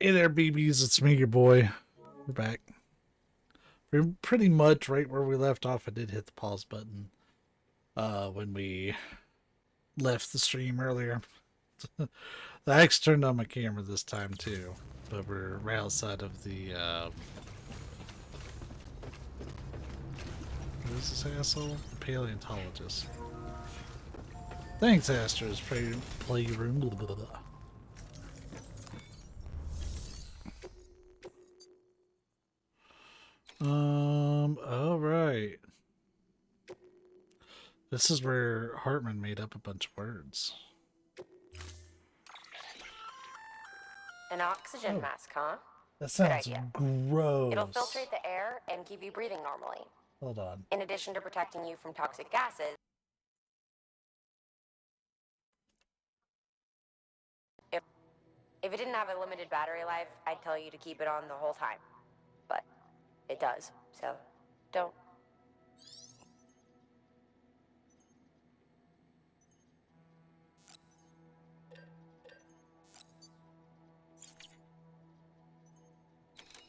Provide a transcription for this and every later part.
Hey there, BBs. It's me, your boy. We're back. We're pretty much right where we left off. I did hit the pause button when we left the stream earlier. I actually turned on my camera this time too, but we're right outside of the. What is this asshole? The paleontologist. Thanks, Astro's playroom. Blah, blah, blah. All right. This is where Hartman made up a bunch of words. An oxygen mask, huh? That sounds gross. It'll filtrate the air and keep you breathing normally. Hold on. In addition to protecting you from toxic gases. If it didn't have a limited battery life, I'd tell you to keep it on the whole time. But it does, so don't.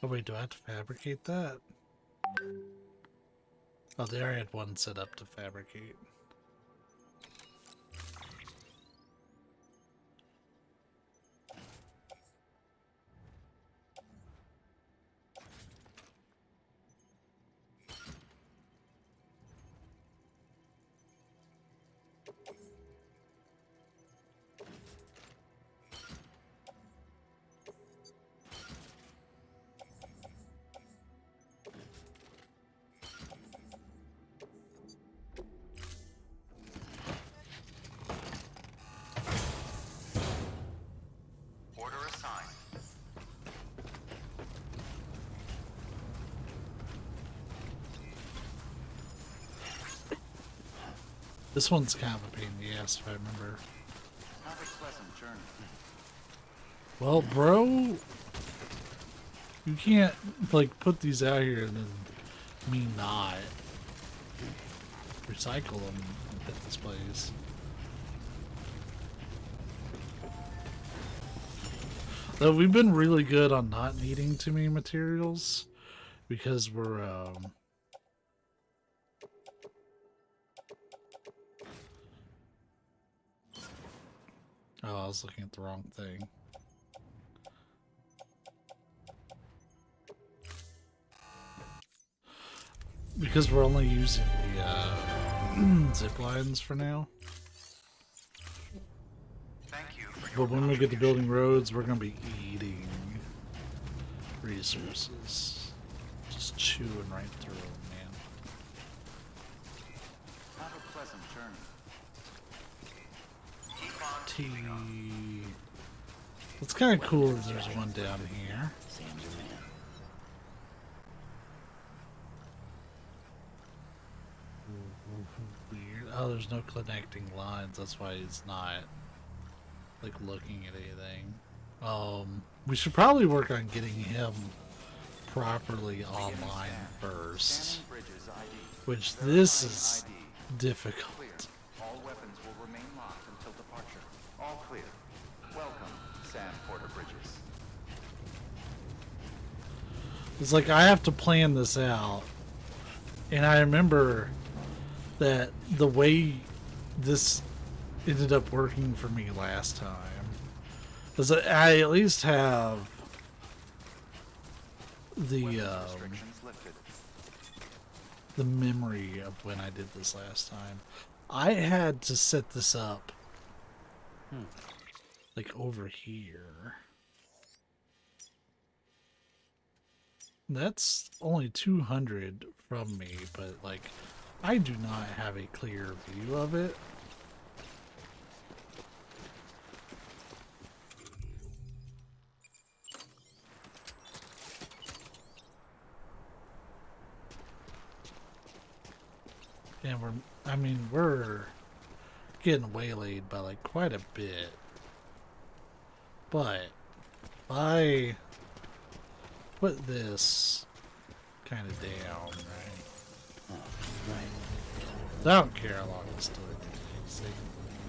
Oh wait, do I have to fabricate that? Oh, they already had one set up to fabricate. This one's kind of a pain in the ass, if I remember. Have a pleasant journey. Well, bro, you can't, like, put these out here and then me not recycle them at this place. Though we've been really good on not needing too many materials because we're, oh, I was looking at the wrong thing. Because we're only using the zip lines for now. Thank you for your But when we get to building roads, we're going to be eating resources. Just chewing right through them, man. Have a pleasant journey. T. It's kind of cool that there's one down here. Weird. Oh, there's no connecting lines. That's why he's not like looking at anything. We should probably work on getting him properly online first. Which this is difficult. All weapons will remain locked until departure. All clear. Welcome, Sam Porter Bridges. It's like I have to plan this out. And I remember that the way this ended up working for me last time is that I at least have the memory of when I did this last time. I had to set this up like over here. That's only 200 from me, but like I do not have a clear view of it. And we're getting waylaid by like quite a bit. But if I put this kind of down, right? Right. I don't care how long it's still. See,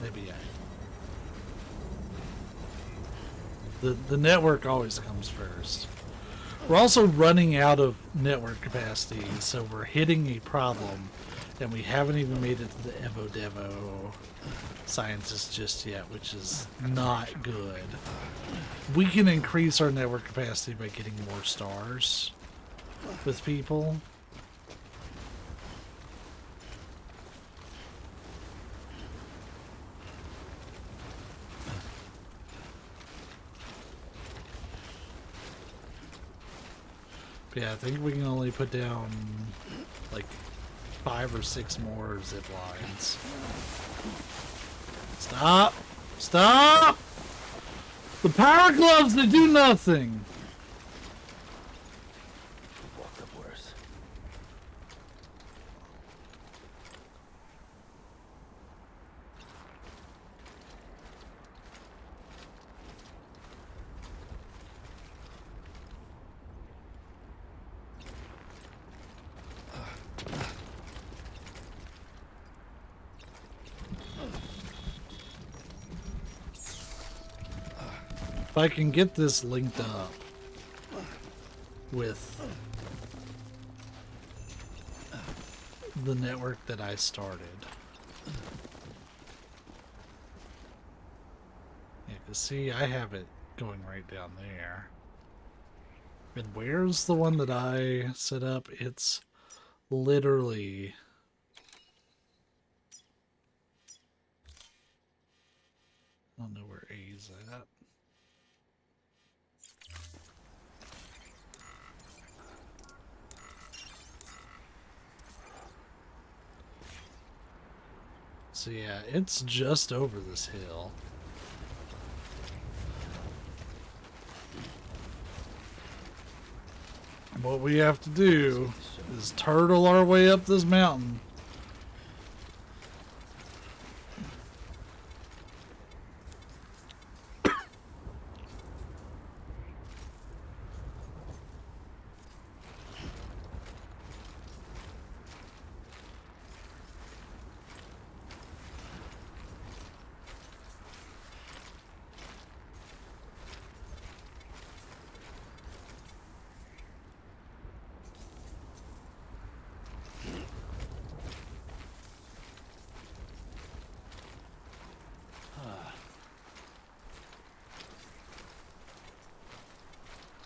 maybe I The network always comes first. We're also running out of network capacity, so we're hitting a problem, and we haven't even made it to the Evo Devo scientists just yet, which is not good. We can increase our network capacity by getting more stars with people. But yeah, I think we can only put down like 5 or 6 more zip lines. Stop! Stop! The power gloves, they do nothing! Walked up worse. If I can get this linked up with the network that I started. Yeah, 'cause see, I have it going right down there. And where's the one that I set up? It's literally... I don't know where A's at. So yeah, it's just over this hill. What we have to do is turtle our way up this mountain.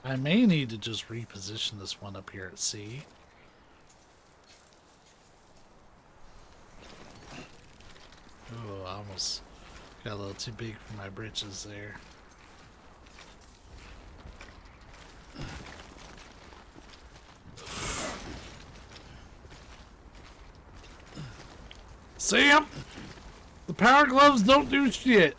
I may need to just reposition this one up here at C. Oh, I almost got a little too big for my britches there. Sam! The power gloves don't do shit!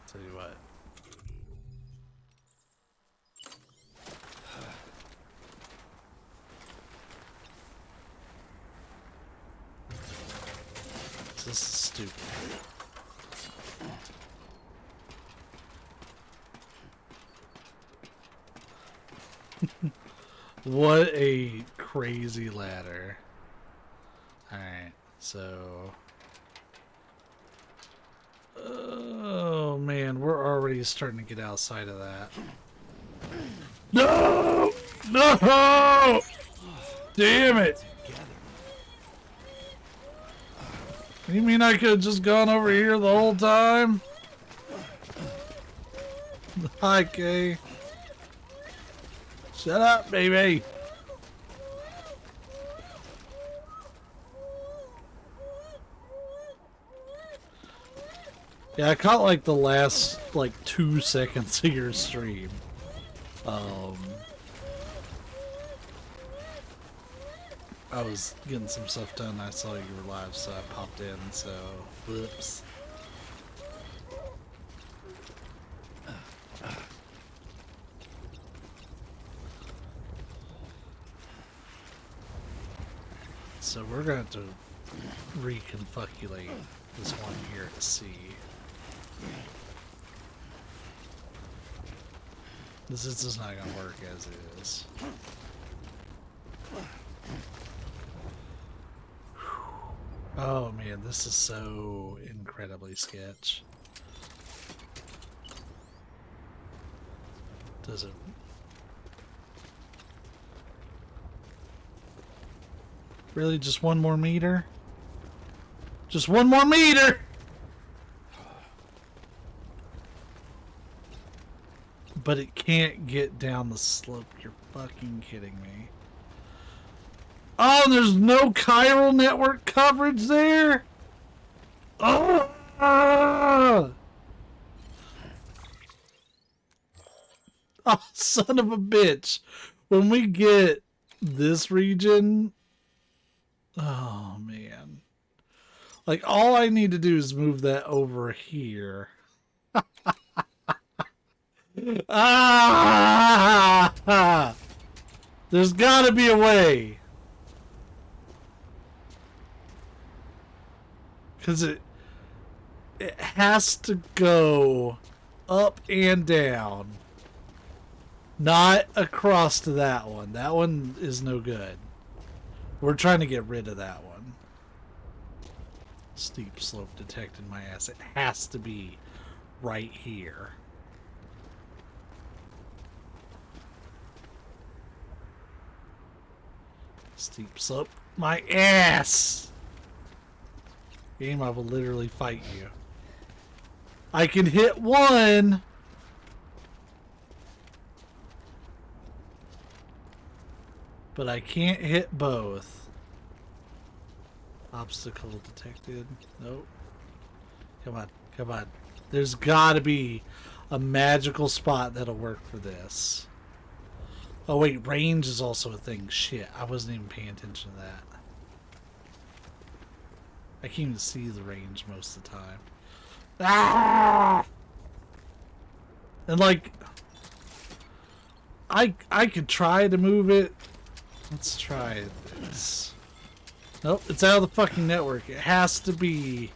Tell you what. This is stupid. What a crazy ladder. Alright, so... Oh man, we're already starting to get outside of that. No! No! Damn it! You mean I could have just gone over here the whole time? Hi, Kay. Shut up, baby. Yeah, I caught like the last like 2 seconds of your stream. I was getting some stuff done. I saw you were live, so I popped in. So, whoops. So we're going to reconfigure this one here to see. This is just not going to work as it is. Oh man, this is so incredibly sketch. Does it? Really, just one more meter? Just one more meter! But it can't get down the slope. You're fucking kidding me. Oh, there's no chiral network coverage there? Oh! Oh, son of a bitch. When we get this region... Oh, man. Like, all I need to do is move that over here. Ah! There's gotta be a way. Because it has to go up and down. Not across to that one. That one is no good. We're trying to get rid of that one. Steep slope detected my ass. It has to be right here. Steep slope. My ass! Game, I will literally fight you. I can hit one! But I can't hit both. Obstacle detected. Nope. Come on. Come on. There's gotta be a magical spot that'll work for this. Oh wait, range is also a thing. Shit, I wasn't even paying attention to that. I can't even see the range most of the time. Ah! And like, I could try to move it. Let's try this. Nope, it's out of the fucking network. It has to be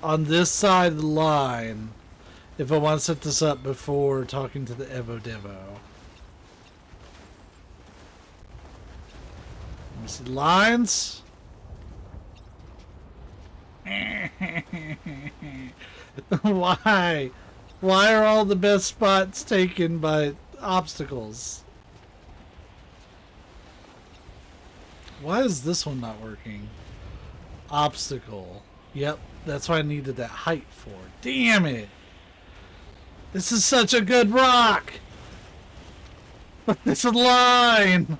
on this side of the line if I want to set this up before talking to the Evo Devo. Let me see the lines. Why? Why are all the best spots taken by obstacles? Why is this one not working? Obstacle. Yep, that's what I needed that height for. Damn it! This is such a good rock! But this is a line!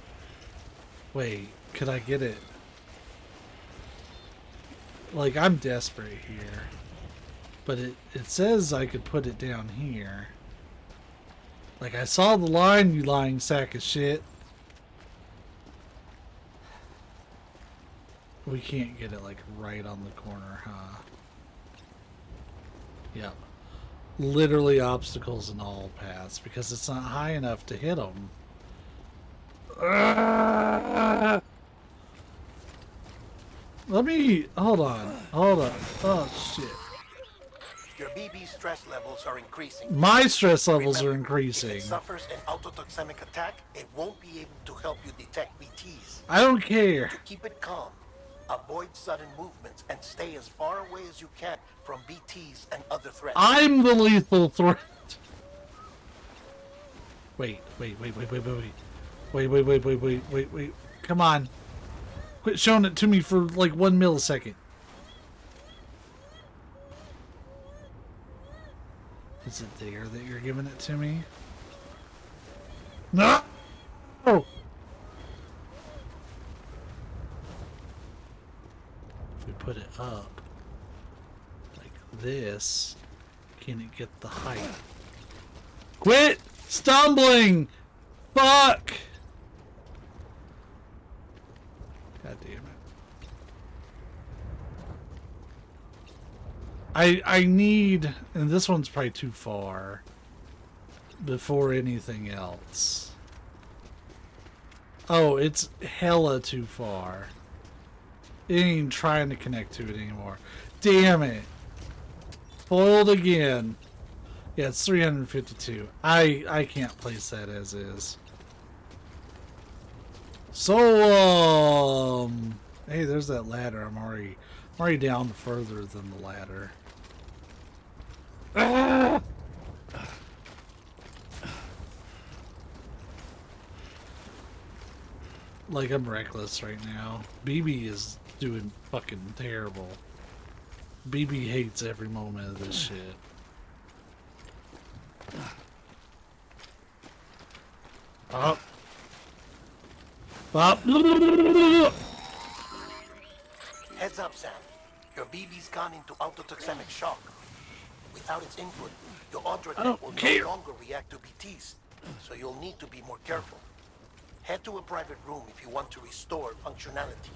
Wait, could I get it? Like, I'm desperate here. But it says I could put it down here. Like, I saw the line, you lying sack of shit. We can't get it, like, right on the corner, huh? Yep. Literally obstacles in all paths, because it's not high enough to hit them. Let me... Hold on. Hold on. Oh, shit. Your BB stress levels are increasing. My stress levels Remember, are increasing. If it suffers an autotoxemic attack, it won't be able to help you detect BTs. I don't care. To keep it calm, avoid sudden movements and stay as far away as you can from BTs and other threats. I'm the lethal threat. Wait. Wait. Come on. Quit showing it to me for like 1 millisecond. Is it there that you're giving it to me? No! If we put it up like this, can it get the height? Quit stumbling! Fuck! God damn it. I need, and this one's probably too far before anything else. Oh, it's hella too far. It ain't even trying to connect to it anymore. Damn it. Foiled again. Yeah, it's 352. I can't place that as is. So, hey, there's that ladder. I'm already down further than the ladder. Ah! Like, I'm reckless right now. BB is doing fucking terrible. BB hates every moment of this shit. Up. Up. Heads up, Sam. Your BB's gone into autotoxemic shock. Without its input, your Audra will no longer react to BTs, so you'll need to be more careful. Head to a private room if you want to restore functionality.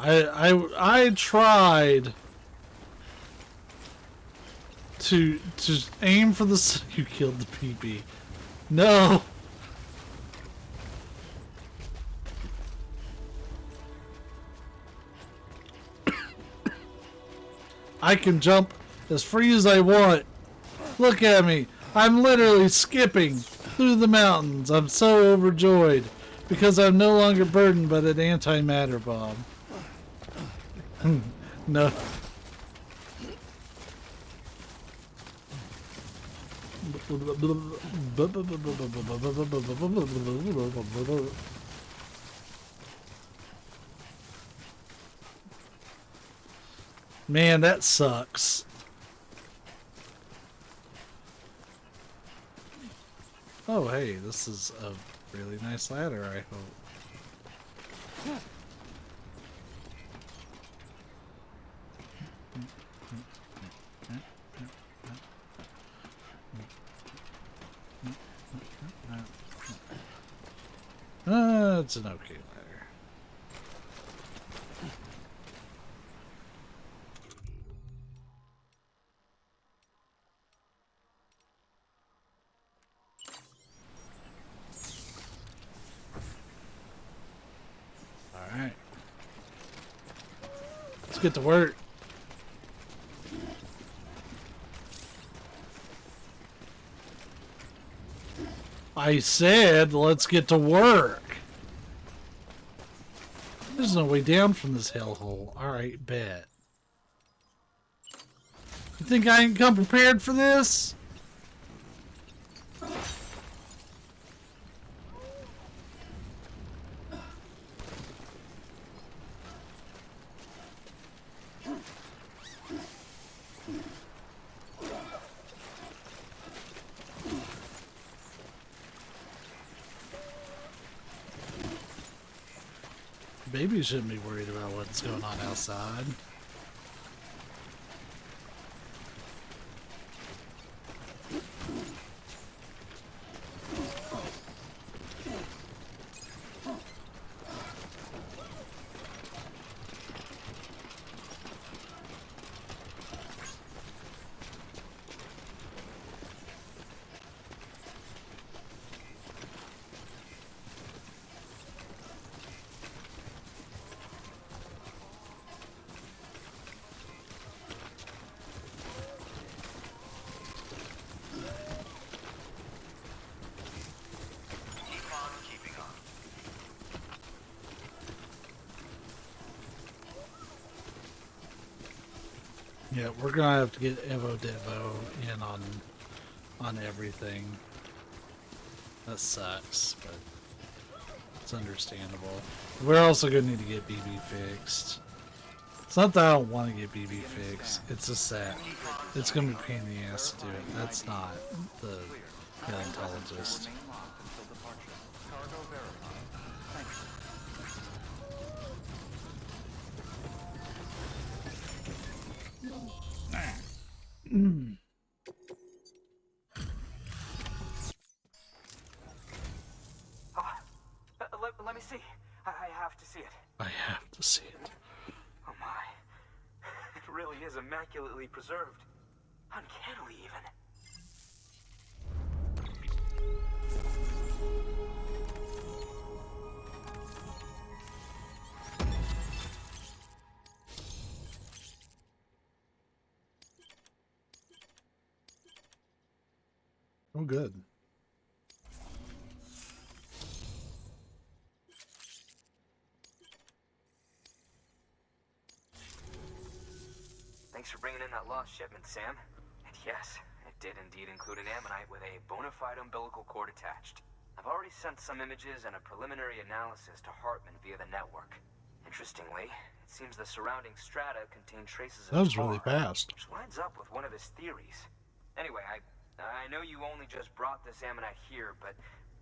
I tried to aim for the you killed the PP. No. I can jump as free as I want. Look at me. I'm literally skipping through the mountains. I'm so overjoyed because I'm no longer burdened by that antimatter bomb. No. Man, that sucks. Oh, hey, this is a really nice ladder, I hope. It's an okay ladder. Alright. Let's get to work. I said, let's get to work. There's no way down from this hellhole. Alright, bet. You think I ain't come prepared for this? Baby shouldn't be worried about what's going on outside. Yeah, we're gonna have to get Evo Devo in on everything. That sucks, but it's understandable. We're also gonna need to get BB fixed. It's not that I don't want to get BB fixed. It's just that it's gonna be a pain in the ass to do it. That's not the paleontologist. Let me see. I have to see it. I have to see it. Oh my. It really is immaculately preserved. Uncannily even. Oh, good. Thanks for bringing in that lost shipment, Sam. And yes, it did indeed include an ammonite with a bona fide umbilical cord attached. I've already sent some images and a preliminary analysis to Hartman via the network. Interestingly, it seems the surrounding strata contain traces of That was really tar, fast. which lines up with one of his theories. Anyway, I know you only just brought this ammonite here, but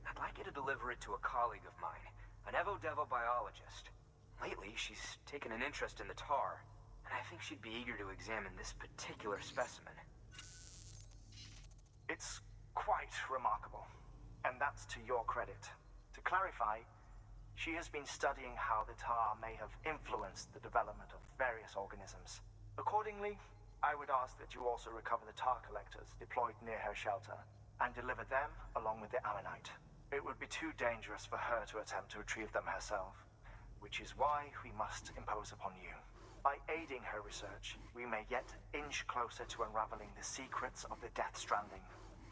I'd like you to deliver it to a colleague of mine, an Evo-Devo biologist. Lately, she's taken an interest in the tar, and I think she'd be eager to examine this particular specimen. It's quite remarkable, and that's to your credit. To clarify, she has been studying how the tar may have influenced the development of various organisms. Accordingly, I would ask that you also recover the tar collectors deployed near her shelter and deliver them along with the ammonite. It would be too dangerous for her to attempt to retrieve them herself, which is why we must impose upon you. By aiding her research, we may yet inch closer to unraveling the secrets of the Death Stranding.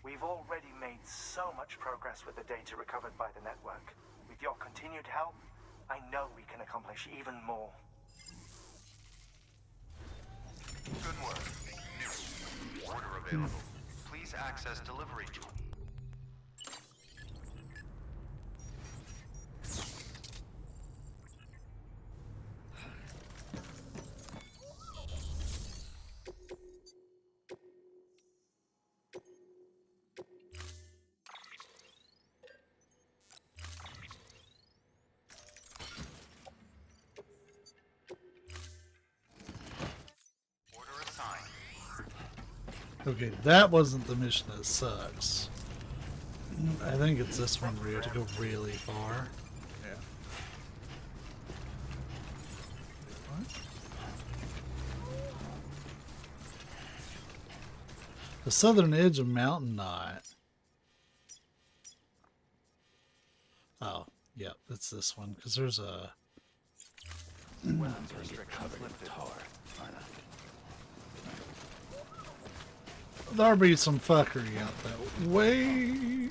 We've already made so much progress with the data recovered by the network. With your continued help, I know we can accomplish even more. Good work. New. Order available. Please access delivery tool. Order assigned. Okay, that wasn't the mission that sucks. I think it's this one where you have to go really far. Yeah. What? The southern edge of Mountain Knot. Oh, yeah, it's this one, because there's a... Well, I'm gonna get covered in tar, aren't I? There'll be some fuckery out that way.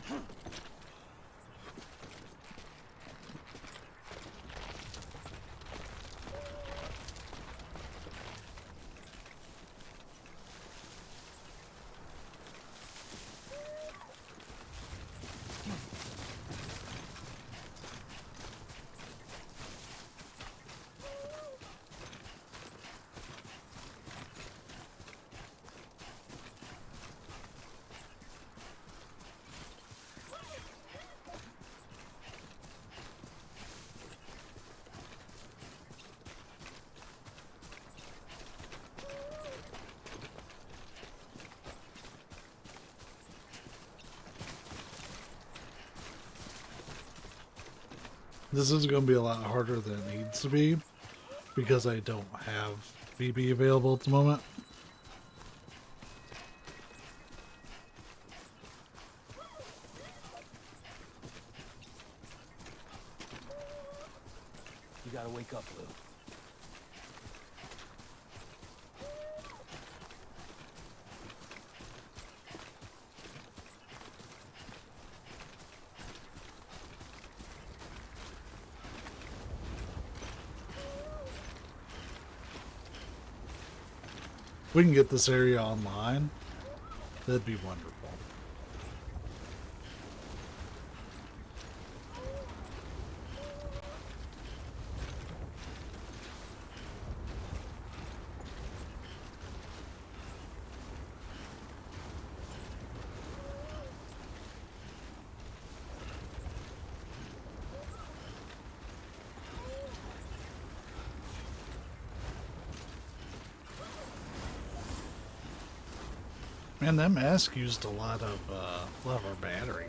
This is going to be a lot harder than it needs to be because I don't have BB available at the moment. You gotta wake up, Lou. If we can get this area online, that'd be wonderful. Man, that mask used a lot of our battery.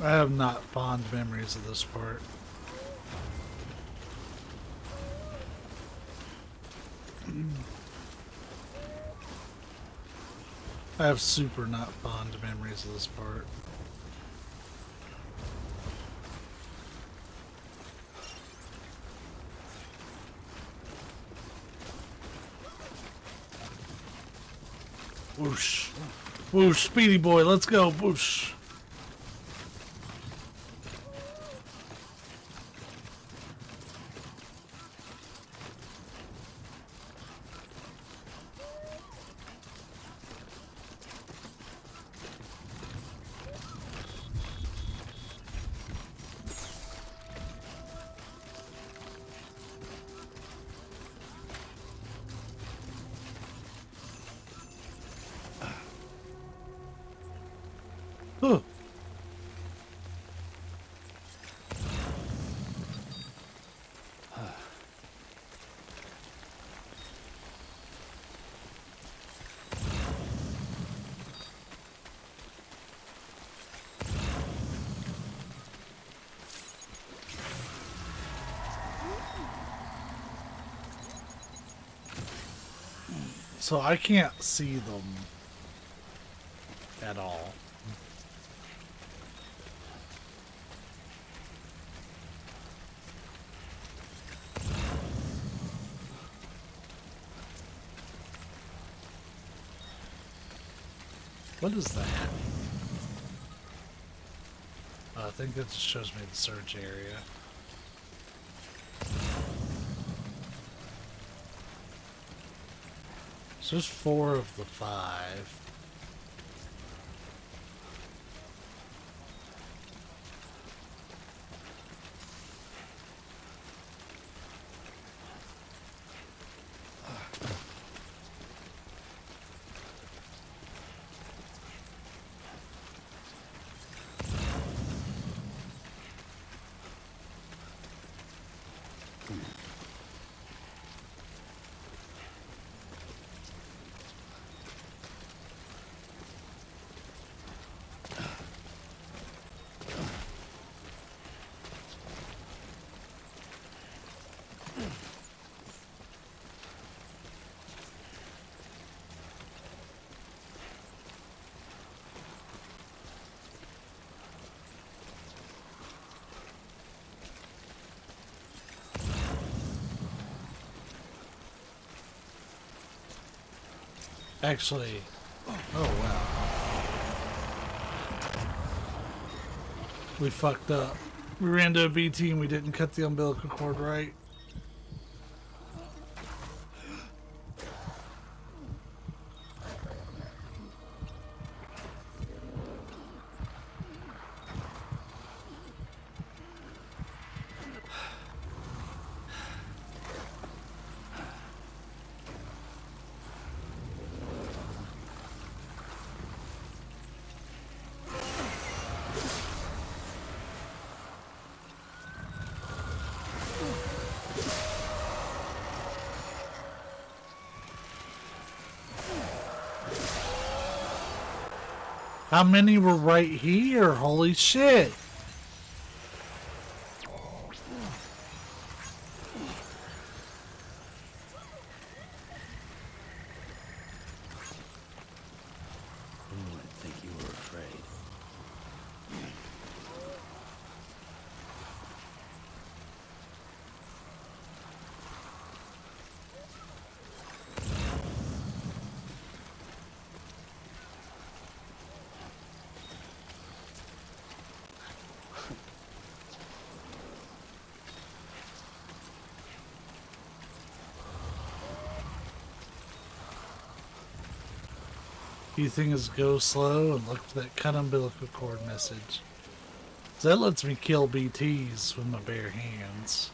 I have not fond memories of this part. I have super not fond memories of this part. Whoosh. Whoosh, speedy boy, let's go. Whoosh. Huh. So I can't see them at all. What is that? I think that just shows me the search area. So there's 4 of the 5. Actually, oh wow. We fucked up. We ran to a BT and we didn't cut the umbilical cord right. How many were right here? Holy shit! Oh, I think you were afraid. You think is go slow and look for that cut umbilical cord message. So that lets me kill BTs with my bare hands.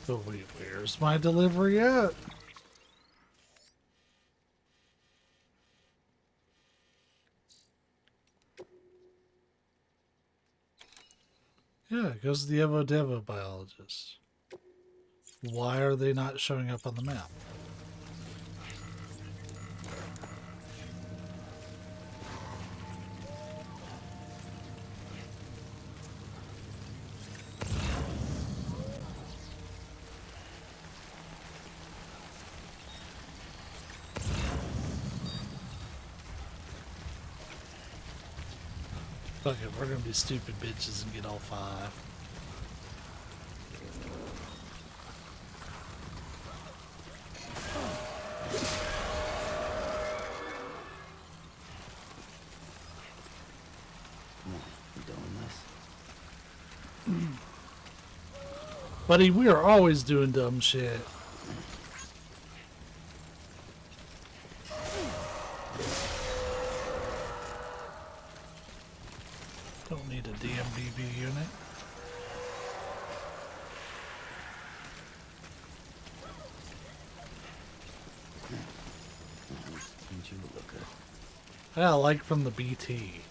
So wait, where's my delivery at? Yeah, it goes to the Evo Devo biologist. Why are they not showing up on the map? Fuck it, we're gonna be stupid bitches and get all 5. You doing this? Buddy, we are always doing dumb shit. Don't need a DMBB unit. Didn't you look at? Yeah, like from the BT.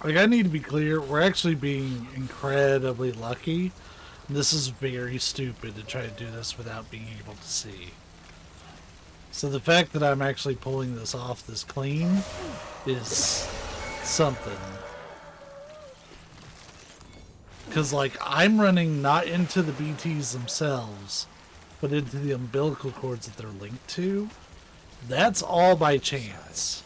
Like, I need to be clear, we're actually being incredibly lucky. This is very stupid to try to do this without being able to see. So the fact that I'm actually pulling this off this clean is something. Because, like, I'm running not into the BTs themselves, but into the umbilical cords that they're linked to. That's all by chance.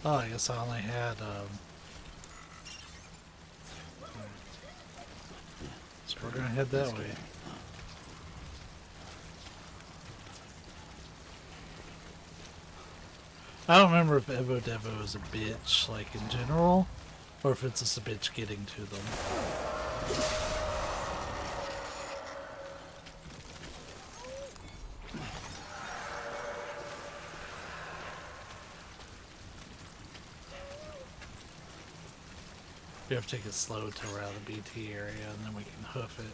Oh, I guess I only had, so we're gonna head that way. I don't remember if Evo Devo is a bitch, like, in general, or if it's just a bitch getting to them. We have to take it slow till we're out of the BT area, and then we can hoof it.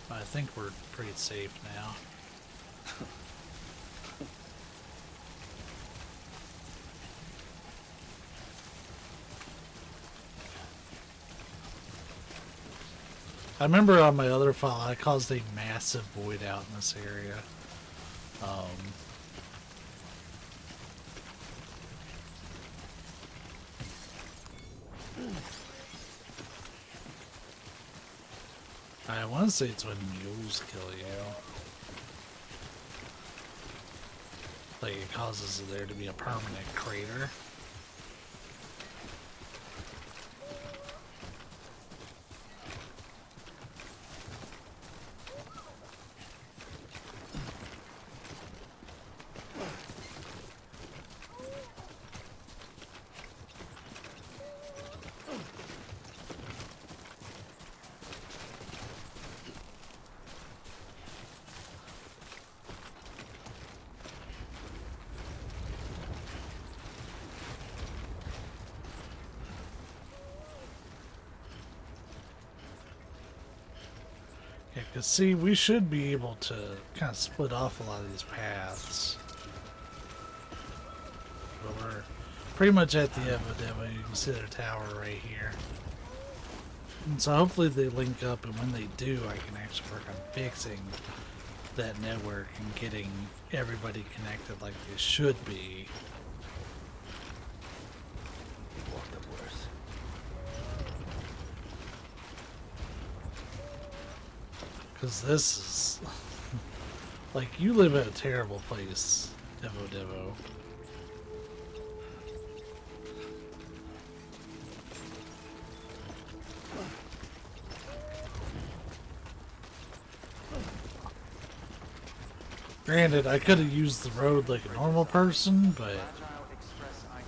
I think we're pretty safe now. I remember on my other file, I caused a massive void out in this area. I want to say it's when mules kill you. Like, it causes there to be a permanent crater. Yeah, because see, we should be able to kind of split off a lot of these paths. But we're pretty much at the Evo Demo. You can see their tower right here. And so hopefully they link up, and when they do, I can actually work on fixing that network and getting everybody connected like they should be. Because this is... like, you live in a terrible place, Evo Devo. Granted, I could have used the road like a normal person, but Fragile Express ID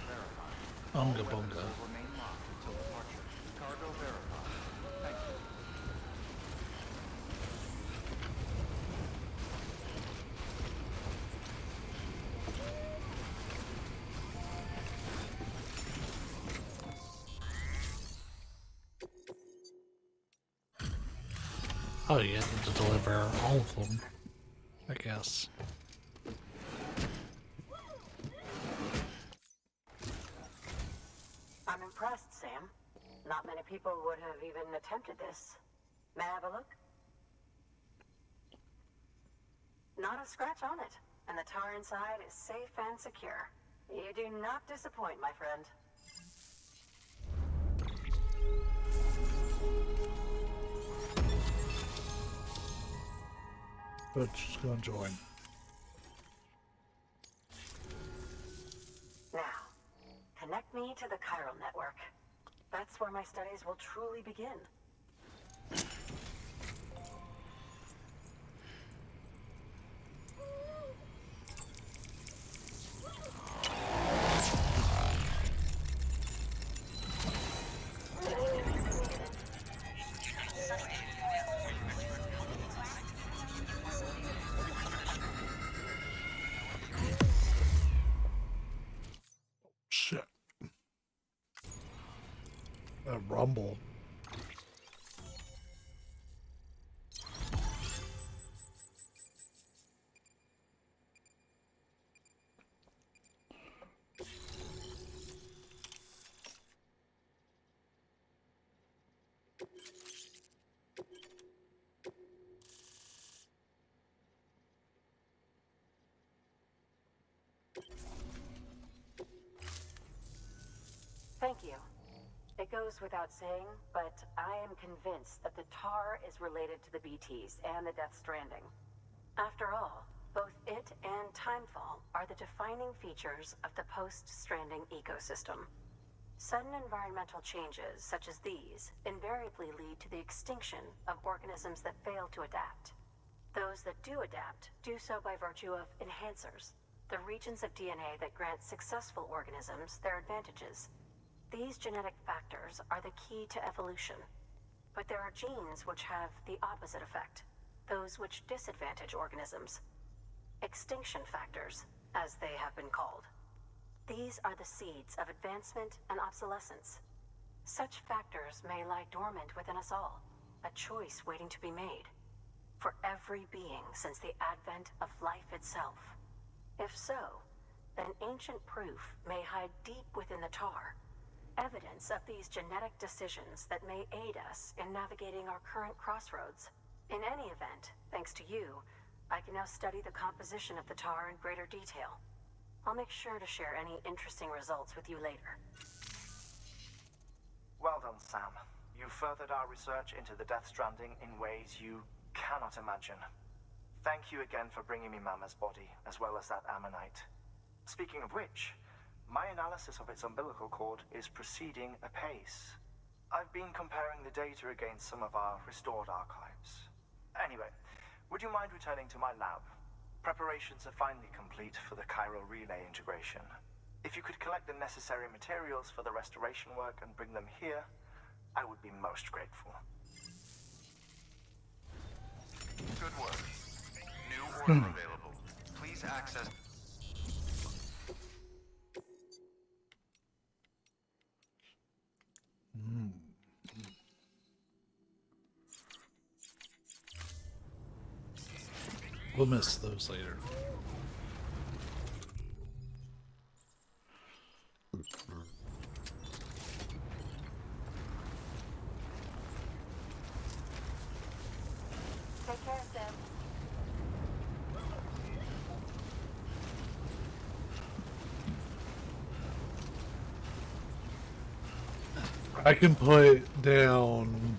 verified. unga Weapons bunga. will remain locked until departure. Cargo verified. Thank you. Oh, you had to deliver all of them, I guess. I'm impressed, Sam. Not many people would have even attempted this. May I have a look? Not a scratch on it, and the tar inside is safe and secure. You do not disappoint, my friend. But she's gonna join. Now, connect me to the chiral network. That's where my studies will truly begin. Shit. A rumble. Thank you. It goes without saying, but I am convinced that the tar is related to the BTs and the Death Stranding. After all, both it and Timefall are the defining features of the post-Stranding ecosystem. Sudden environmental changes such as these invariably lead to the extinction of organisms that fail to adapt. Those that do adapt do so by virtue of enhancers, the regions of DNA that grant successful organisms their advantages. These genetic factors are the key to evolution. But there are genes which have the opposite effect, those which disadvantage organisms. Extinction factors, as they have been called. These are the seeds of advancement and obsolescence. Such factors may lie dormant within us all, a choice waiting to be made. For every being since the advent of life itself. If so, then ancient proof may hide deep within the tar. Evidence of these genetic decisions that may aid us in navigating our current crossroads. In any event, thanks to you, I can now study the composition of the tar in greater detail. I'll make sure to share any interesting results with you later. Well done, Sam. You furthered our research into the Death Stranding in ways you cannot imagine. Thank you again for bringing me Mama's body, as well as that ammonite. Speaking of which, my analysis of its umbilical cord is proceeding apace. I've been comparing the data against some of our restored archives. Anyway, would you mind returning to my lab? Preparations are finally complete for the chiral relay integration. If you could collect the necessary materials for the restoration work and bring them here, I would be most grateful. Good work. New order available. Please access. We'll miss those later. Take care, Sam. I can put down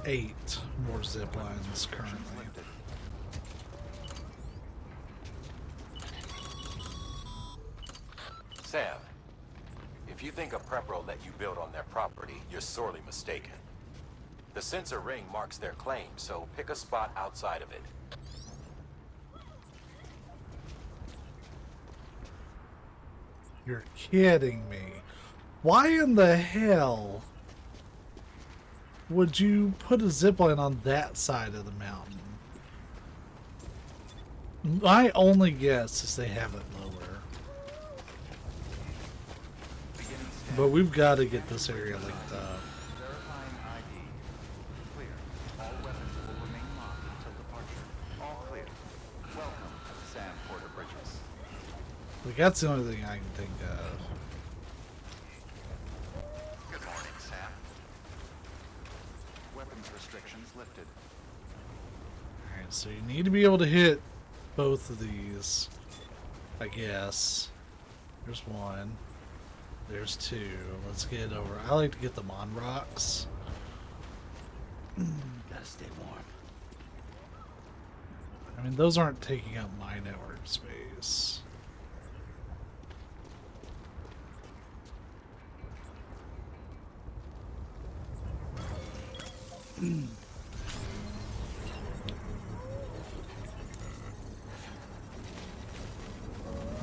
8 more zip lines currently. Sam, if you think a prep will let you build on their property, you're sorely mistaken. The sensor ring marks their claim, so pick a spot outside of it. You're kidding me. Why in the hell would you put a zipline on that side of the mountain? My only guess is they have it lower. But we've got to get this area linked up. Verifying ID. Clear. All weapons will remain locked until departure. All clear. Welcome to Sam Porter Bridges. Like, that's the only thing I can think of. Good morning, Sam. Weapons restrictions lifted. Alright, so you need to be able to hit both of these, I guess. There's one. There's two. Let's get over. I like to get them on rocks. Gotta stay warm. I mean, those aren't taking up my network space.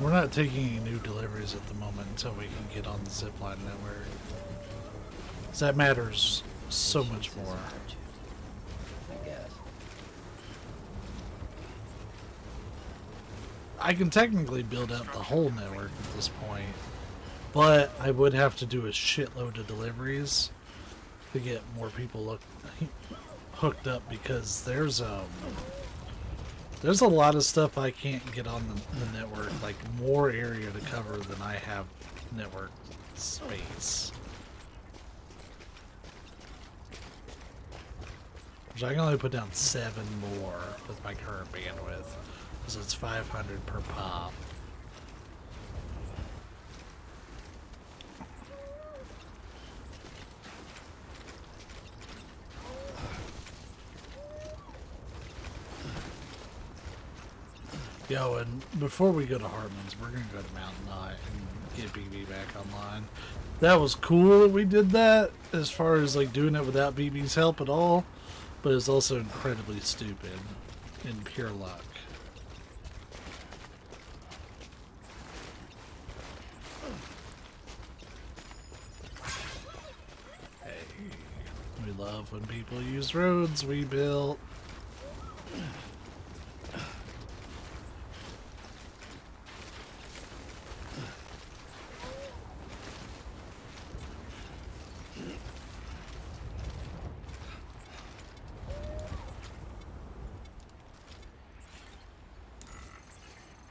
We're not taking any new deliveries at the moment until we can get on the zipline network. 'Cause that matters so much more. I guess. I can technically build out the whole network at this point, but I would have to do a shitload of deliveries to get more people hooked up, because there's a lot of stuff I can't get on the network, like more area to cover than I have network space. Which I can only put down 7 more with my current bandwidth, because it's 500 per pop. Yo, and before we go to Hartman's, we're gonna go to Mountain High and get BB back online. That was cool that we did that, as far as like doing it without BB's help at all, but it's also incredibly stupid and pure luck. Hey, we love when people use roads we built.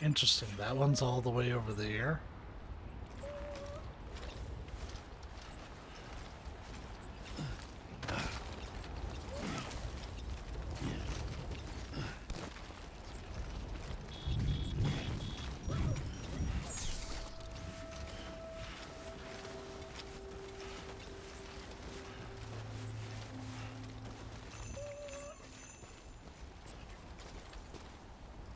Interesting, that one's all the way over there.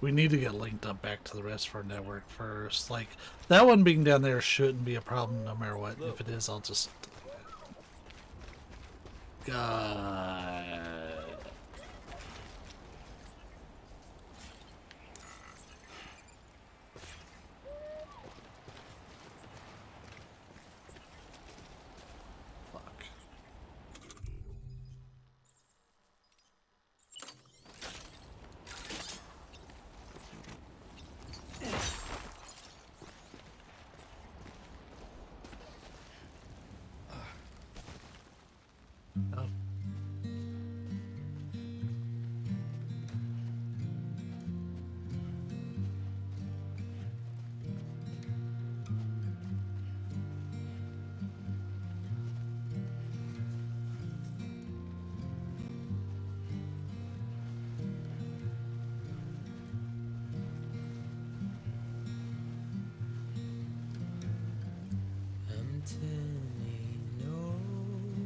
We need to get linked up back to the rest of our network first. Like, that one being down there shouldn't be a problem no matter what. If it is, I'll just... God. Fuck. Oh.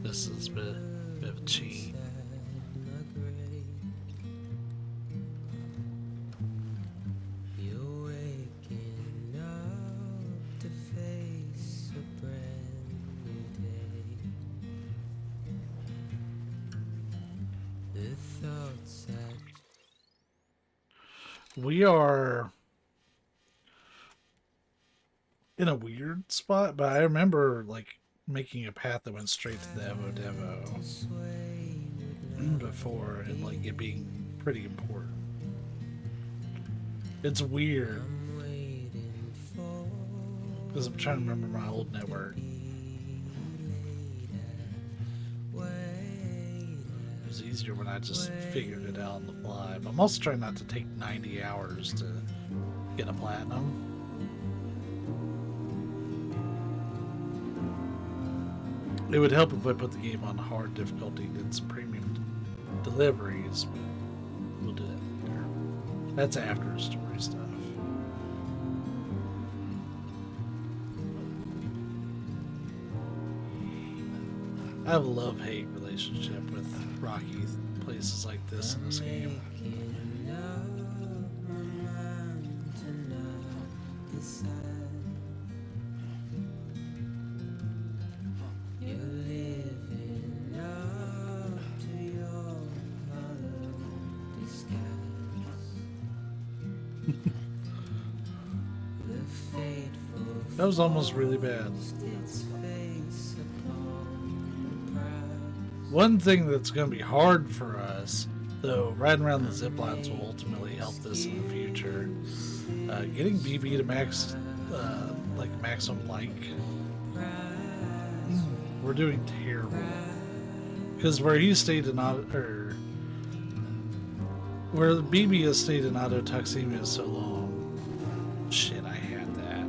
This is a bit of a cheat. We are in a weird spot, but I remember like making a path that went straight to the Evo Devo before, and like it being pretty important. It's weird because I'm trying to remember my old network. It was easier when I just figured it out on the fly. But I'm also trying not to take 90 hours to get a platinum. It would help if I put the game on hard difficulty and did some premium deliveries, but we'll do that later. That's after story stuff. I have a love-hate relationship with rocky places like this in this game. That was almost really bad. One thing that's going to be hard for us, though, riding around the zip lines will ultimately help this in the future. Getting BB to max, like maximum like, we're doing terrible. Because where he stayed in auto, where BB has stayed in autotoxemia so long, shit, I had that.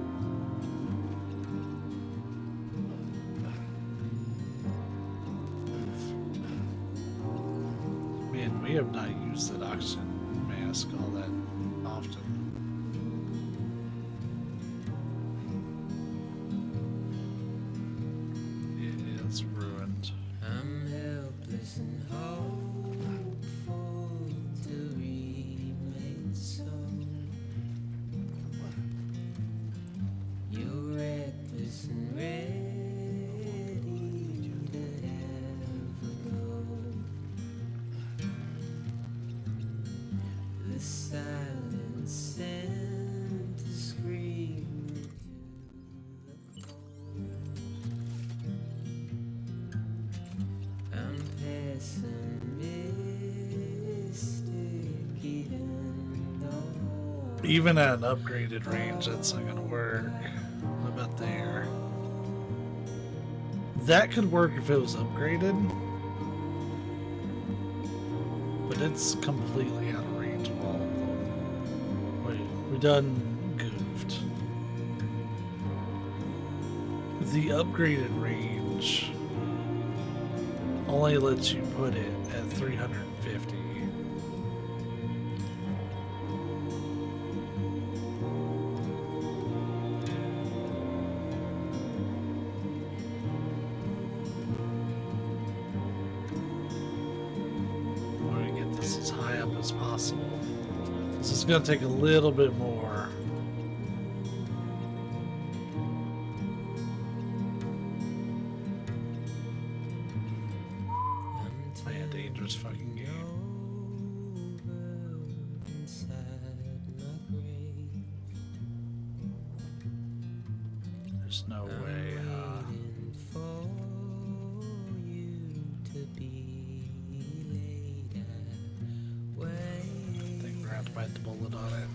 Man, we have not used that oxygen mask all that often. It's ruined. I'm helpless and hopeful to remain so. You're reckless and ready to ever go. The silence sent to scream to the cold. I'm pessimistic Even at an upgraded range, that's not gonna work. What about there? That could work if it was upgraded, but it's completely out of range of all of them. Wait, we done goofed. The upgraded range only lets you put it at 350. We're gonna get this as high up as possible. This is gonna take a little bit more. Man, dangerous fucking game. There's no way, I think we're gonna have to bite the bullet on it.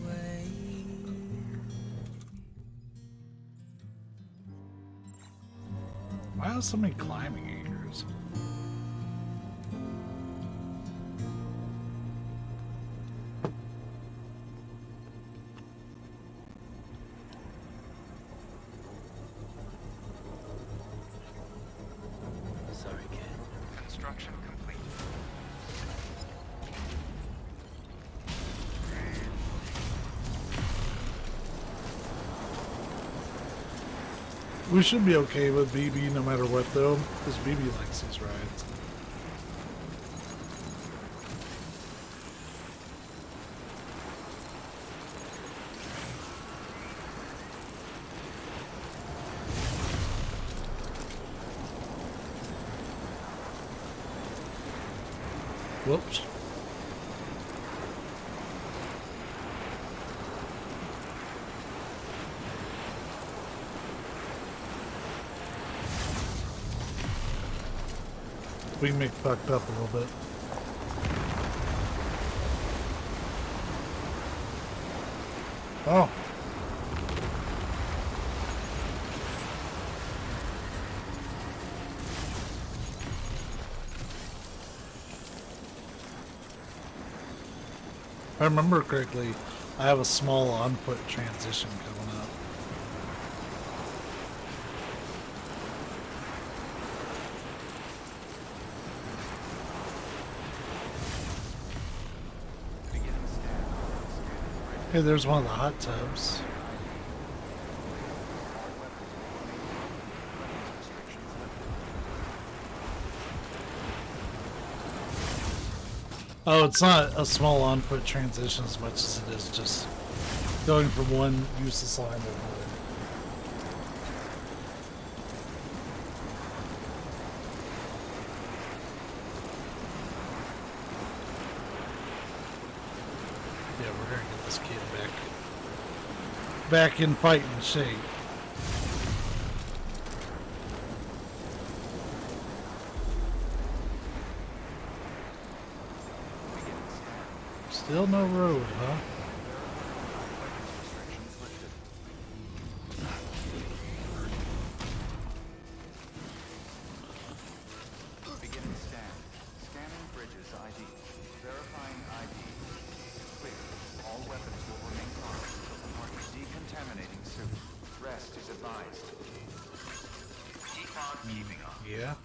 Why are so many climbing acres? Sorry, kid. Construction complete. We should be okay with BB no matter what, though, because BB likes these rides. Whoops. We can make fucked up a little bit. Oh. If I remember correctly, I have a small on-foot transition coming up. Hey, there's one of the hot tubs. Oh, it's not a small on-foot transition as much as it is just going from one useless line to another. Yeah, we're gonna get this kid back in fighting shape. Still no road, huh? Beginning scan. Scanning bridges ID. Verifying ID. Clear. All weapons will remain locked until the party. Decontaminating suit. Rest is advised. Keep on keeping on. Yeah.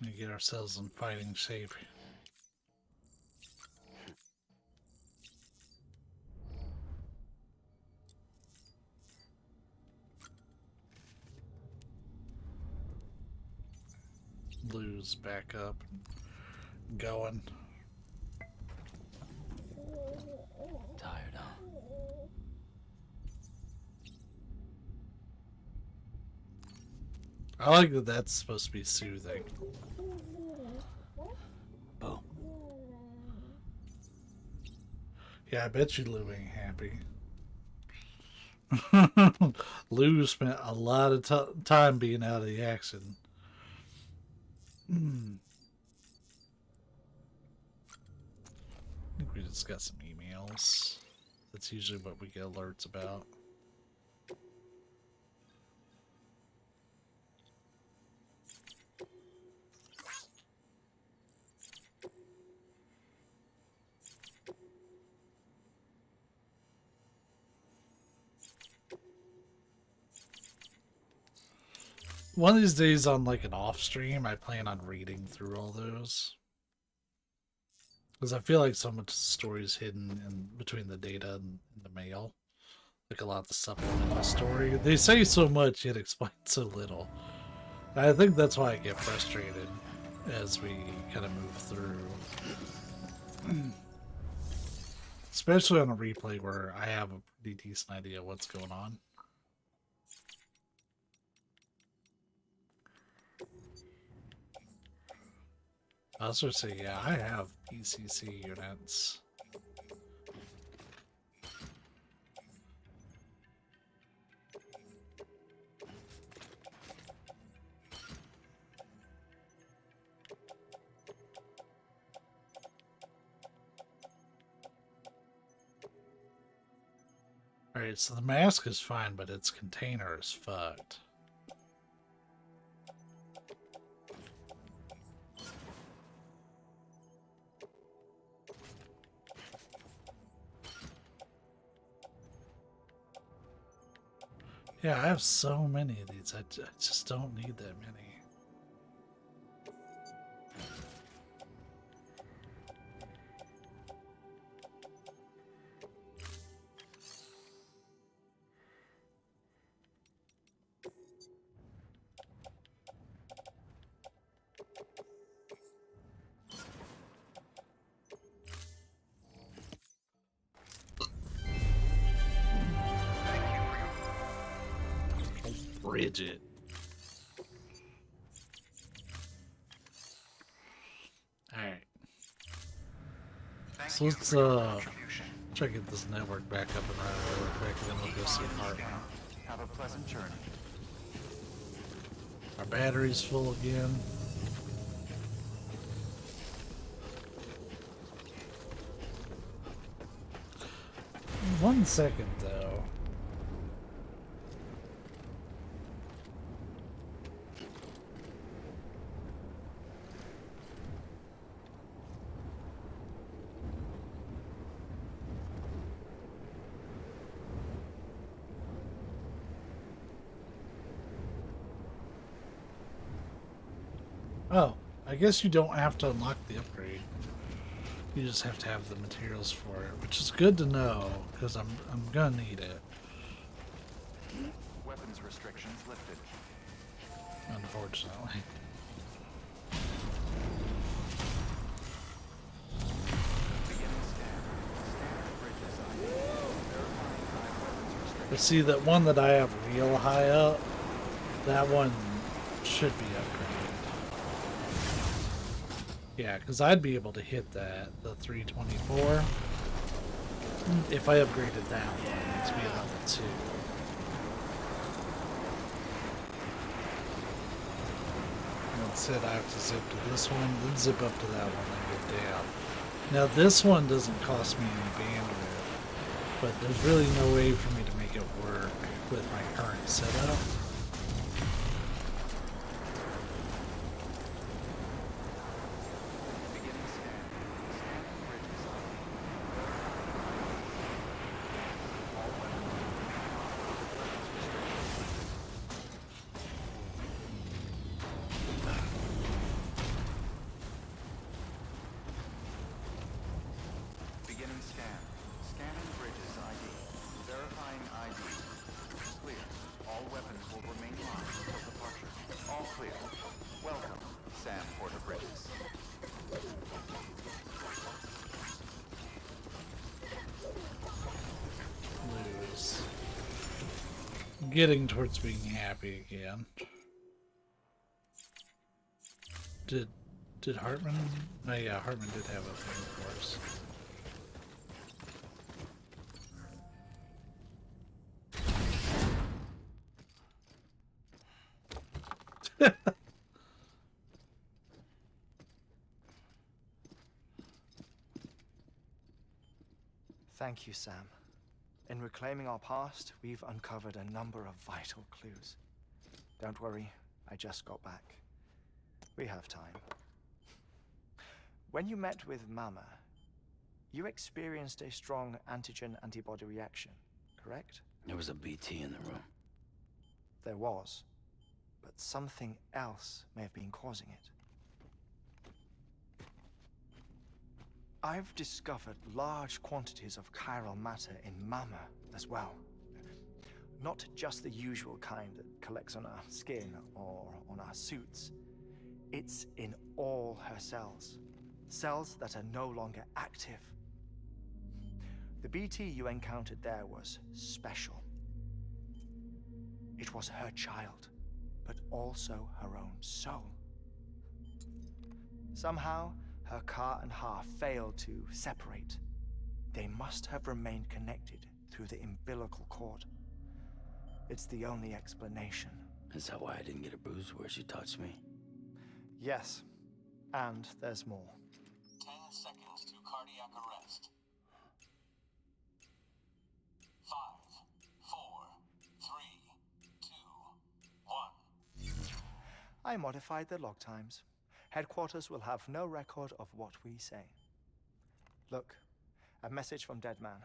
We get ourselves in fighting shape. Lou's back up and going. Tired, huh? I like that that's supposed to be soothing. Bo. Yeah, I bet you Lou ain't happy. Lou spent a lot of time being out of the action. I think we just got some emails. That's usually what we get alerts about. One of these days on like an off stream, I plan on reading through all those. Because I feel like so much story is hidden in between the data and the mail. Like a lot of the supplemental story. They say so much, yet explain so little. And I think that's why I get frustrated as we kind of move through. Especially on a replay where I have a pretty decent idea what's going on. I also say, yeah, I have PCC units. Alright, so the mask is fine, but its container is fucked. Yeah, I have so many of these. I just don't need that many. Bridget. Alright. So let's try to get this network back up and running really quick, and then we'll go see Hartman. Have a pleasant journey. Our battery's full again. One second though. Oh, I guess you don't have to unlock the upgrade. You just have to have the materials for it, which is good to know because I'm gonna need it. Weapons restrictions lifted. Unfortunately. Beginning scan. Scan bridges ID. Verifying high weapons restrictions. But see, that one that I have real high up, that one should be upgraded. Yeah, because I'd be able to hit that, the 324, if I upgraded that one to be a level 2. And instead I have to zip to this one, then zip up to that one, and get down. Now this one doesn't cost me any bandwidth, but there's really no way for me to make it work with my current setup. Beginning scan. Scanning bridges ID. Verifying ID. Clear. All weapons will remain locked until departure. All clear. Welcome, Sam Porter Bridges. Lose. Getting towards being happy again. Did Hartman? Oh yeah, Hartman did have a thing for us. Thank you, Sam. In reclaiming our past, we've uncovered a number of vital clues. Don't worry, I just got back. We have time. When you met with Mama, you experienced a strong antigen-antibody reaction, correct? There was a BT in the room. There was, but something else may have been causing it. I've discovered large quantities of chiral matter in Mama as well. Not just the usual kind that collects on our skin or on our suits. It's in all her cells. Cells that are no longer active. The BT you encountered there was special. It was her child, but also her own soul. Somehow, her car and half failed to separate. They must have remained connected through the umbilical cord. It's the only explanation. Is that why I didn't get a bruise where she touched me? Yes, and there's more. 10 seconds to cardiac arrest. 5, 4, 3, 2, 1. I modified the log times. Headquarters will have no record of what we say. Look, a message from Dead Man.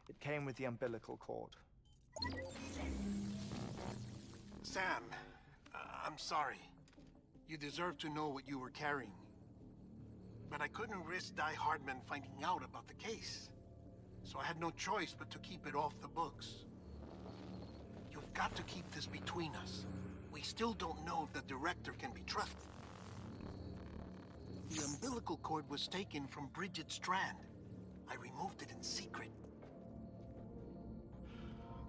It came with the umbilical cord. Sam, I'm sorry. You deserve to know what you were carrying. But I couldn't risk Die Hardman finding out about the case. So I had no choice but to keep it off the books. You've got to keep this between us. We still don't know if the director can be trusted. The umbilical cord was taken from Bridget Strand. I removed it in secret.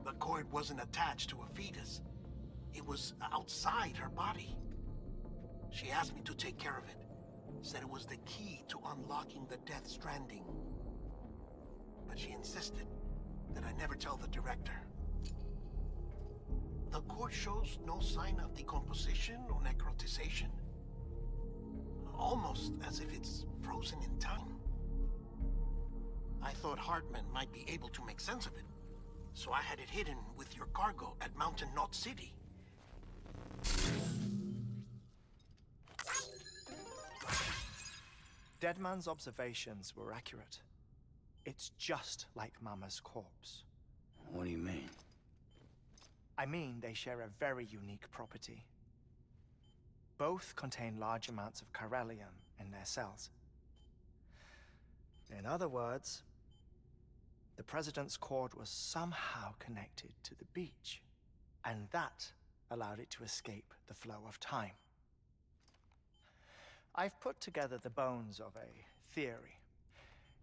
The cord wasn't attached to a fetus. It was outside her body. She asked me to take care of it. Said it was the key to unlocking the Death Stranding. But she insisted that I never tell the director. The cord shows no sign of decomposition or necrotization. Almost as if it's frozen in time. I thought Hartman might be able to make sense of it, so I had it hidden with your cargo at Mountain Knot City. Deadman's observations were accurate. It's just like Mama's corpse. What do you mean? I mean, they share a very unique property. Both contain large amounts of chiralium in their cells. In other words, the President's cord was somehow connected to the beach, and that allowed it to escape the flow of time. I've put together the bones of a theory.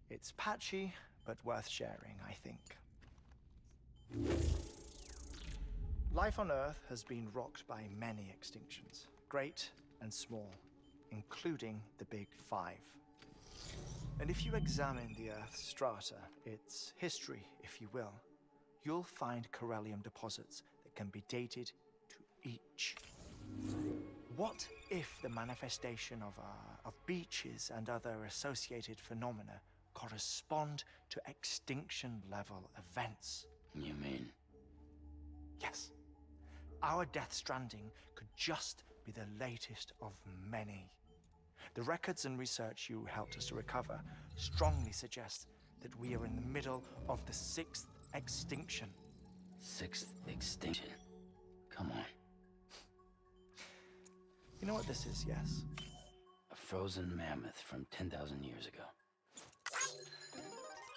It's patchy, but worth sharing, I think. Life on Earth has been rocked by many extinctions, great and small, including the Big Five. And if you examine the Earth's strata, its history, if you will, you'll find chiralium deposits that can be dated to each. What if the manifestation of beaches and other associated phenomena correspond to extinction-level events? You mean? Yes. Our Death Stranding could just be the latest of many. The records and research you helped us to recover strongly suggest that we are in the middle of the 6th extinction. 6th extinction? Come on. You know what this is, yes? A frozen mammoth from 10,000 years ago.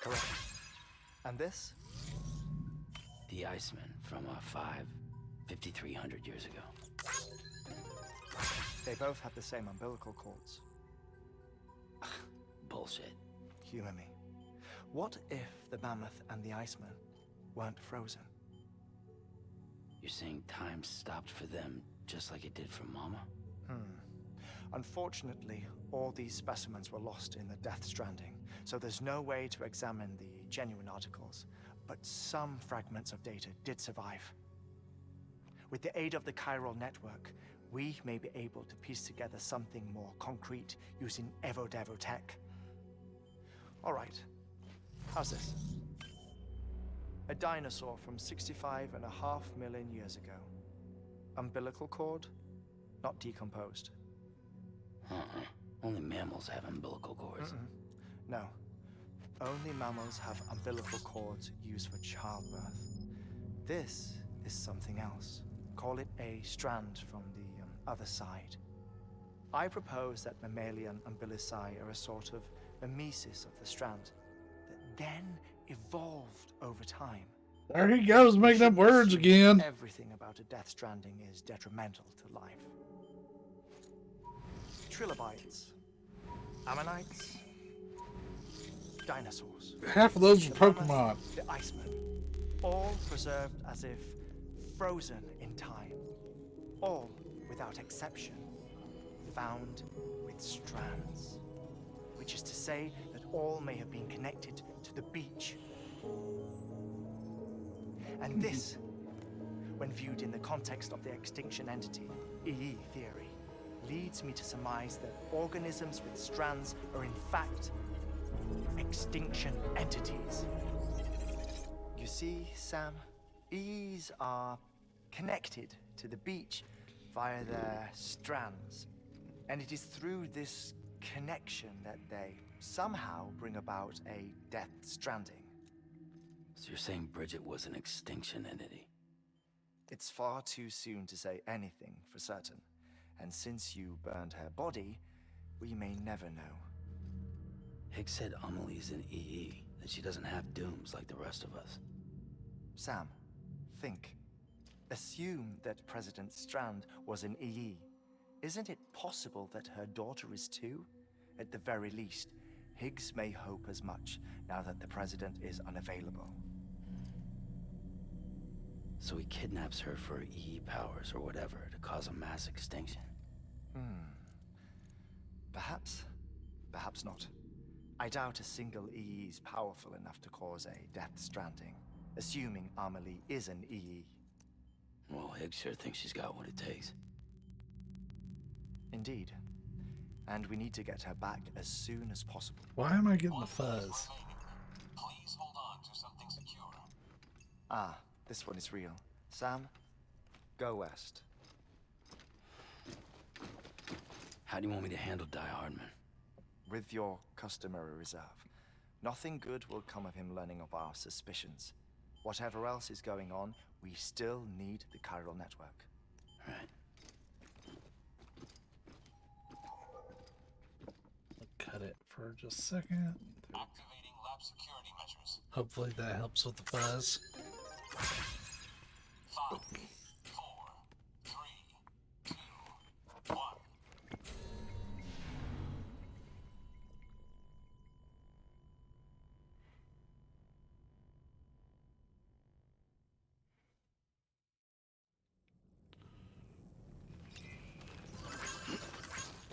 Correct. And this? The Iceman from 5,300 years ago. They both have the same umbilical cords. Bullshit. Humor me. What if the mammoth and the Iceman weren't frozen? You're saying time stopped for them just like it did for Mama? Unfortunately, all these specimens were lost in the Death Stranding, so there's no way to examine the genuine articles, but some fragments of data did survive. With the aid of the chiral network, we may be able to piece together something more concrete using Evo-Devo tech. All right, how's this? A dinosaur from 65.5 million years ago. Umbilical cord, not decomposed. Only mammals have umbilical cords. No. Only mammals have umbilical cords used for childbirth. This is something else. Call it a strand from the other side. I propose that mammalian umbilici are a sort of mimesis of the strand that then evolved over time. There he goes, making up words again. Everything about a Death Stranding is detrimental to life. Trilobites, ammonites, dinosaurs. Half of those were The Pokemon. mammoth, the Iceman, all preserved as if frozen in time. All, without exception, found with strands. Which is to say that all may have been connected to the beach. And this, when viewed in the context of the extinction entity, EE theory, leads me to surmise that organisms with strands are in fact extinction entities. You see, Sam, EEs are connected to the beach via their strands. And it is through this connection that they somehow bring about a Death Stranding. So you're saying Bridget was an extinction entity? It's far too soon to say anything for certain. And since you burned her body, we may never know. Higgs said Amelie's an EE, that she doesn't have dooms like the rest of us. Sam, think. Assume that President Strand was an EE. Isn't it possible that her daughter is too? At the very least, Higgs may hope as much now that the President is unavailable. So he kidnaps her for EE powers or whatever to cause a mass extinction. Perhaps. Perhaps not. I doubt a single EE is powerful enough to cause a death stranding, assuming Amelie is an EE. Well, Higgs sure thinks she's got what it takes. Indeed. And we need to get her back as soon as possible. Why am I getting the fuzz? Please hold on to something secure. Ah, this one is real. Sam, go west. How do you want me to handle Die Hardman? With your customary reserve. Nothing good will come of him learning of our suspicions. Whatever else is going on, we still need the chiral network. Right. Cut it for just a second. Activating lab security measures. Hopefully that helps with the fuzz. 5, 4, 3, 2, 1.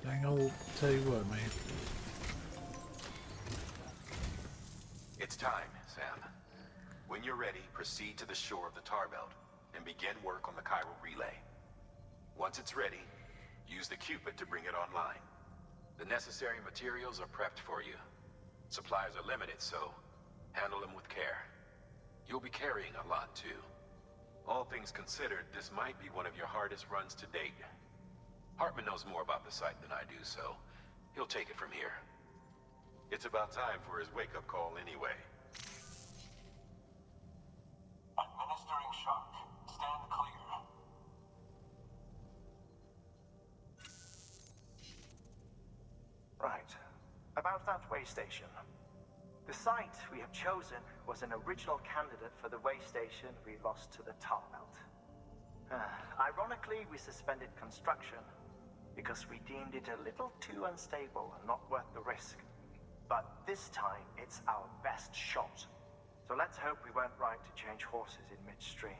Dang, I'll tell you what, man. It's time, Sam. When you're ready, proceed to the shore of the tar belt and begin work on the chiral relay. Once it's ready, use the Cupid to bring it online. The necessary materials are prepped for you. Supplies are limited, so handle them with care. You'll be carrying a lot, too. All things considered, this might be one of your hardest runs to date. Hartman knows more about the site than I do, so he'll take it from here. It's about time for his wake-up call anyway. Administering shock. Stand clear. Right. About that way station. The site we have chosen was an original candidate for the way station we lost to the tar belt. Ironically, we suspended construction because we deemed it a little too unstable and not worth the risk. But this time, it's our best shot. So let's hope we weren't right to change horses in midstream.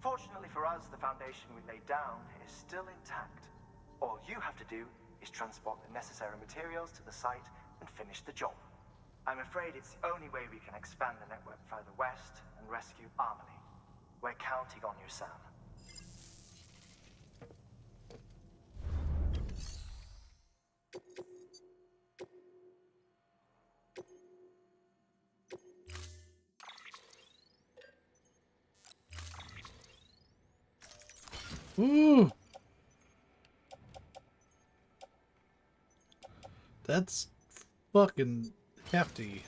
Fortunately for us, the foundation we laid down is still intact. All you have to do is transport the necessary materials to the site and finish the job. I'm afraid it's the only way we can expand the network further west and rescue Amelie. We're counting on you, Sam. Ooh! That's fucking hefty.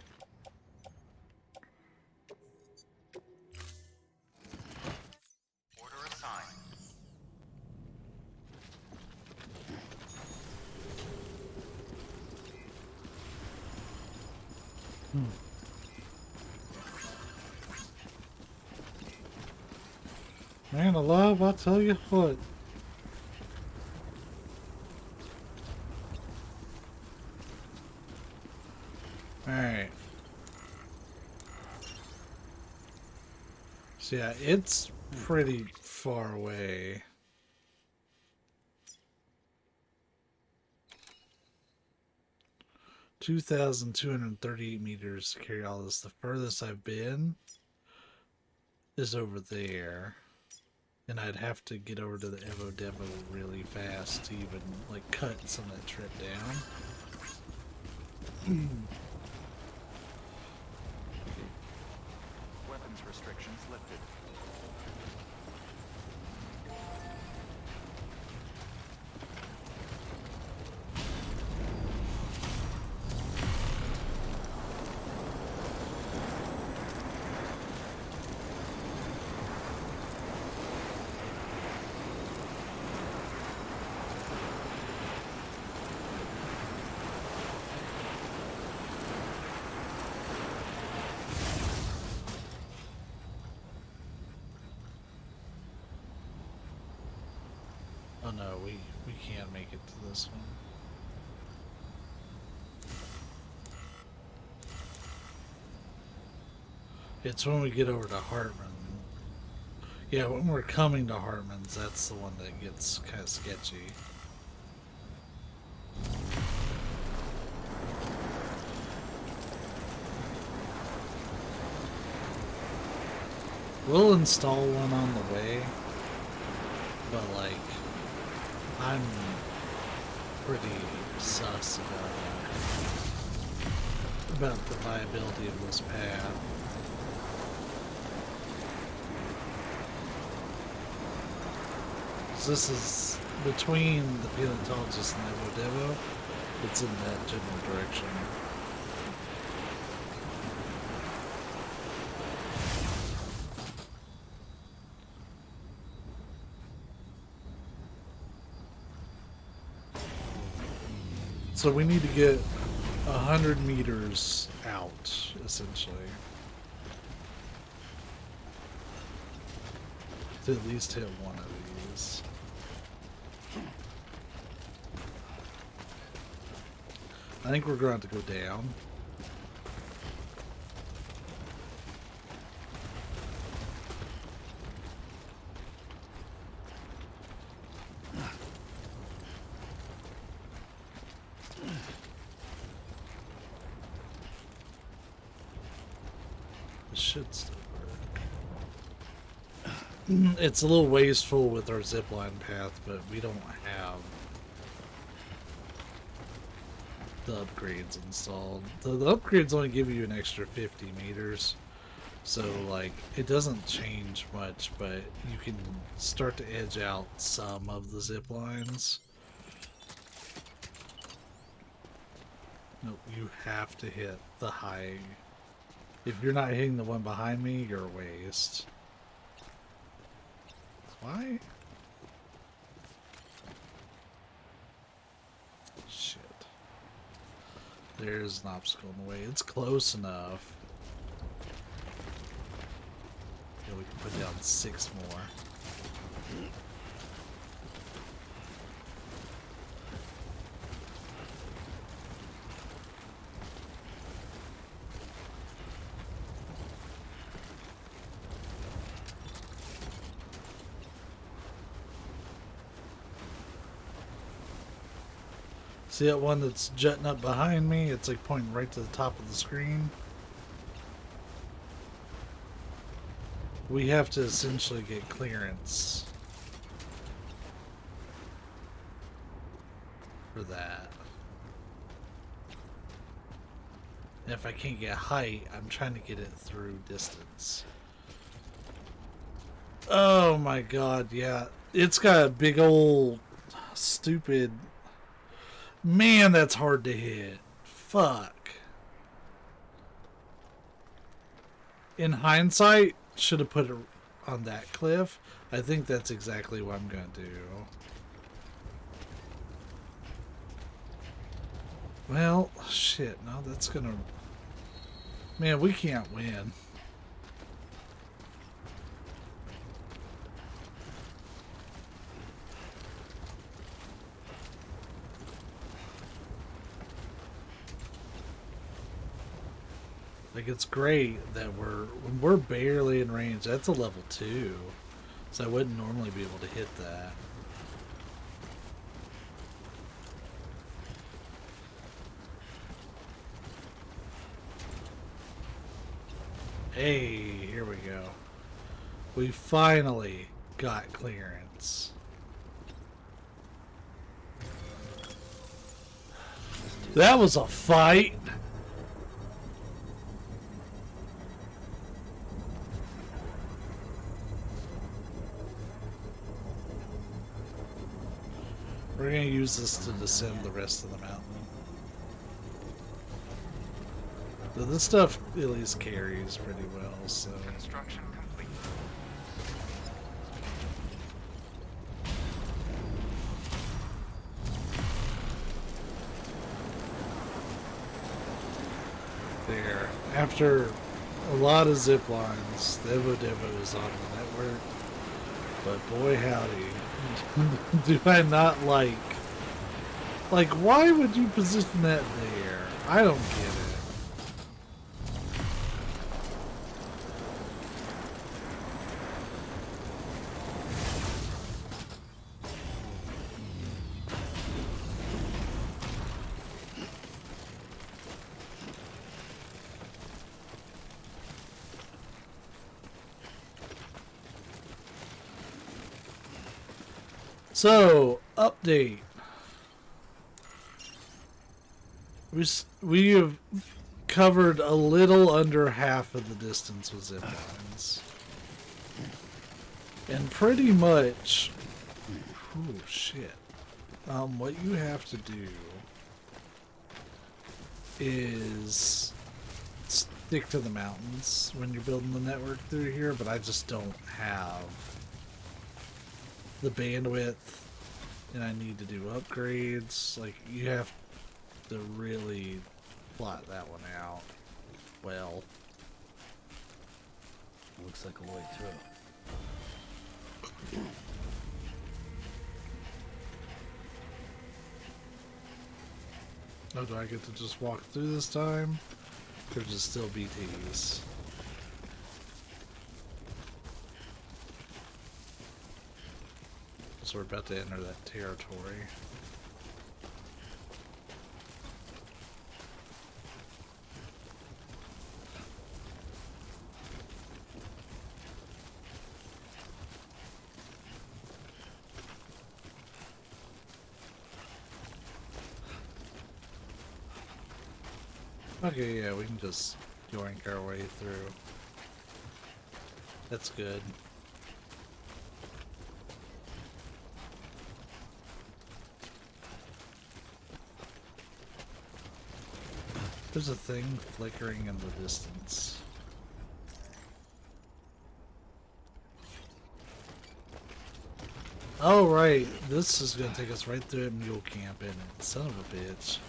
Order assigned. Man alive, I tell you what. Alright. So yeah, it's pretty far away. $2,238 to carry all this. The furthest I've been is over there. And I'd have to get over to the Evo Devo really fast to even like cut some of that trip down. Weapons restrictions lifted. Oh no, we can't make it to this one. It's when we get over to Hartman. Yeah, when we're coming to Hartman's, that's the one that gets kind of sketchy. We'll install one on the way, but like, I'm pretty sus about the viability of this path. So this is between the paleontologist and Evo Devo. It's in that general direction. So we need to get 100 meters out, essentially, to at least hit one of these. I think we're going to have to go down. This should still work. It's a little wasteful with our zipline path, but we don't have the upgrades installed. The upgrades only give you an extra 50 meters, so like it doesn't change much, but you can start to edge out some of the zip lines. Nope, you have to hit the high. If you're not hitting the one behind me, you're a waste. Why? Shit. There's an obstacle in the way. It's close enough. Yeah, we can put down 6 more. See that one that's jutting up behind me? It's like pointing right to the top of the screen. We have to essentially get clearance for that. And if I can't get height, I'm trying to get it through distance. Oh my god, yeah. It's got a big old stupid... Man, that's hard to hit. Fuck. In hindsight, should have put it on that cliff. I think that's exactly what I'm going to do. Well, shit. No, that's going to... Man, we can't win. Like, it's great that we're barely in range. That's a level 2. So I wouldn't normally be able to hit that. Hey, here we go. We finally got clearance. That was a fight. We're going to use this to descend the rest of the mountain. So this stuff at least carries pretty well, so... Construction complete. There. After a lot of zip lines, the Evo Devo is on the network. But boy howdy, do I not like why would you position that there? I don't get it. So, update. We have covered a little under half of the distance with zip lines. And pretty much, oh shit. What you have to do is stick to the mountains when you're building the network through here, but I just don't have the bandwidth, and I need to do upgrades. Like, you have to really plot that one out well. Looks like a way through. Oh, do I get to just walk through this time? Or just still BTs? So we're about to enter that territory. Okay, yeah, we can just yoink our way through. That's good. There's a thing flickering in the distance. Oh, right. This is going to take us right through a mule camp, isn't it? Son of a bitch.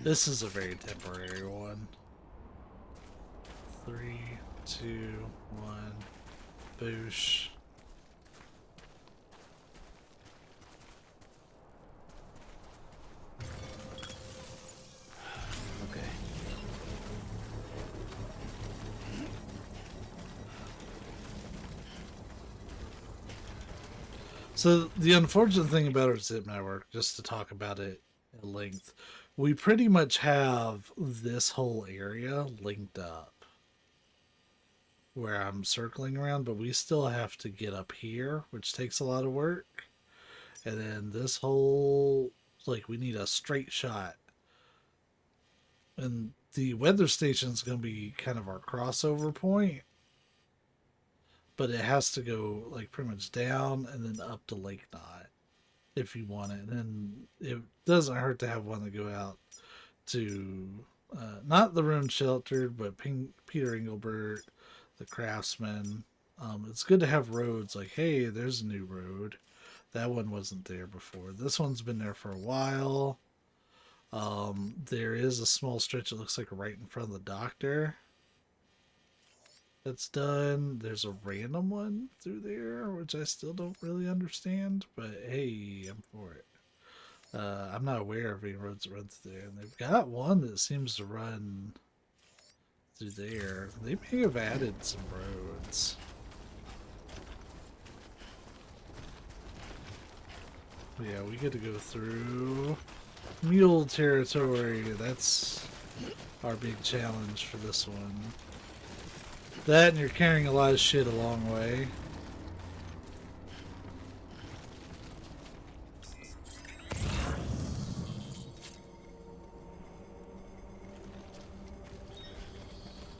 This is a very temporary one. 3, 2, 1, boosh. Okay. So the unfortunate thing about our zip network, just to talk about it at length, we pretty much have this whole area linked up where I'm circling around, but we still have to get up here, which takes a lot of work. And then this whole, like, we need a straight shot. And the weather station is going to be kind of our crossover point. But it has to go, like, pretty much down and then up to Lake Knot if you want it. And it doesn't hurt to have one that go out to, not the Ruined Shelter, but Peter Engelbert, the Craftsman. It's good to have roads like, hey, there's a new road. That one wasn't there before. This one's been there for a while. There is a small stretch, it looks like, right in front of the doctor. That's done. There's a random one through there, which I still don't really understand, but hey, I'm for it. I'm not aware of any roads that run through there, and they've got one that seems to run through there. They may have added some roads. But yeah, we get to go through mule territory. That's our big challenge for this one. That, and you're carrying a lot of shit a long way.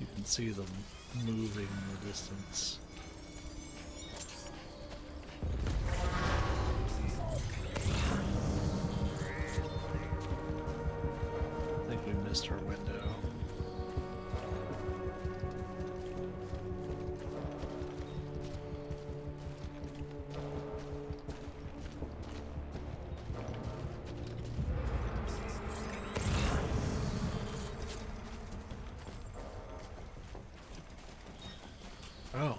You can see them moving in the distance. I think we missed our window. Oh.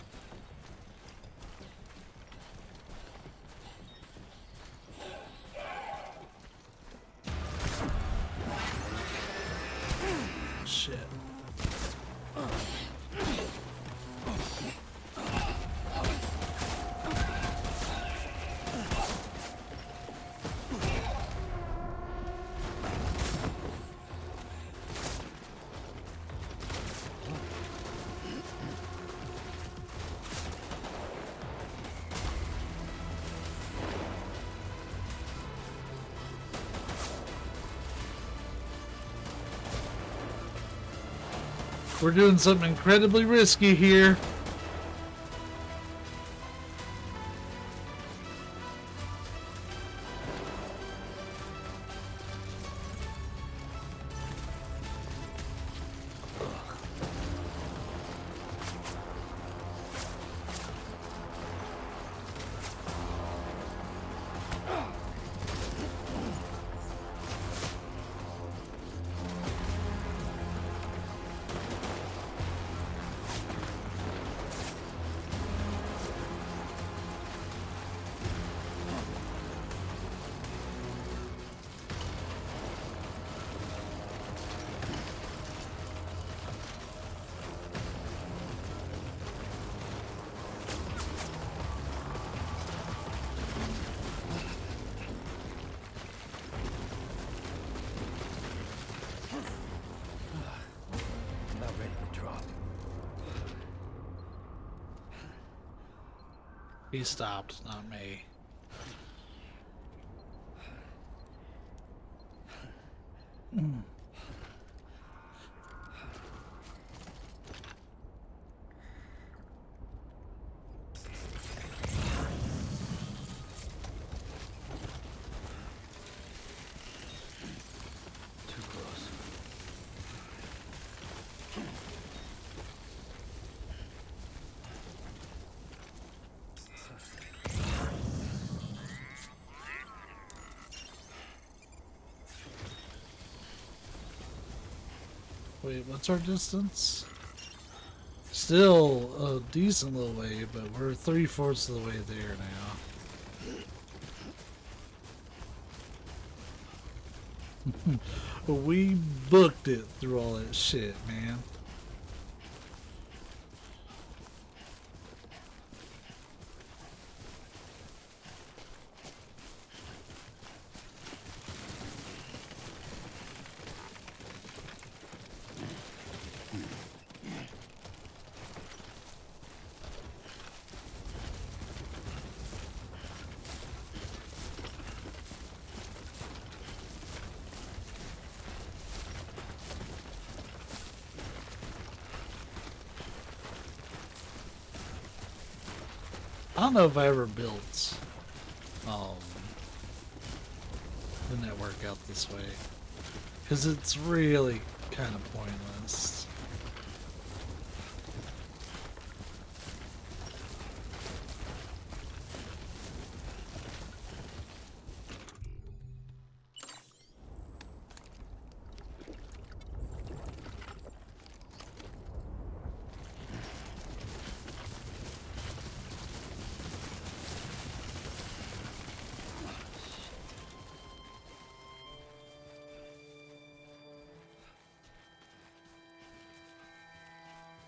Shit. We're doing something incredibly risky here. He stopped, not me. Too close. Wait, what's our distance? Still a decent little way, but we're 3/4 of the way there now. We booked it through all that shit, man. I don't know if I ever built the network out this way, because it's really kind of pointless.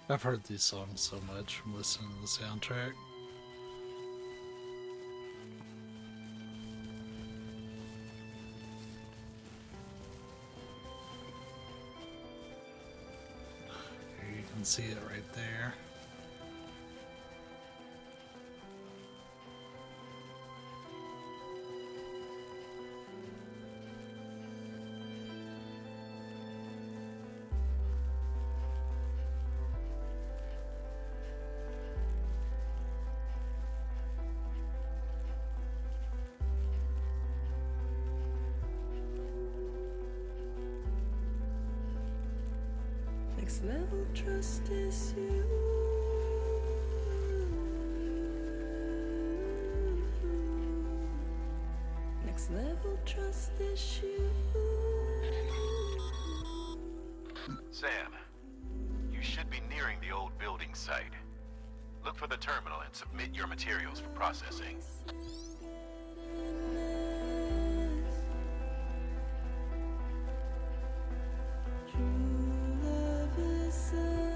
I've heard these songs so much from listening to the soundtrack. Here you can see it right there. Next level trust is you. Next level trust is you. Sam, you should be nearing the old building site. Look for the terminal and submit your materials for processing. True love is endless.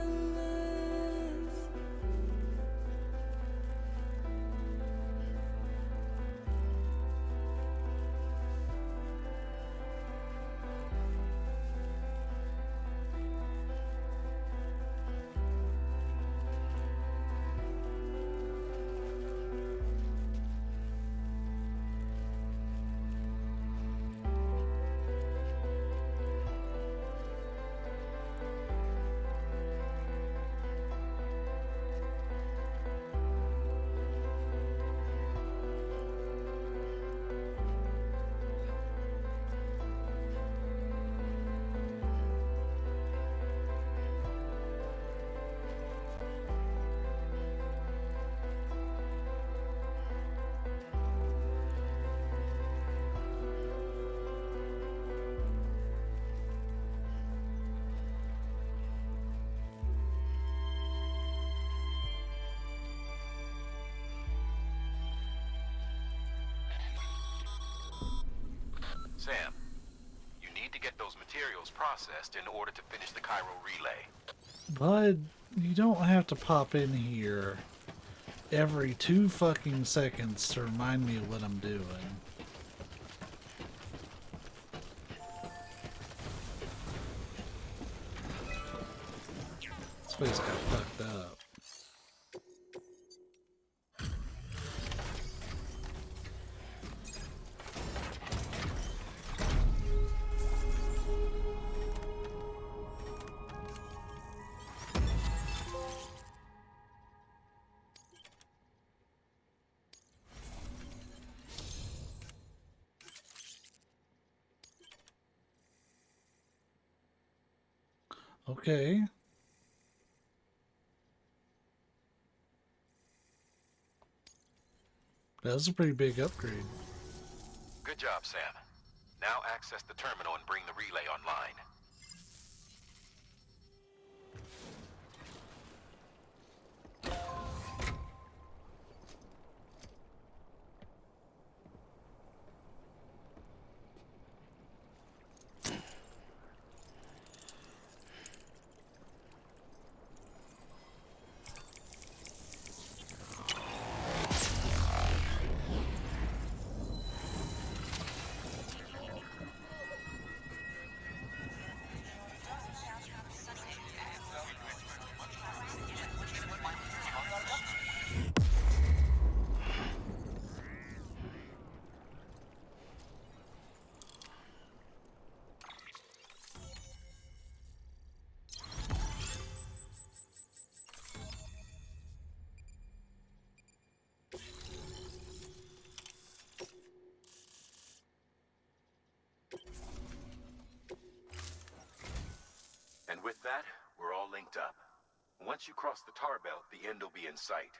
Sam, you need to get those materials processed in order to finish the Cairo relay. Bud, you don't have to pop in here every 2 fucking seconds to remind me of what I'm doing. This place got fucked up. Okay. That was a pretty big upgrade. Good job, Sam. Now access the terminal and bring the relay online. And with that, we're all linked up. Once you cross the tar belt, the end will be in sight.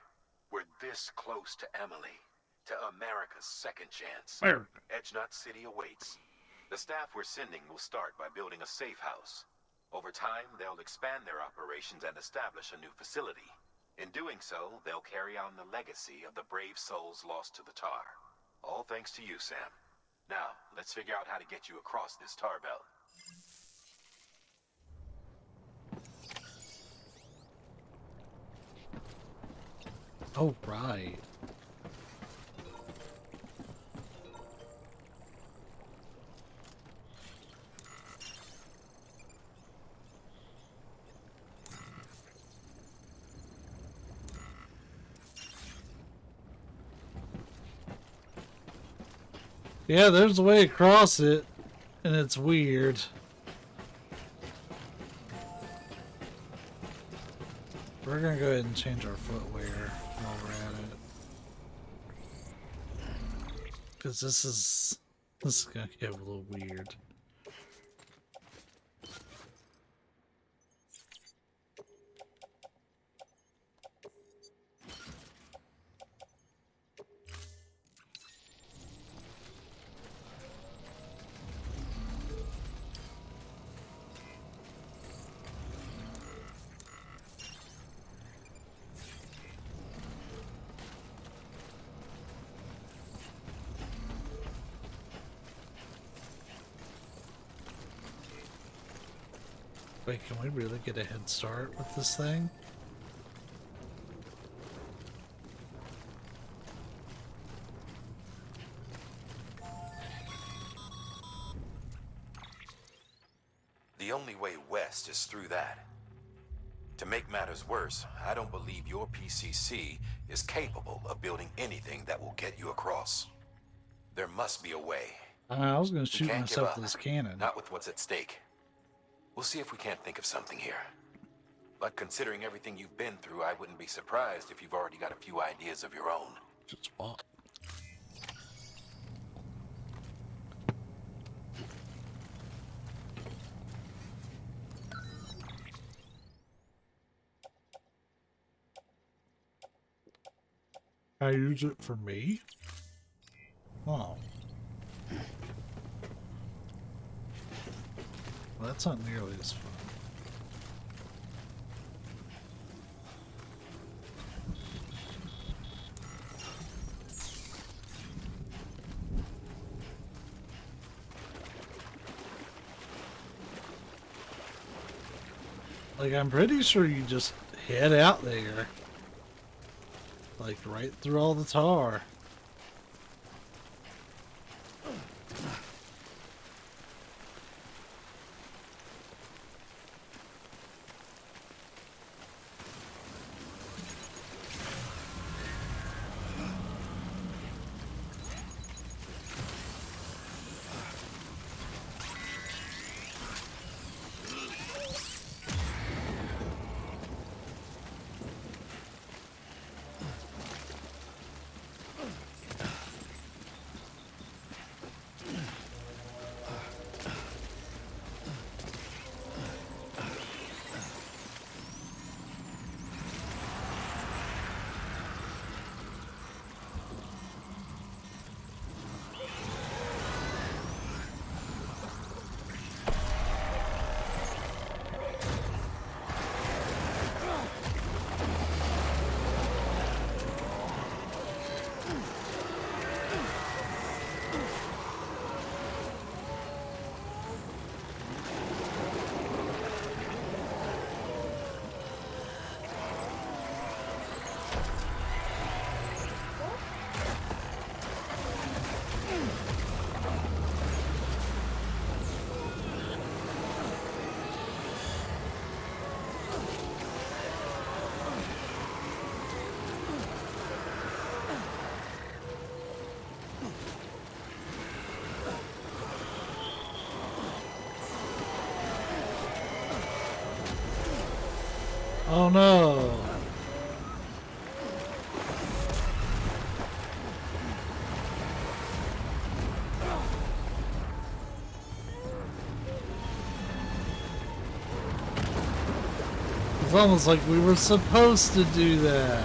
We're this close to Emily, to America's second chance. America. Edgenut City awaits. The staff we're sending will start by building a safe house. Over time, they'll expand their operations and establish a new facility. In doing so, they'll carry on the legacy of the brave souls lost to the tar. All thanks to you, Sam. Now, let's figure out how to get you across this tar belt. Oh, right. Yeah, there's a way across it, and it's weird. We're gonna go ahead and change our footwear while we're at it. Because this is gonna get a little weird. Wait, can we really get a head start with this thing? The only way west is through that. To make matters worse, I don't believe your PCC is capable of building anything that will get you across. There must be a way. I was going to We shoot can't give myself up, with this cannon. not with what's at stake. We'll see if we can't think of something here. But considering everything you've been through, I wouldn't be surprised if you've already got a few ideas of your own. Just walk. I use it for me? Oh. Well, that's not nearly as fun. Like, I'm pretty sure you just head out there. Like, right through all the tar. Oh no! It's almost like we were supposed to do that.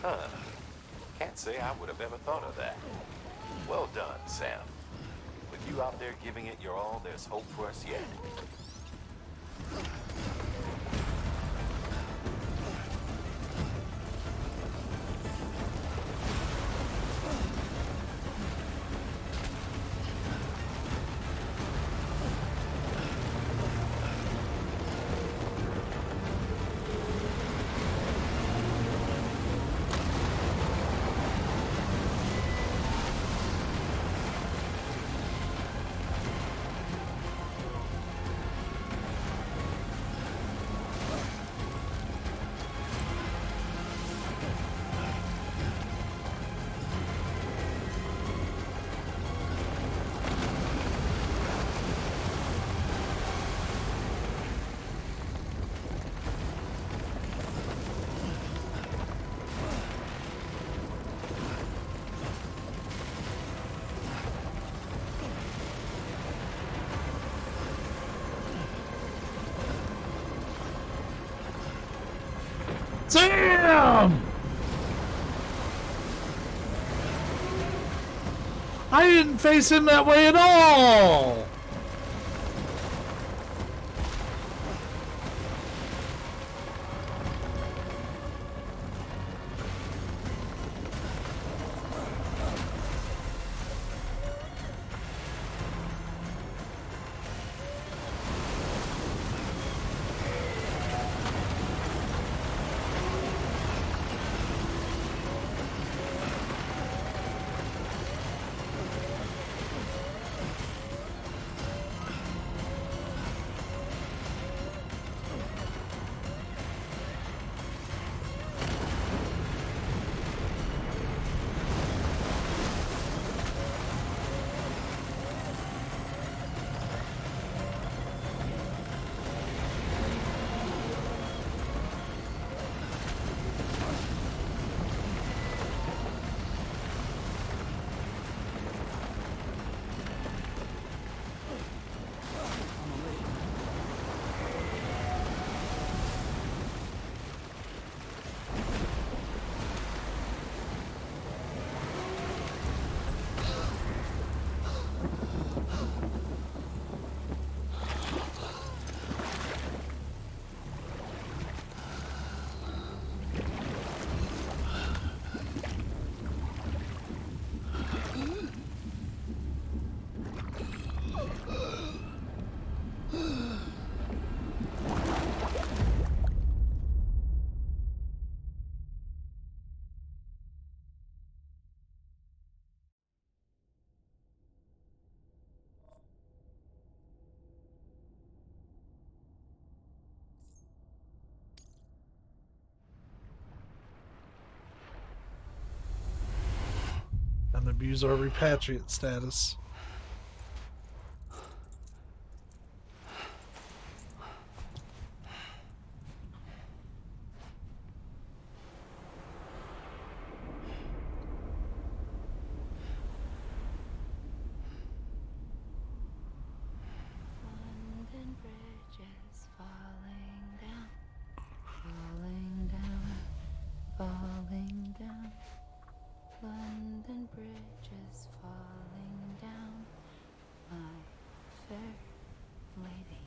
Huh. Can't say I would have ever thought of that. Well done, Sam. With you out there giving it your all, there's hope for us yet. Sam! I didn't face him that way at all! And abuse our repatriate status. London Bridge is falling down, falling down, falling down. London Bridge is falling down, my fair lady.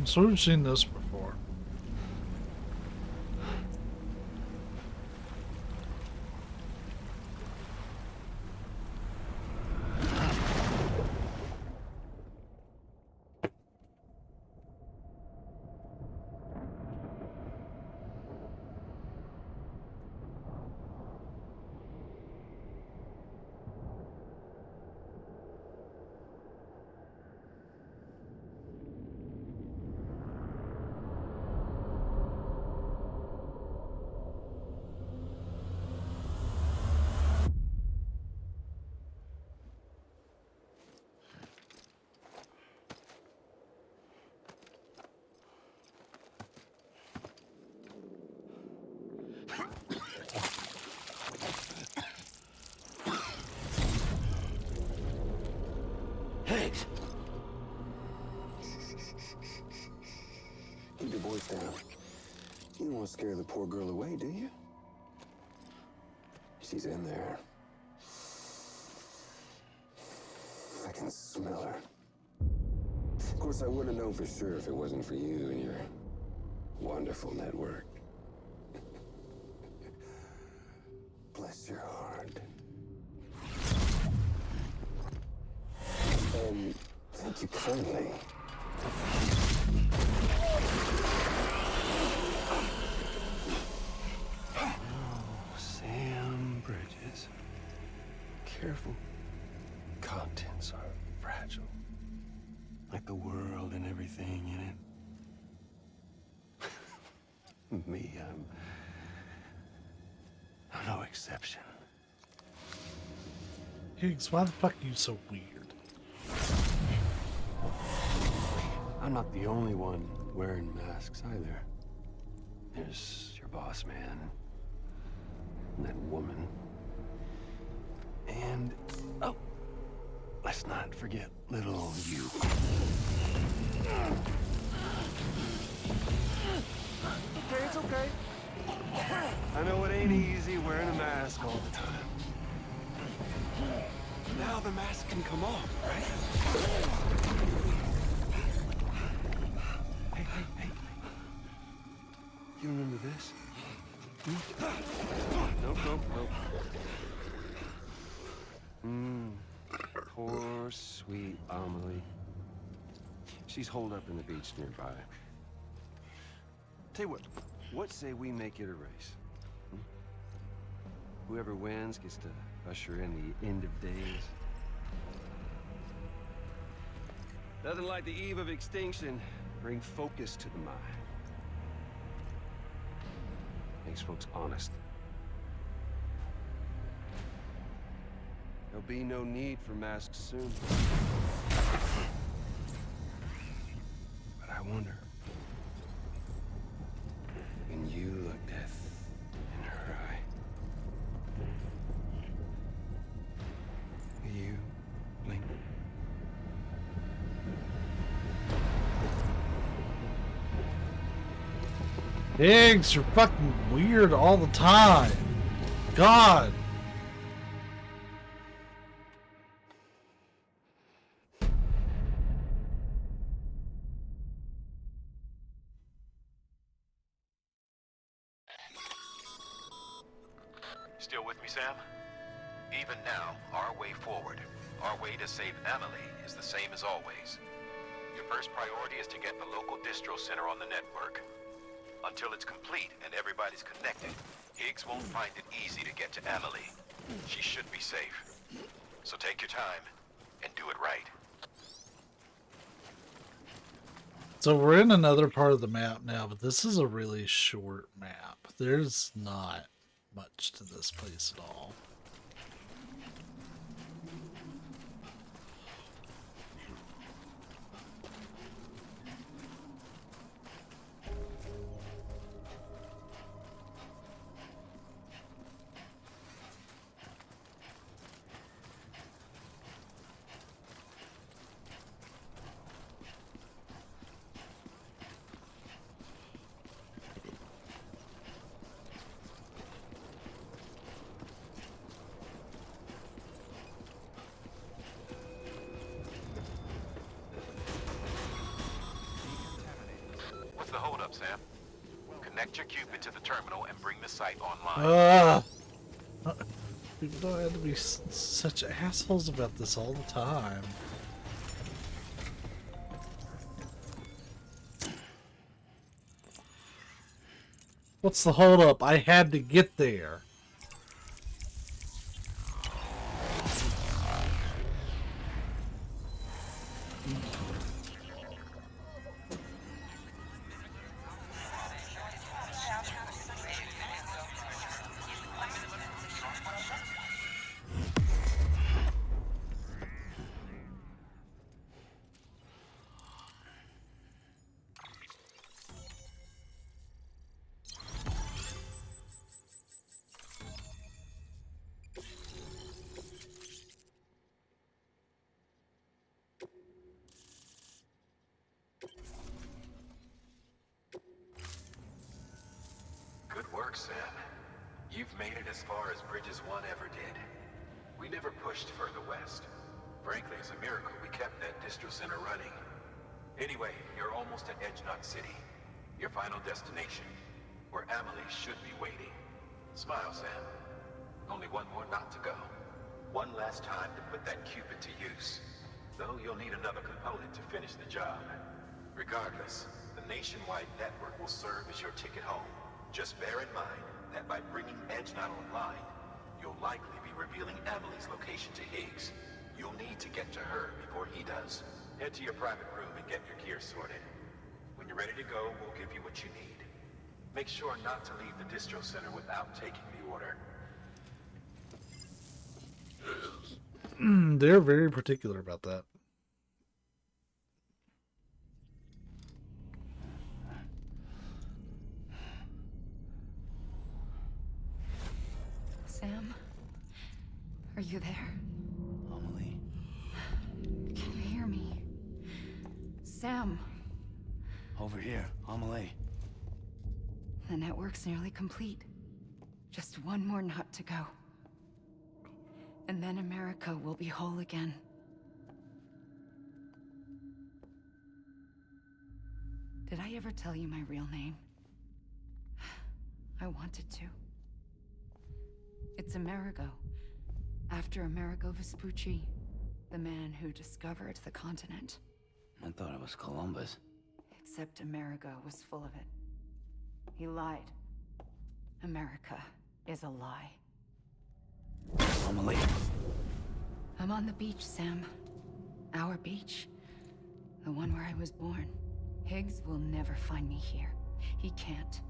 So we've seen this before. Hanks! Keep your voice down. You don't want to scare the poor girl away, do you? She's in there. I can smell her. Of course, I wouldn't have known for sure if it wasn't for you and your wonderful network. Bless your heart. And thank you kindly. Oh, Sam Bridges. Careful. Contents are fragile. Like the world and everything in it. Me, No exception. Higgs, why the fuck are you so weird? I'm not the only one wearing masks either. There's your boss man, and that woman, and oh, let's not forget little you. Okay, it's okay. I know it ain't easy wearing a mask all the time. Now the mask can come off, right? Hey. You remember this? Nope. Poor, sweet Amelie. She's holed up in the beach nearby. Tell you what say we make it a race? Whoever wins gets to usher in the end of days. Nothing like the eve of extinction. Bring focus to the mind. Makes folks honest. There'll be no need for masks soon. But I wonder, when you look death in her eye, will you blink? Higgs, you're fucking weird all the time. God. Still with me, Sam? Even now, our way forward, our way to save Amelie is the same as always. Your first priority is to get the local distro center on the network. Until it's complete and everybody's connected, Higgs won't find it easy to get to Amelie. She should be safe. So take your time and do it right. So we're in another part of the map now, but this is a really short map. There's not much to this place at all. What's the holdup, Sam? Connect your Cupid to the terminal and bring the site online. People don't have to be such assholes about this all the time. What's the holdup? I had to get there. Good work, Sam. You've made it as far as Bridges 1 ever did. We never pushed further west. Frankly, it's a miracle we kept that distro center running. Anyway, you're almost at Edge Knot City, your final destination, where Amelie should be waiting. Smile, Sam. Only one more knot to go. One last time to put that Cupid to use. Though you'll need another component to finish the job. Regardless, the nationwide network will serve as your ticket home. Just bear in mind that by bringing Edge Knot online, you'll likely be revealing Amelie's location to Higgs. You'll need to get to her before he does. Head to your private room and get your gear sorted. When you're ready to go, we'll give you what you need. Make sure not to leave the distro center without taking the order. They're very particular about that. Sam? Are you there? Amelie. Can you hear me? Sam! Over here, Amelie. The network's nearly complete. Just one more nut to go. And then America will be whole again. Did I ever tell you my real name? I wanted to. It's Amerigo. After Amerigo Vespucci, the man who discovered the continent. I thought it was Columbus. Except Amerigo was full of it. He lied. America is a lie. Amelie. I'm on the beach, Sam. Our beach. The one where I was born. Higgs will never find me here. He can't.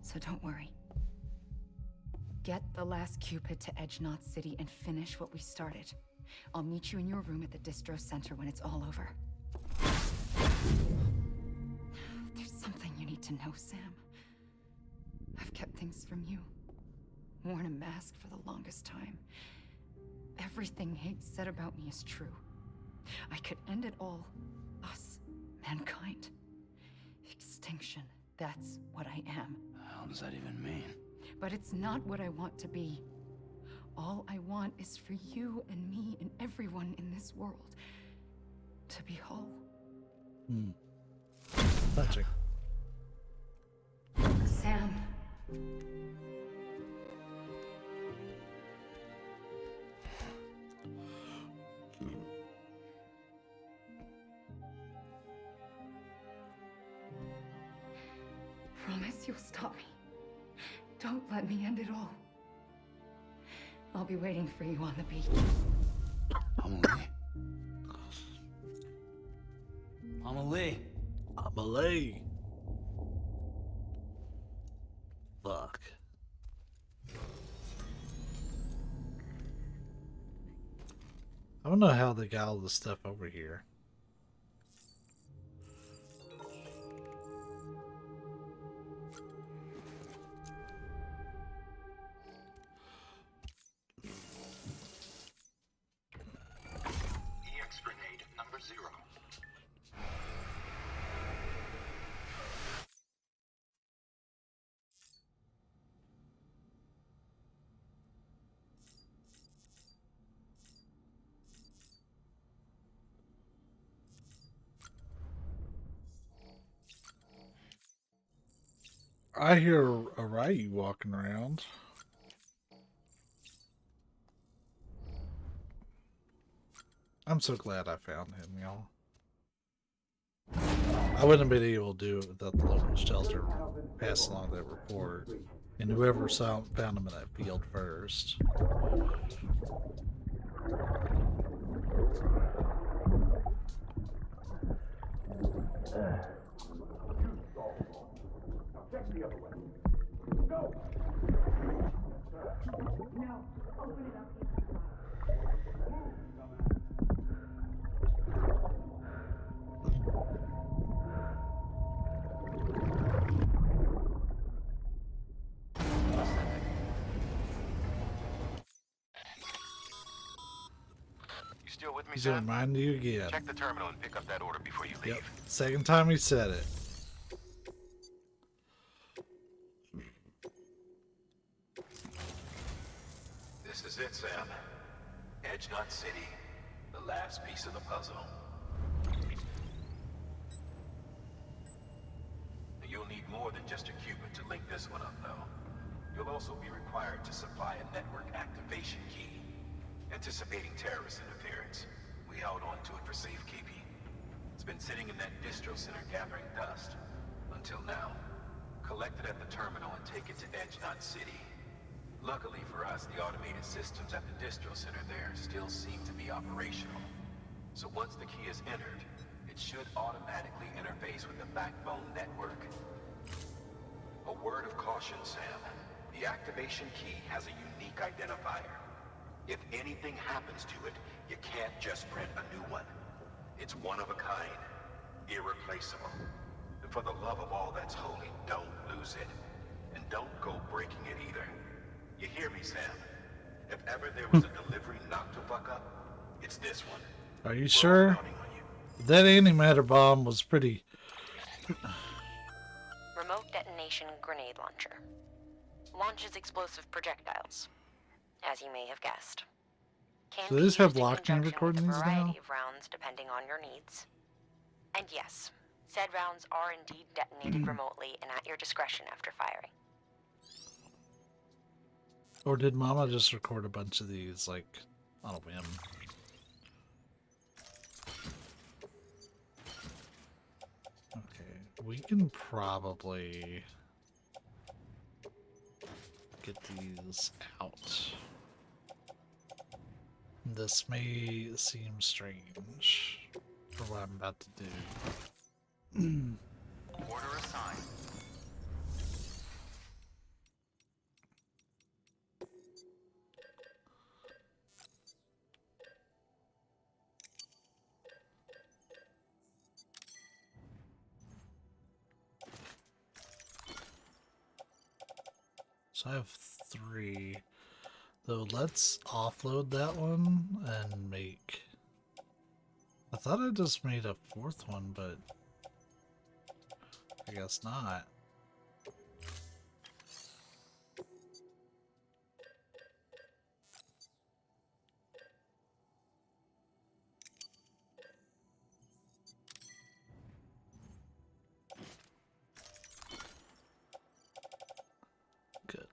So don't worry. Get the last Cupid to Edge Knot City and finish what we started. I'll meet you in your room at the distro center when it's all over. There's something you need to know, Sam. I've kept things from you. Worn a mask for the longest time. Everything Higgs said about me is true. I could end it all. Us. Mankind. Extinction. That's what I am. How does that even mean? But it's not what I want to be. All I want is for you and me and everyone in this world to be whole. Touching. Sam. Promise you'll stop me. Don't let me end it all. I'll be waiting for you on the beach. Amelie. Amelie. Amelie. Fuck. I don't know how they got all this stuff over here. EX grenade number 0. I hear a Ryu walking around. I'm so glad I found him, y'all. I wouldn't have been able to do it without the local shelter passing along that report. And whoever found him in that field first. You still with me, He's gonna Sam? remind you again. Check the terminal and pick up that order before you leave. Yep. Second time he said it. This is it, Sam. Edge Knot City. The last piece of the puzzle. You'll need more than just a Cupid to link this one up, though. You'll also be required to supply a network activation key. Anticipating terrorist interference, we held on to it for safekeeping. It's been sitting in that distro center gathering dust. Until now. Collect it at the terminal and take it to Edge Knot City. Luckily for us, the automated systems at the distro center there still seem to be operational. So once the key is entered, it should automatically interface with the backbone network. A word of caution, Sam. The activation key has a unique identifier. If anything happens to it, you can't just print a new one. It's one of a kind, irreplaceable. And for the love of all that's holy, don't lose it. And don't go breaking it either. You hear me, Sam? If ever there was a delivery not to fuck up, it's this one. Are you sure? That antimatter bomb was pretty... Remote detonation grenade launcher. Launches explosive projectiles, as you may have guessed. Can Do be these used have in locked in conjunction with recording a these variety now? of rounds depending on your needs. And yes, said rounds are indeed detonated remotely and at your discretion after firing. Or did Mama just record a bunch of these, like, on a whim? Okay, we can probably get these out. This may seem strange for what I'm about to do. Order assigned. So I have 3. Though let's offload that one and make... I thought I just made a 4th one, but I guess not. Good.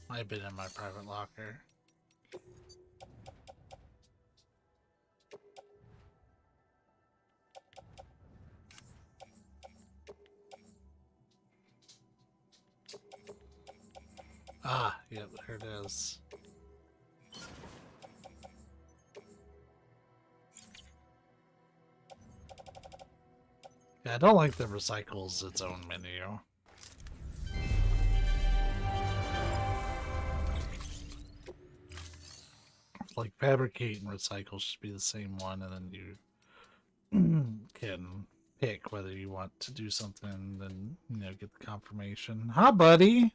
I've been in my private locker. Ah, yep, there it is. Yeah, I don't like that recycles its own menu. Like fabricate and recycle should be the same one, and then you can pick whether you want to do something and then, you know, get the confirmation. Hi, buddy.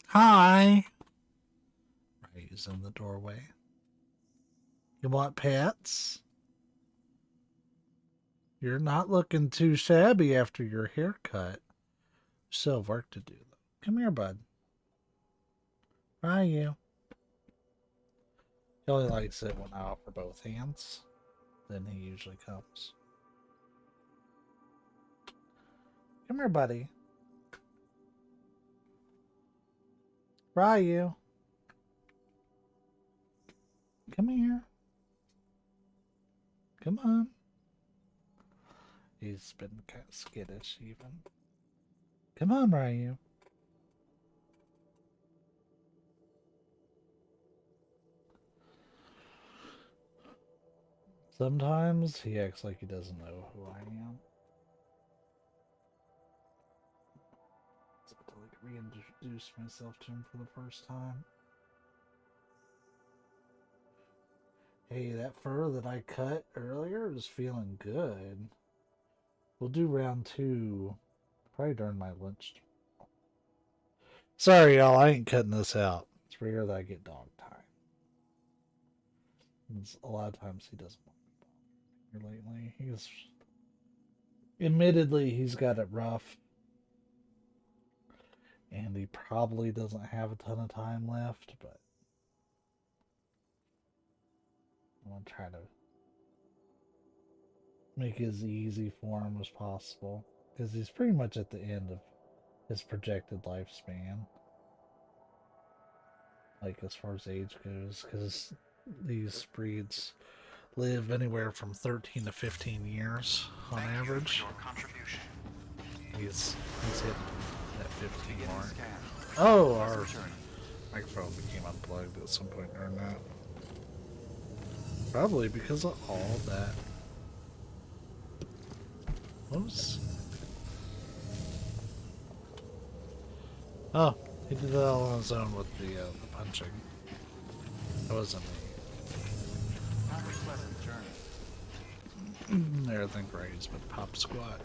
Hi. Right, he's in the doorway. You want pets? You're not looking too shabby after your haircut. Still have work to do, though. Come here, bud. Where are you? He only likes it when I offer both hands. Then he usually comes. Come here, buddy. Where are you? Come here. Come on. He's been kind of skittish, even. Come on, Ryu. Sometimes he acts like he doesn't know who I am. It's about to like reintroduce myself to him for the first time. Hey, that fur that I cut earlier is feeling good. We'll do round 2 probably during my lunch. Sorry, y'all, I ain't cutting this out. It's rare that I get dog time. A lot of times he doesn't want me bothered lately. Admittedly, he's got it rough. And he probably doesn't have a ton of time left, but I'm going to try to make it as easy for him as possible. Because he's pretty much at the end of his projected lifespan. Like, as far as age goes. Because these breeds live anywhere from 13 to 15 years on average. He's hit that 15 mark. Oh, our microphone became unplugged at some point during that. Probably because of all that. Whoops. Oh, he did that all on his own with the punching. That wasn't me. Have a pleasant journey. Everything raised but pop squat.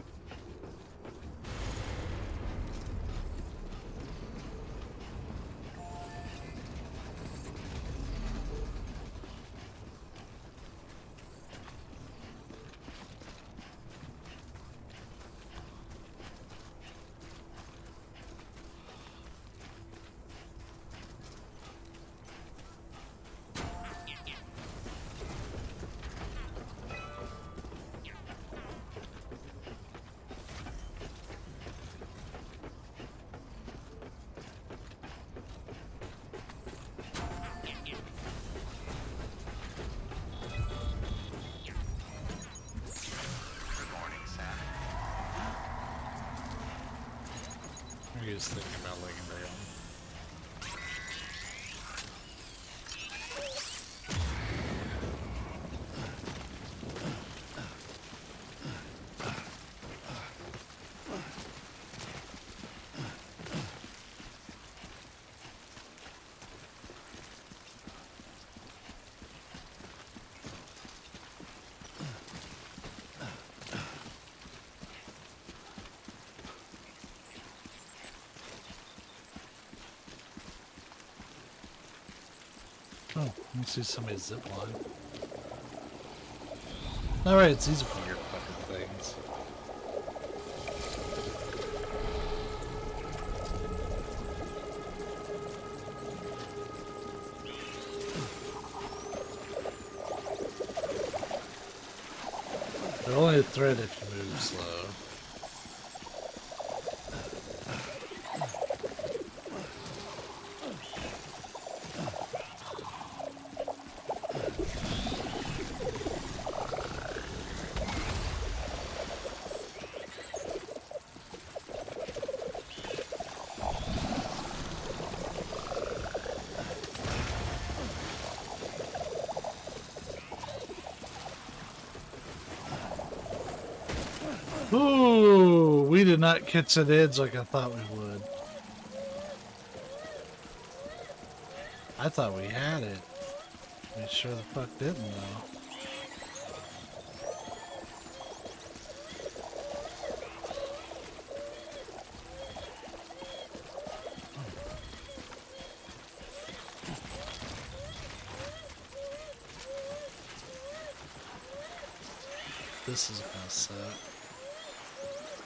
He was thinking about laying down. Oh, let me see somebody's zip line. Alright, it's these weird fucking things. They're only a threat if you move slow. Ooh, we did not catch that edge like I thought we would. I thought we had it. We sure the fuck didn't though. This is gonna suck.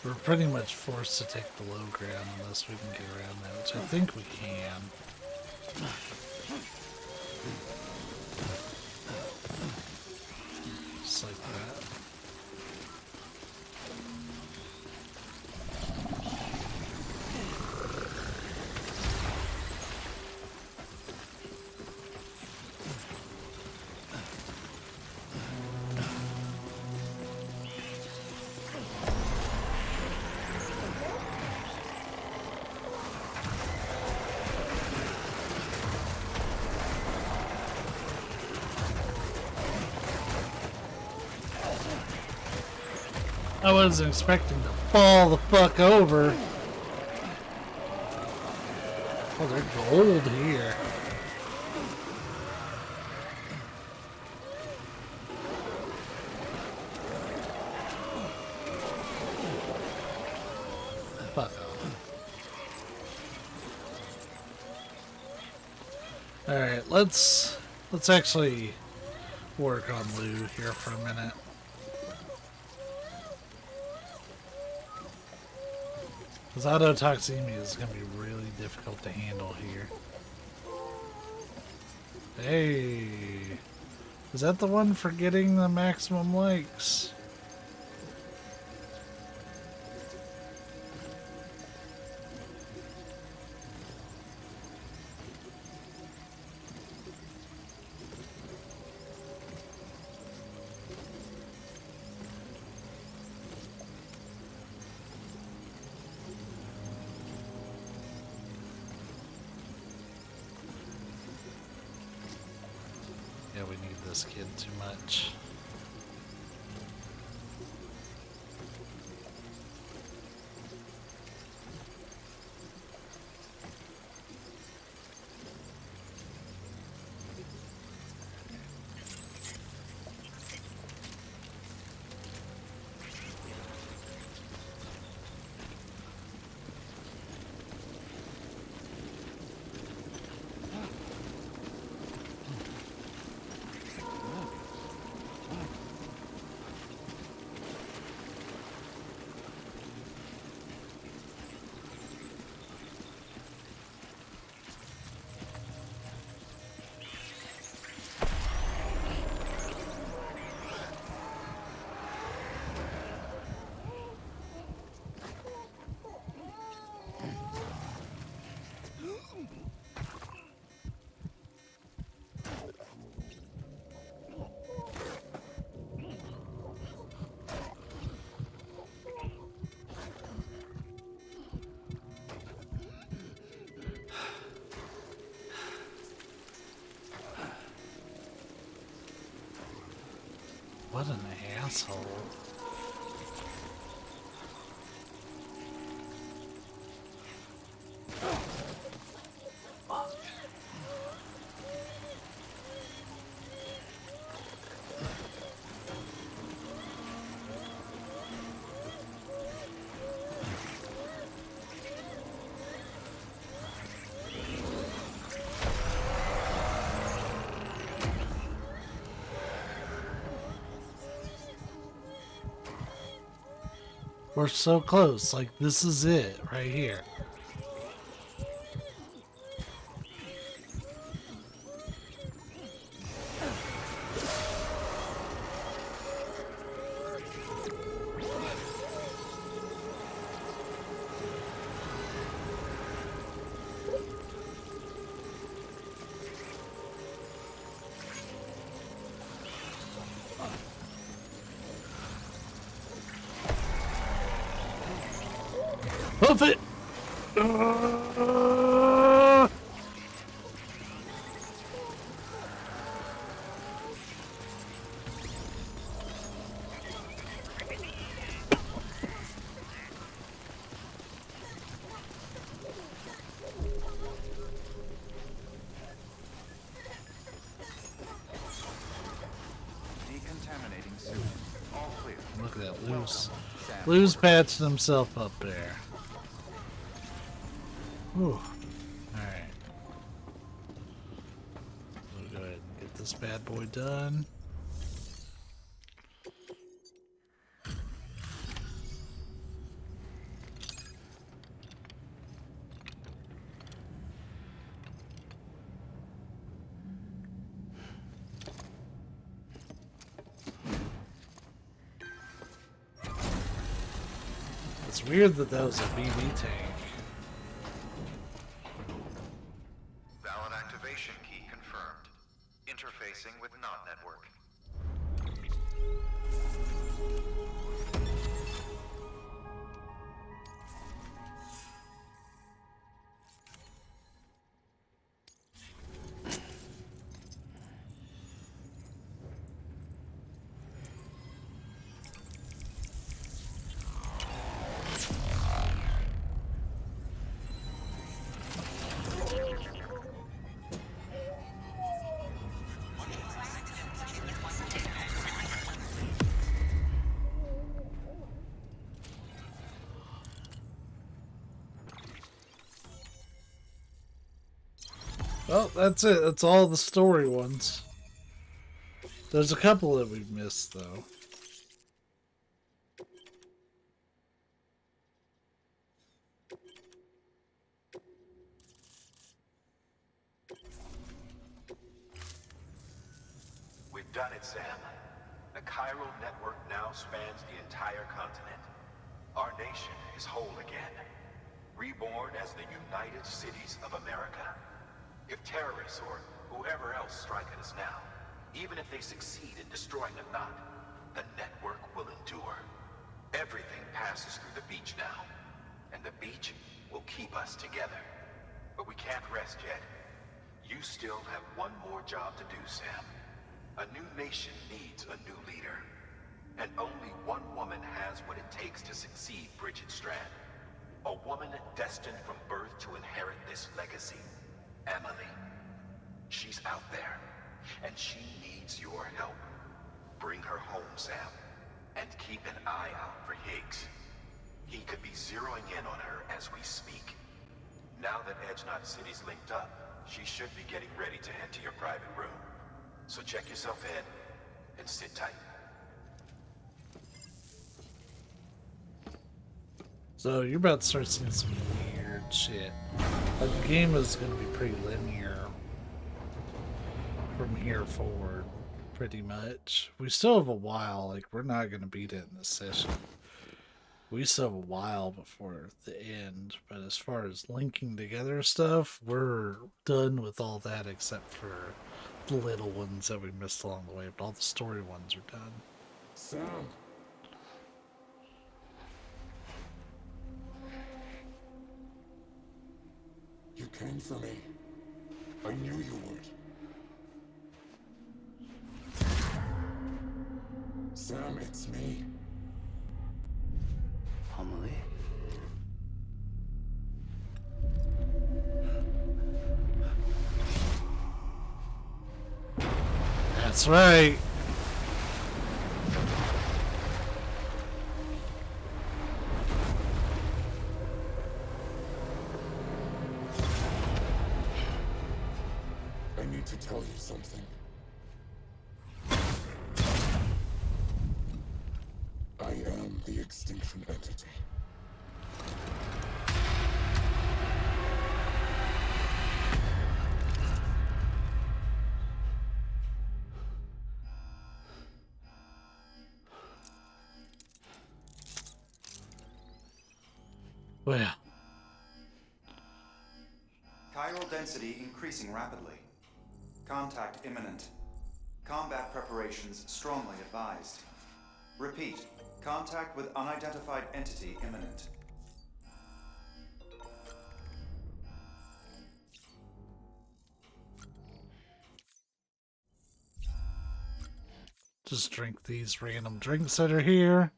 We're pretty much forced to take the low ground unless we can get around that, which I think we can. Just like that. I wasn't expecting to fall the fuck over. Oh, they're gold here. Fuck off. Alright, let's actually work on Lou here for a minute. Because autotoxemia is going to be really difficult to handle here. Hey! Is that the one for getting the maximum likes? Yeah, we need this kid too much. What an asshole. We're so close. Like, this is it right here. Hoof it! Decontaminating suit. All clear. Look at that, Lou's. Sam, Lou's patched himself up there. Whew. Alright. We'll go ahead and get this bad boy done. It's weird that that was a BB tank. Valid activation key confirmed. Interfacing with NOT network. Well, that's it. That's all the story ones. There's a couple that we've missed, though. We've done it, Sam. The chiral network now spans the entire continent. Our nation is whole again. Reborn as the United Cities of America. If terrorists or whoever else strike at us now, even if they succeed in destroying the knot, the network will endure. Everything passes through the beach now, and the beach will keep us together. But we can't rest yet. You still have one more job to do, Sam. A new nation needs a new leader. And only one woman has what it takes to succeed Bridget Strand. A woman destined from birth to inherit this legacy. Emily. She's out there, and she needs your help. Bring her home, Sam, and keep an eye out for Higgs. He could be zeroing in on her as we speak. Now that Edge Knot City's linked up, she should be getting ready to head to your private room. So check yourself in, and sit tight. So you're about to start seeing some weird shit. Like, the game is going to be pretty linear from here forward, pretty much. We still have a while. Like, we're not going to beat it in this session. We still have a while before the end. But as far as linking together stuff, we're done with all that except for the little ones that we missed along the way. But all the story ones are done. Sam. You came for me. I knew you would. That's right. I need to tell you something. I am the extinction entity. Well, Chiral density increasing rapidly. Contact imminent. Combat preparations strongly advised. Repeat. Contact with unidentified entity imminent. just drink these random drinks that are here.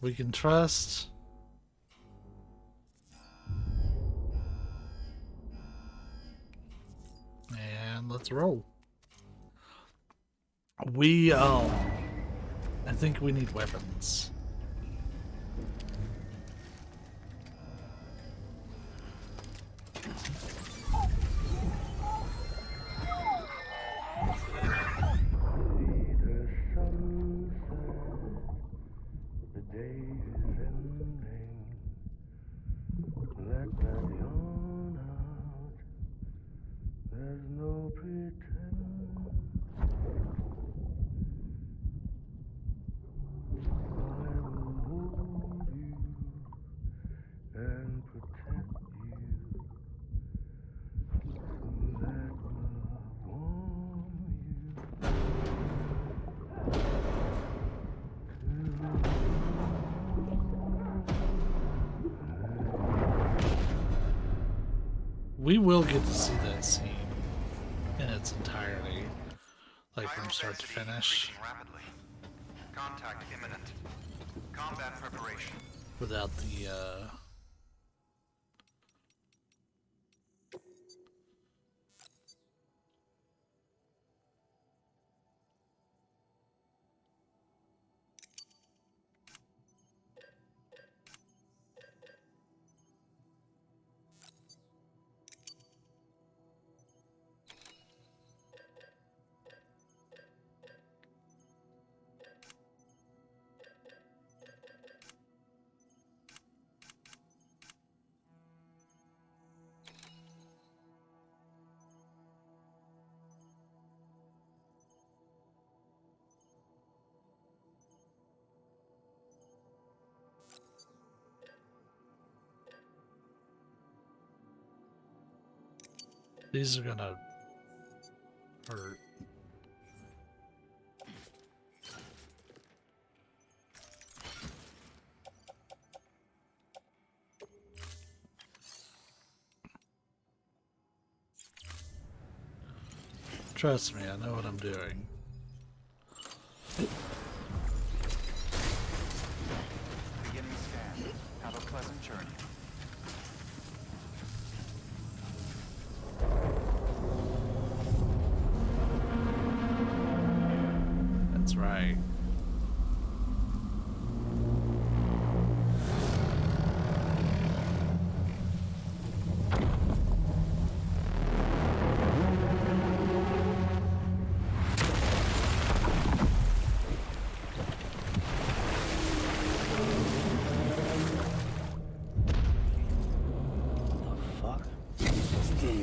We can trust. And let's roll. I think we need weapons. We will get to see that scene in its entirety, like from start to finish, Contact imminent. Combat preparation. without the these are gonna hurt. Trust me, I know what I'm doing. Beginning scan. Have a pleasant journey. That's right.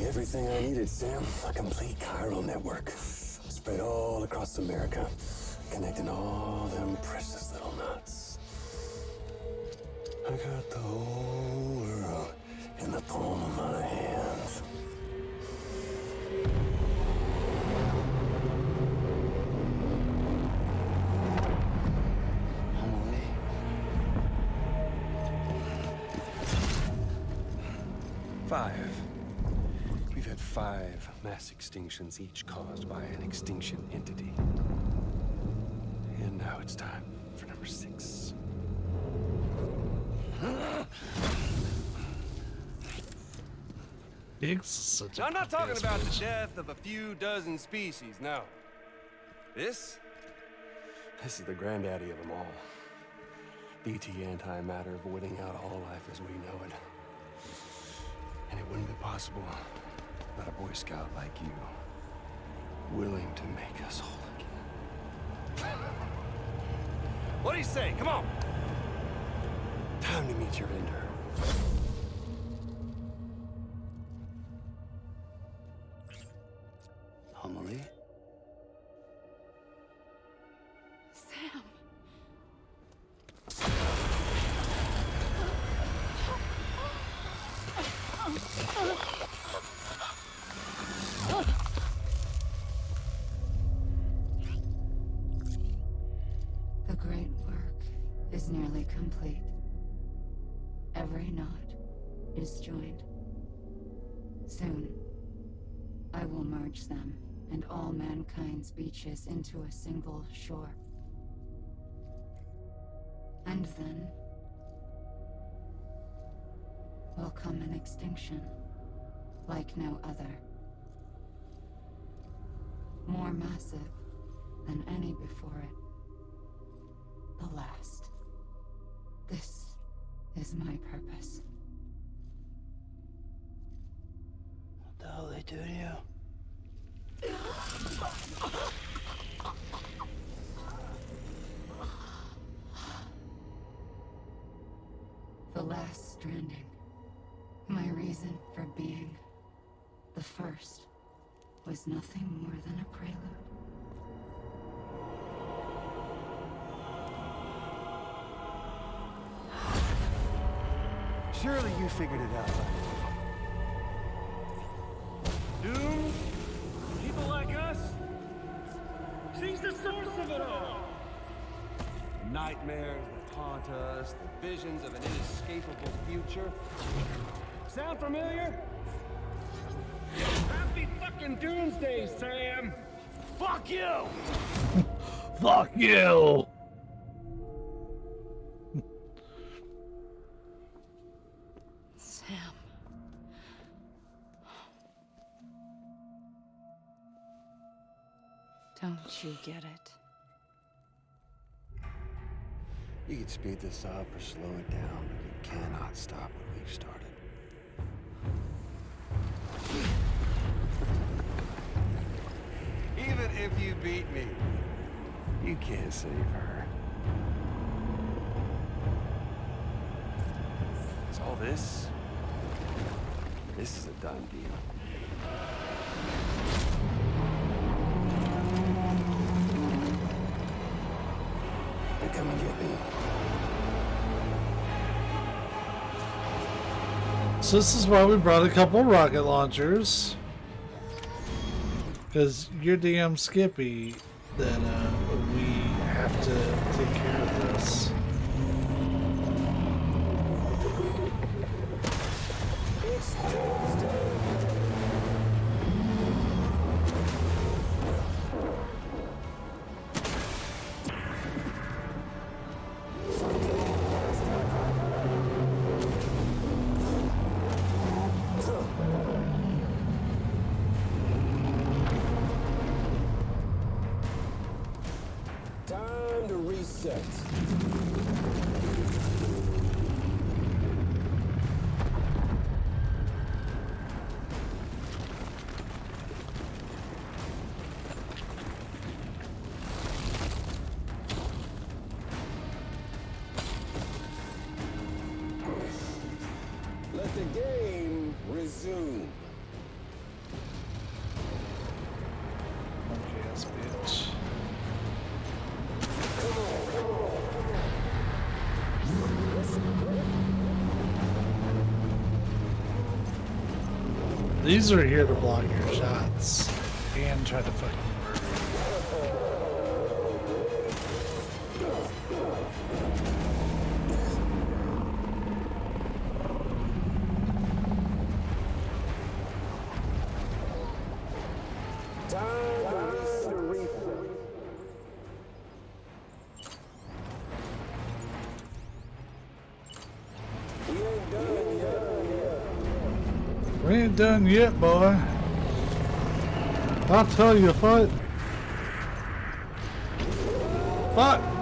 Everything I needed, Sam. A complete chiral network. Spread all across America. Connecting all them precious little nuts. I got the whole world in the palm of my hand. We've had 5 mass extinctions, each caused by an extinction entity. And now it's time for number 6. Higgs is such a Now, I'm not talking punk-ass about the bitch. death of a few dozen species, no. This is the granddaddy of them all. BT antimatter voiding out all life as we know it. And it wouldn't be possible without a Boy Scout like you, willing to make us whole again. What do you say? Come on! Time to meet your ender. Homily? Sam. The great work is nearly complete. Every knot is joined. Soon, I will merge them and all mankind's beaches into a single shore. And then will come an extinction like no other. More massive than any before it. The last. This is my purpose. What the hell they do to you? The last stranding. My reason for being. The first was nothing more than a prelude. Surely you figured it out. Dooms? People like us? She's the source of it all! Nightmares that haunt us, the visions of an inescapable future. Sound familiar? Happy fucking doomsday, Sam! Fuck you! Fuck you! Sam. Don't you get it? You can speed this up or slow it down, but you cannot stop what we've started. Even if you beat me, you can't save her. So all this is a done deal. They come and get me. So this is why we brought a couple rocket launchers. Because you're damn Skippy that we have to take care of this. Time to reset. Let the game resume. Okay, that's bitch. These are here to block your shots and try to fucking murder We ain't done yet, boy. I'll tell you what. Fuck!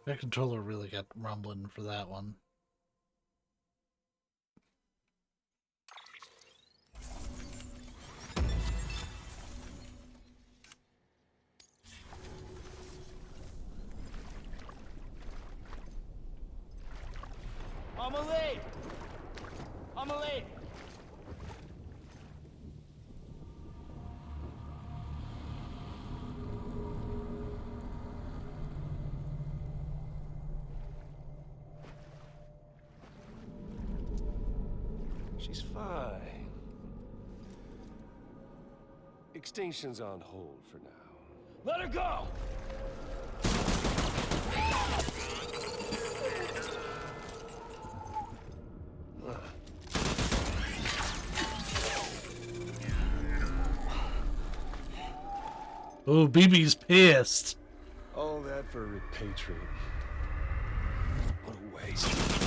That controller really got rumbling for that one. Amelie! Amelie! She's fine. Extinction's on hold for now. Let her go! Oh, BB's pissed. All that for repatriate. What a waste.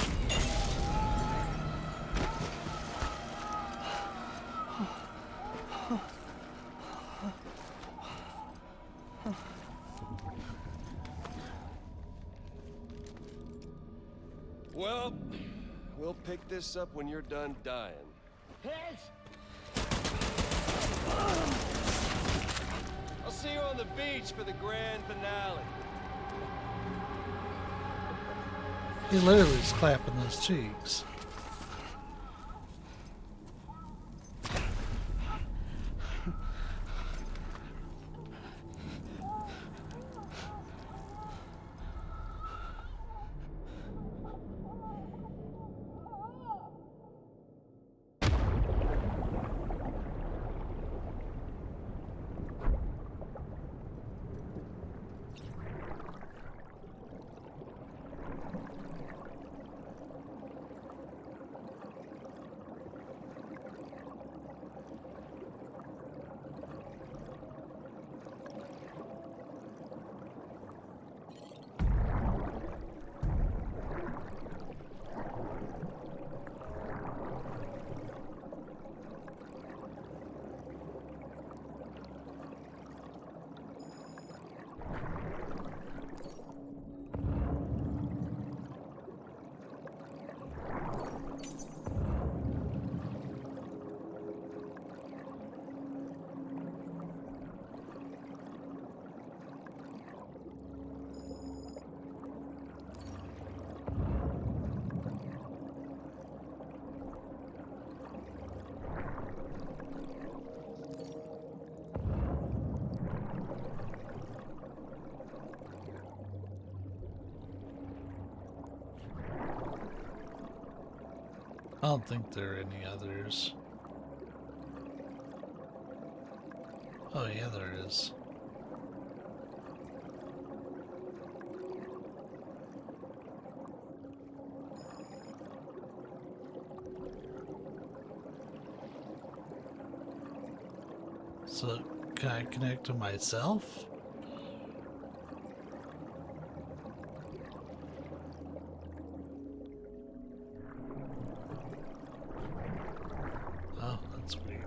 Well, we'll pick this up when you're done dying. Heads! I'll see you on the beach for the grand finale. He literally is clapping those cheeks. I don't think there are any others. Oh yeah, there is. So, can I connect to myself? Oh, that's weird.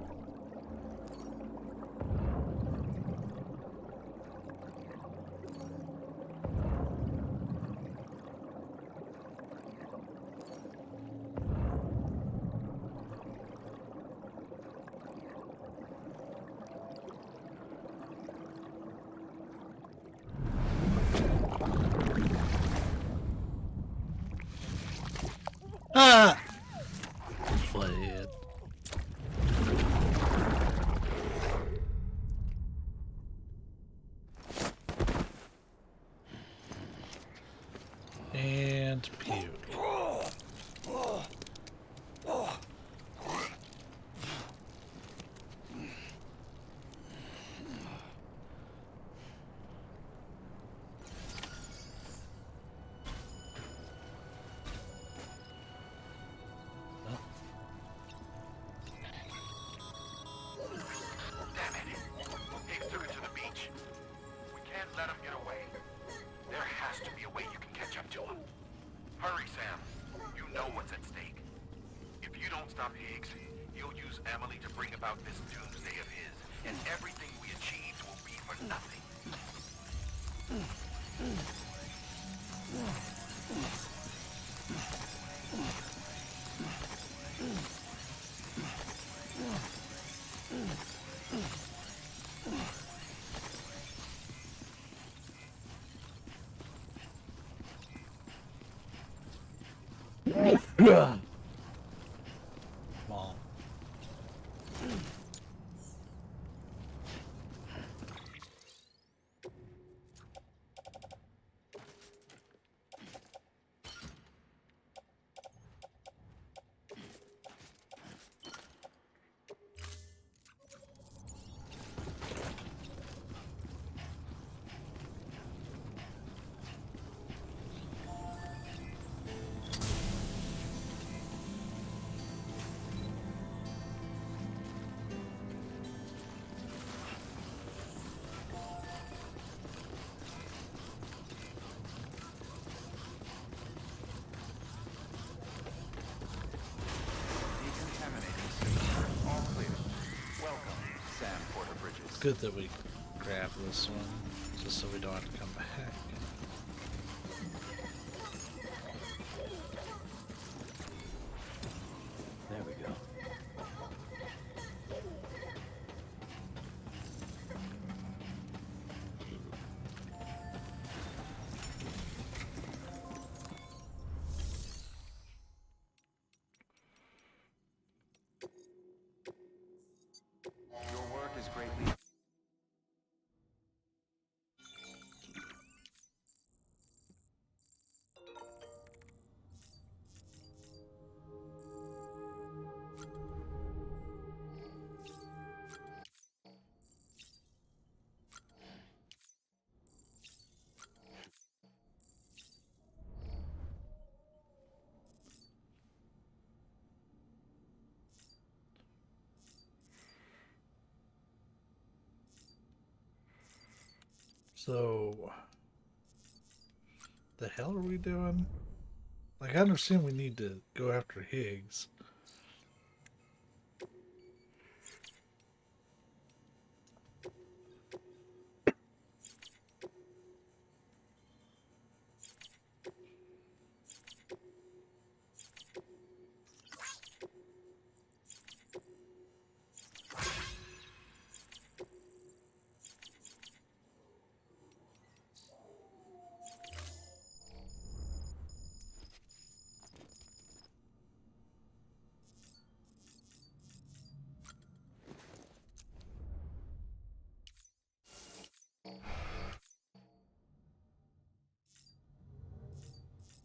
Ah! Fled. And puke. Damn it! Higgs took it to the beach. We can't let him get away. There has to be a way you can catch up to him. Hurry, Sam. You know what's at stake. If you don't stop Higgs, you'll use Emily to bring about this doomsday of his, and everything we achieved will be for nothing. Mom. Decontaminating system. All clear. Welcome, Sam Porter Bridges. It's good that we grab this one, just so we don't have to come back. There we go. Your work is greatly... So, the hell are we doing? Like, I understand we need to go after Higgs.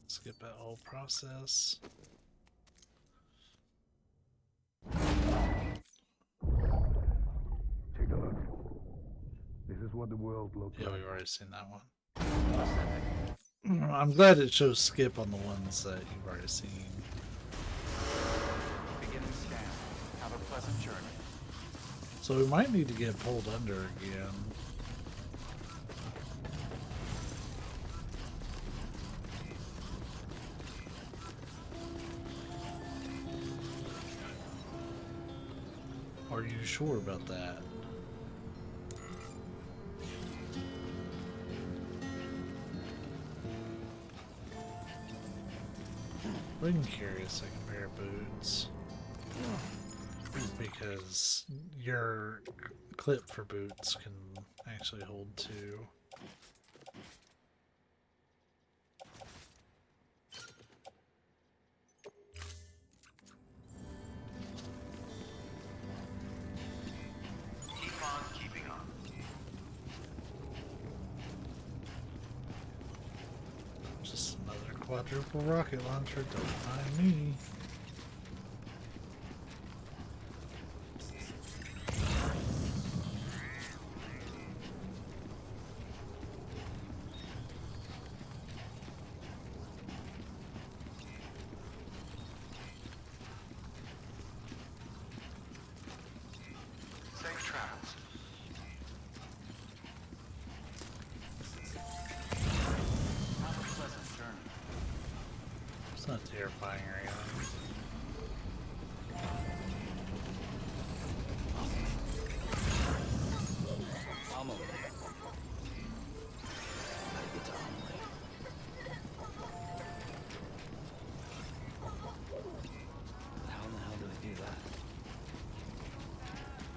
Skip that whole process. what the world looked Yeah, like. we've already seen that one. I'm glad it shows skip on the ones that you've already seen. Beginning scan. Have a pleasant journey. So we might need to get pulled under again. Are you sure about that? We can carry a second pair of boots. Because your clip for boots can actually hold two. Keep on keeping on. Just another quadruple rocket launcher, don't mind me. Safe travels. Have a pleasant journey. It's not terrifying or anything. I'm over there. Gotta get to Amelie. How in the hell do I do that?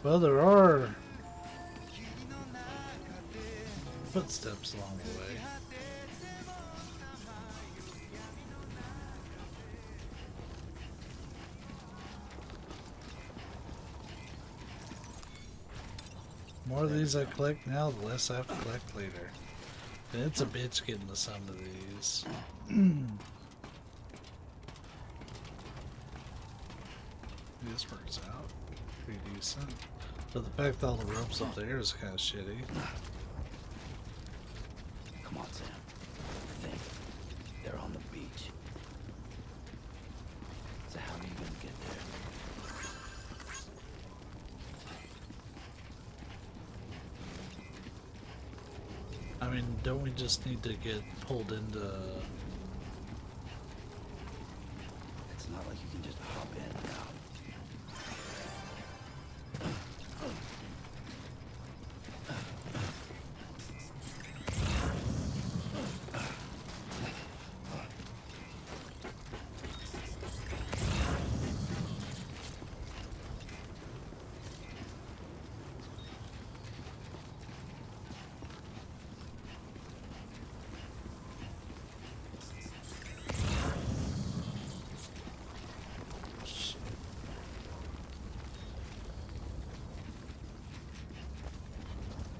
Well, there are footsteps along the way. The more of these I collect now, the less I have to collect later. And it's a bitch getting to some of these. This works out pretty decent. But the fact that all the ropes up there is kind of shitty. Come on, Sam. Think. They're on the beach. So how are you gonna get there? I mean, don't we just need to get pulled into... It's not like you can just hop in and out.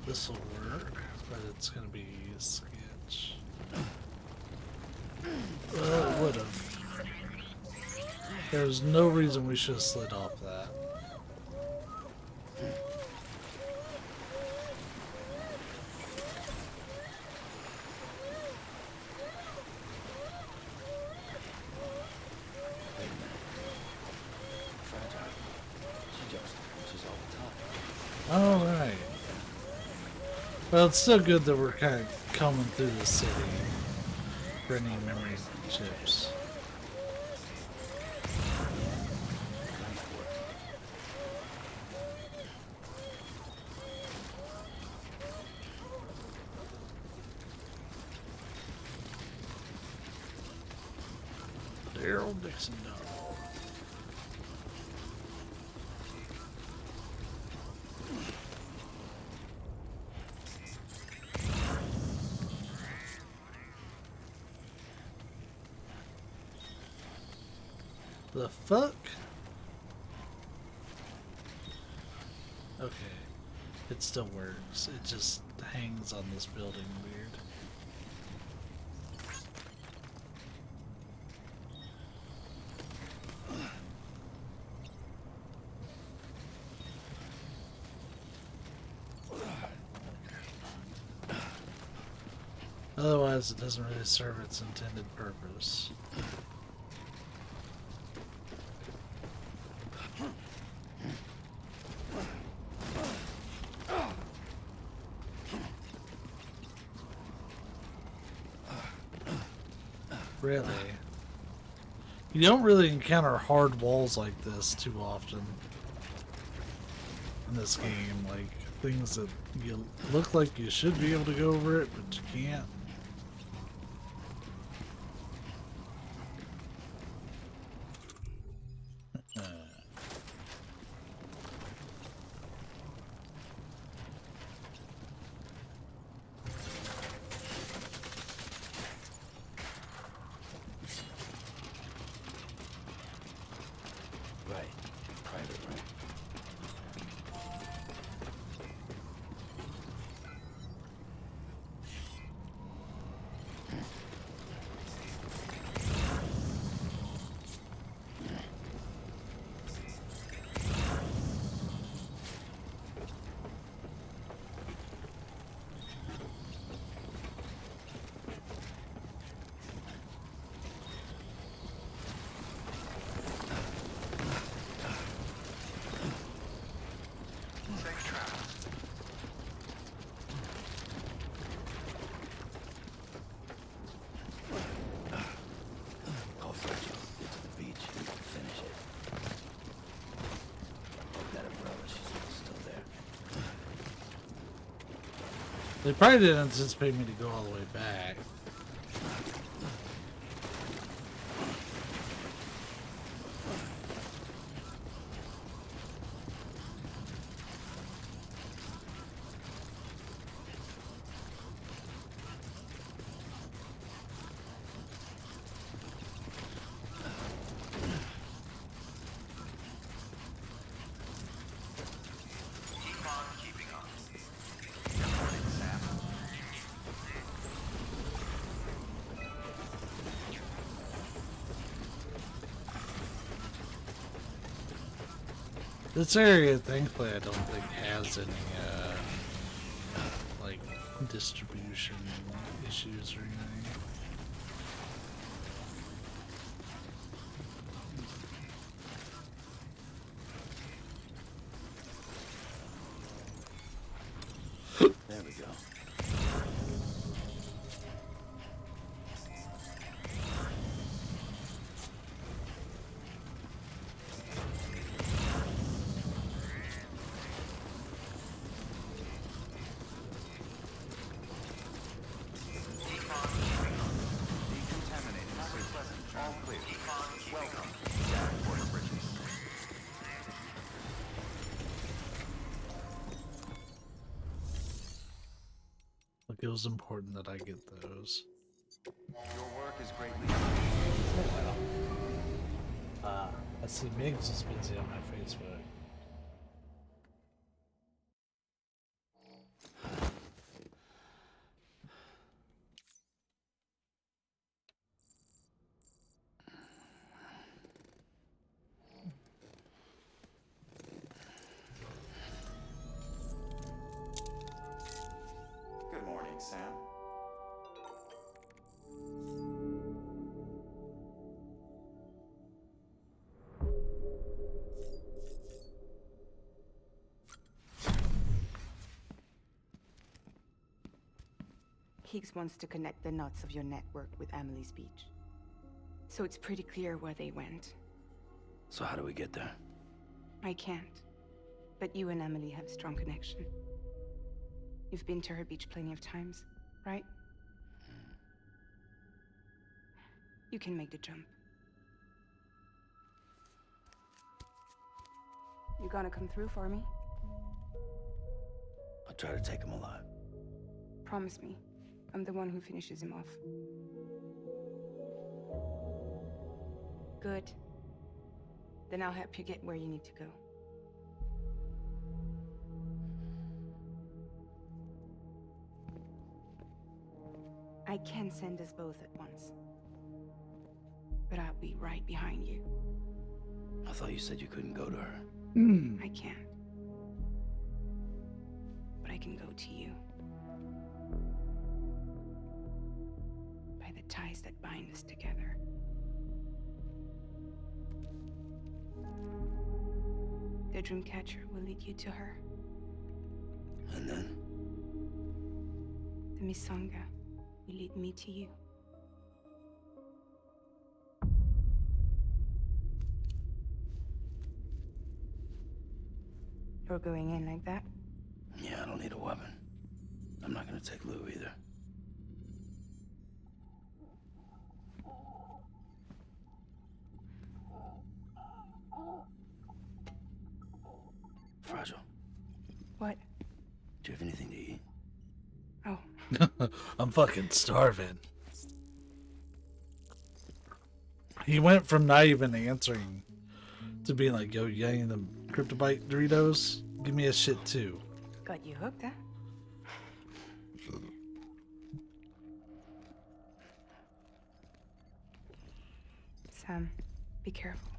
This will work, but it's gonna be a sketch. Well, it would have. There's no reason we should have slid off that. Wait a minute. Fragile. She jumps the bushes all the time. Alright. Well, it's still good that we're kind of coming through the city, bringing memory chips. Daryl Dixon dog. The fuck? Okay. It still works. It just hangs on this building weird. Otherwise, it doesn't really serve its intended purpose. Really? You don't really encounter hard walls like this too often in this game. Like, things that you look like you should be able to go over it, but you can't. Right. Private room. I'll fetch you. Get to the beach. Finish it. Hope that umbrella, she's still there. They probably didn't anticipate me to go all the way back. This area, thankfully, I don't think has any, like, distribution issues or anything. There we go. Like, it was important that I get those. Your work is greatly I see Miggs is busy on my Facebook. Good morning, Sam. Higgs wants to connect the knots of your network with Amelie's beach. So it's pretty clear where they went. So how do we get there? I can't. But you and Amelie have a strong connection. You've been to her beach plenty of times, right? You can make the jump. You gonna come through for me? I'll try to take him alive. Promise me. I'm the one who finishes him off. Good. Then I'll help you get where you need to go. I can send us both at once. But I'll be right behind you. I thought you said you couldn't go to her. I can't. But I can go to you. ties that bind us together. The Dreamcatcher will lead you to her. And then? The Misanga will lead me to you. You're going in like that? Yeah, I don't need a weapon. I'm not gonna take Lou either. Fragile. What? Do you have anything to eat? Oh. I'm fucking starving. He went from not even answering to being like, yo, you got any of them Cryptobite Doritos? Give me a shit too. Got you hooked, huh? Sam, be careful.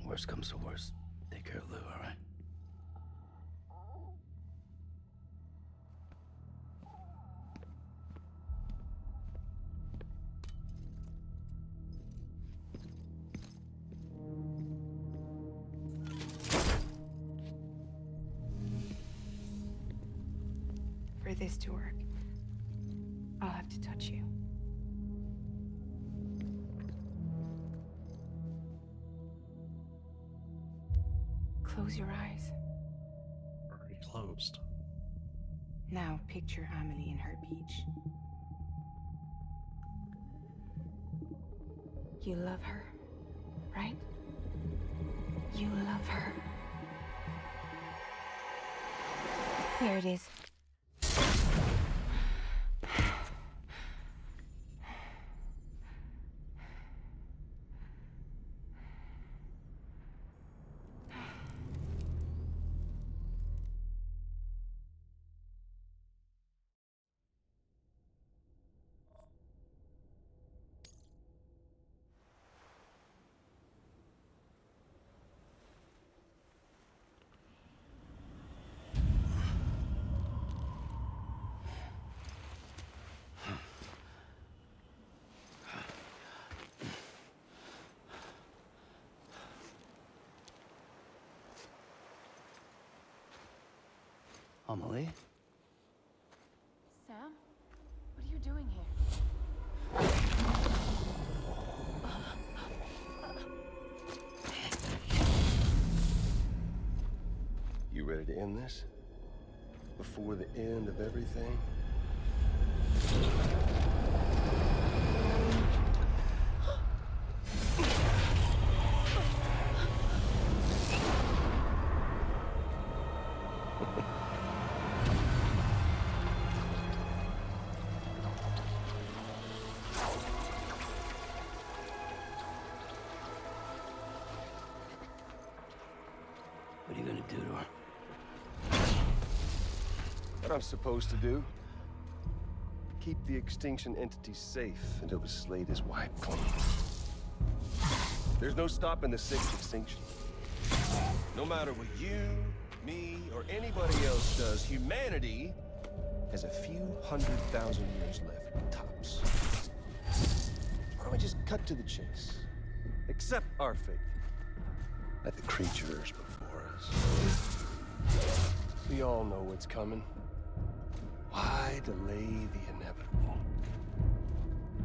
Worst comes to worst. Take care of Lou, alright? For this to work, I'll have to touch you. Close your eyes. Already closed. Now picture Amelie in her beach. You love her, right? You love her. Here it is. Amelie? Sam? What are you doing here? You ready to end this? Before the end of everything? What are you gonna do to her? What I'm supposed to do? Keep the extinction entity safe until the slate is wiped clean. There's no stopping the sixth extinction. No matter what you, me, or anybody else does, humanity has a few 100,000 years left, tops. Why don't we just cut to the chase? Accept our fate. Like the creatures before us. We all know what's coming. Why delay the inevitable?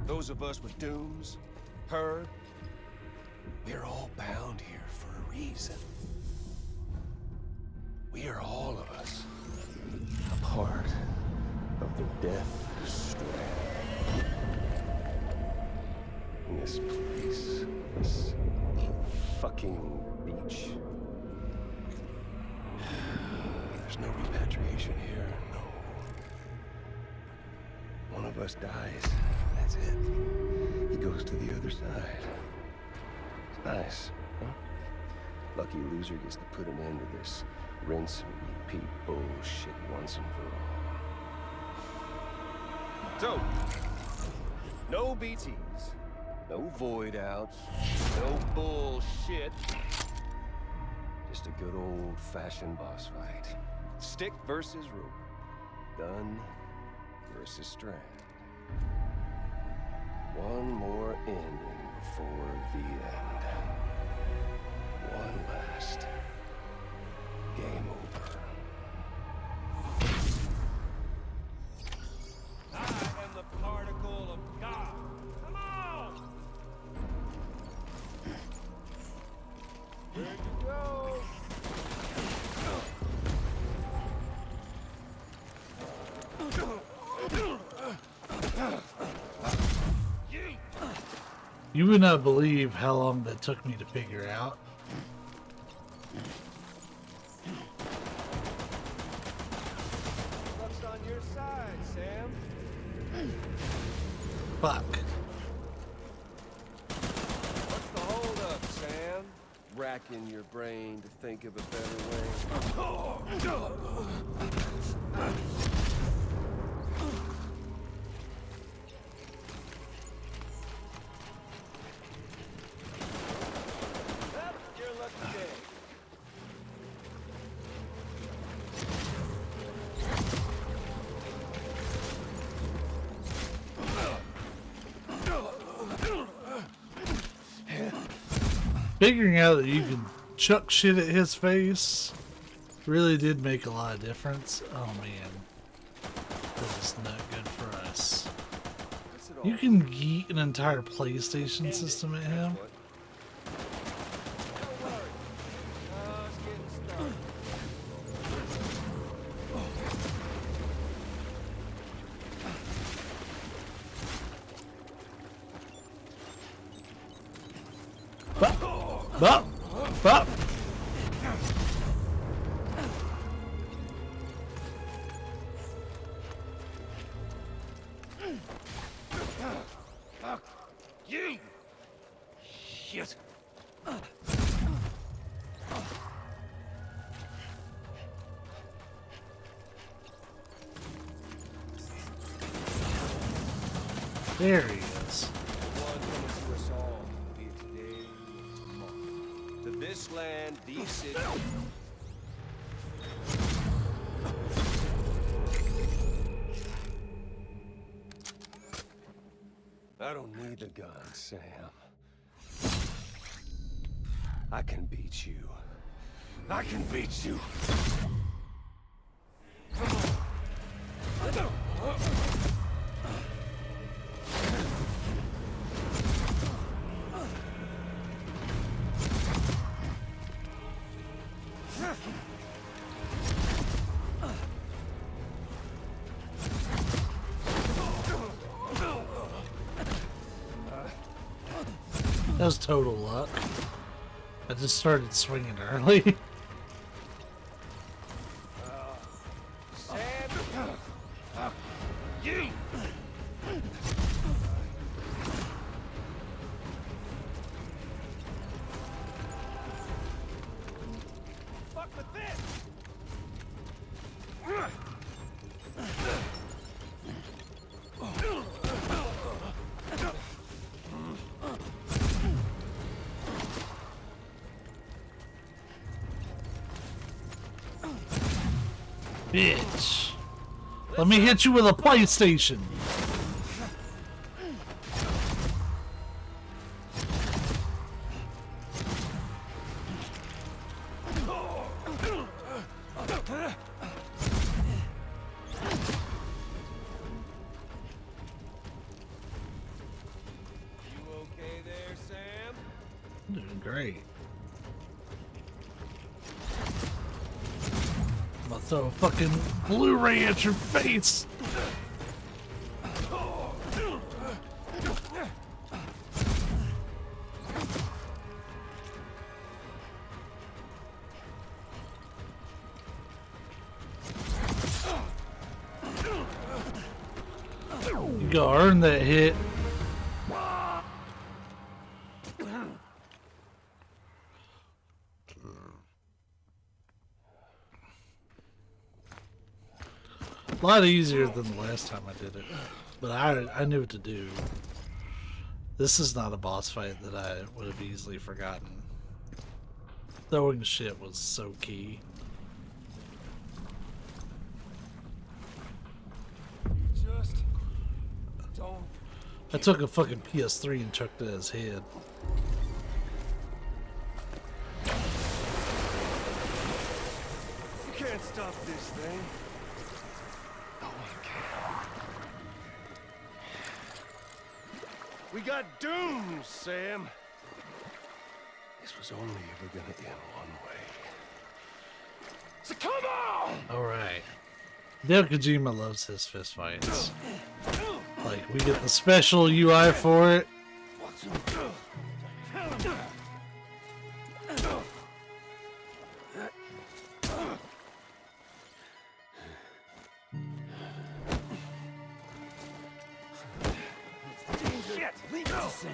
Those of us with dooms, her, we're all bound here for a reason. We are all of us a part of the Death Strand. In this place, this fucking beach. There's no repatriation here, no. One of us dies, that's it. He goes to the other side. It's nice, huh? Lucky loser gets to put an end to this rinse and repeat bullshit once and for all. So, no BTs, no void outs, no bullshit. Just a good old-fashioned boss fight. Stick versus rope. Gun versus strand. One more ending before the end. One last game over. I am the particle of God. Come on! There you go. You would not believe how long that took me to figure out. Luck's on your side, Sam. Fuck. What's the holdup, Sam? Racking your brain to think of a better way. Your lucky day. Figuring out that you can chuck shit at his face really did make a lot of difference. Oh man. This is not good for us. You can yeet an entire PlayStation system at him. Bop! Bop! Fuck you! Shit! There he is. One coming to us all, be it today or tomorrow. To this land, these cities. I don't need the gun, Sam. I can beat you. I can beat you. That was total luck. I just started swinging early. You! Fuck with this! Bitch. Let me hit you with a PlayStation. You okay there, Sam? Doing great. I'm gonna throw a fucking Blu-ray at your face. You gotta earn that hit. A lot easier than the last time I did it, but I knew what to do. This is not a boss fight that I would have easily forgotten. Throwing shit was so key. Just don't I took a fucking PS3 and chucked it at his head. You can't stop this thing. No one can. We got doomed, Sam. This was only ever gonna end one way. So come on! Alright. Hideo Kojima loves his fist fights. Like, we get the special UI for it. Shit! Leave it to Sam.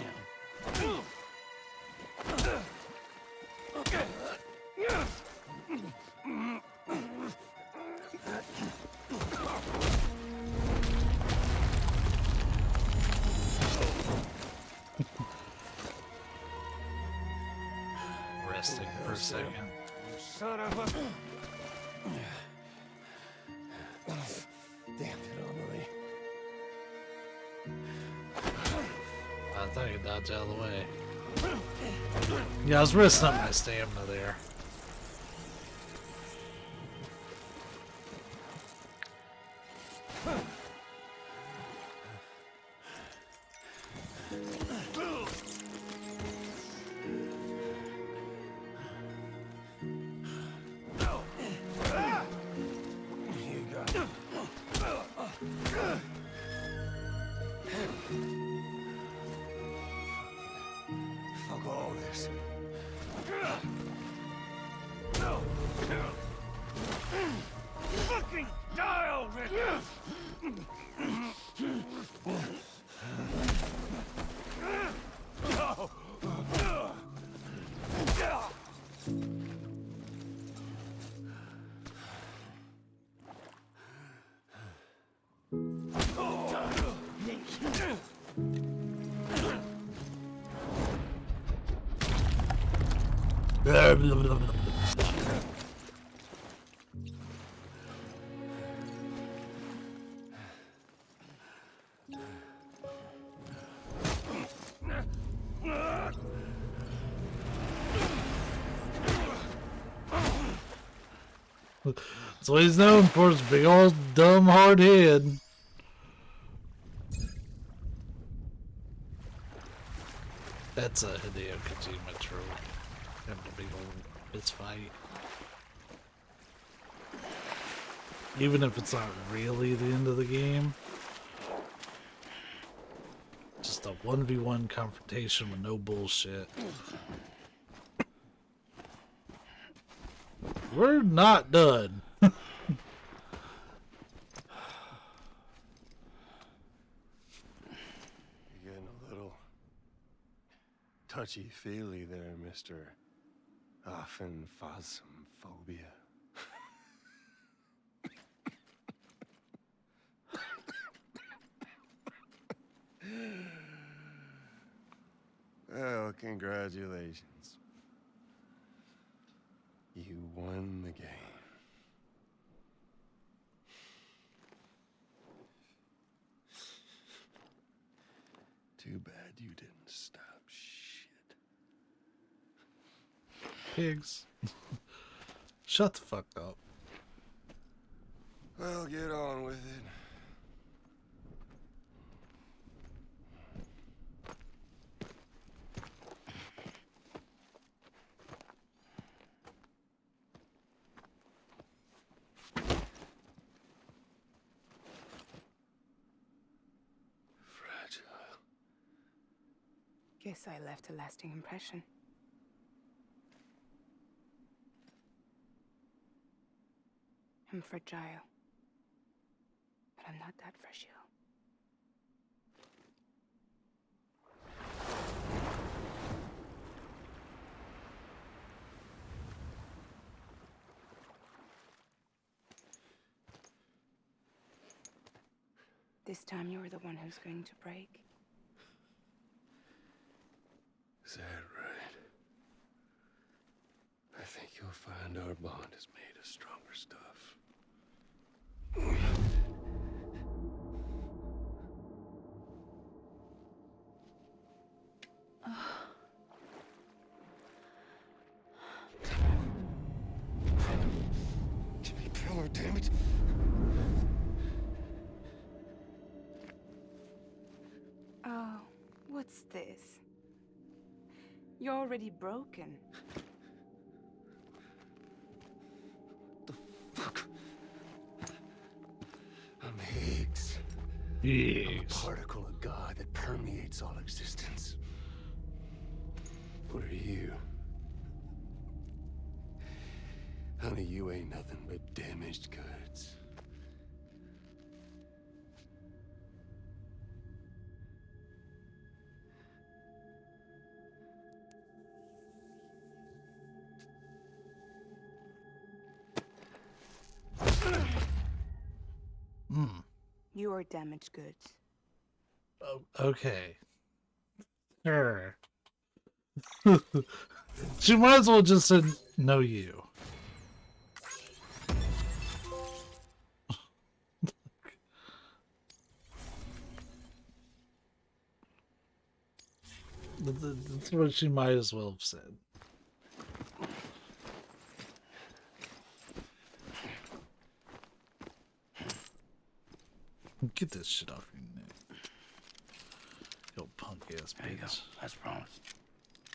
Resting for a second. You son of a... Damn it, Emily. I thought you dodged out of the way. Yeah, I was resting up my stamina there. Fuck all this. Fucking die already! That's what he's known for, his big old dumb hard head. That's a Hideo Kojima trope. Having a big old fist fight. Even if it's not really the end of the game. Just a 1v1 confrontation with no bullshit. We're not done. You're getting a little touchy-feely there, Mr. Aphenphasmophobia. Well, congratulations. You won the game. Too bad you didn't stop shit. Pigs. Shut the fuck up. Well, get on with it. Guess I left a lasting impression. I'm fragile. But I'm not that fragile. This time you're the one who's going to break. Is that right? I think you'll find our bond is made of stronger stuff. Jimmy Pillar, damn it. Oh, what's this? You're already broken. Fuck. I'm Higgs. I'm a Higgs. particle of God that permeates all existence. What are you? Honey, you ain't nothing but damaged goods. You are damaged goods. Oh, okay. Sure. She might as well just said, no you. That's what she might as well have said. Get this shit off your neck. You punk ass There you go. bitch. As promised.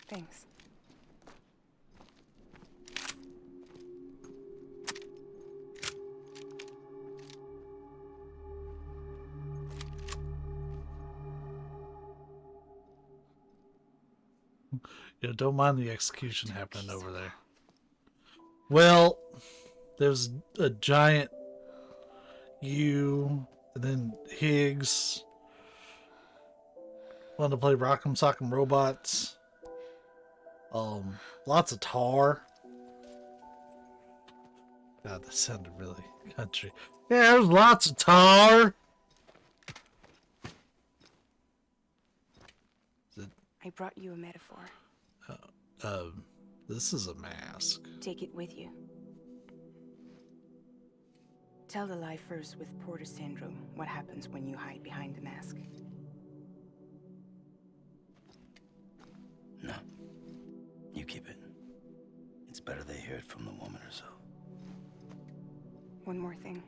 Thanks. You know, don't mind the execution happening over there. Well, there's a giant you, and then Higgs. Want to play Rock'em Sock'em Robots. Lots of tar. God, that sounded really country. Yeah, there's lots of tar. I brought you a metaphor. This is a mask. Take it with you. Tell the lifers with Porter syndrome what happens when you hide behind the mask. No. You keep it. It's better they hear it from the woman herself. One more thing.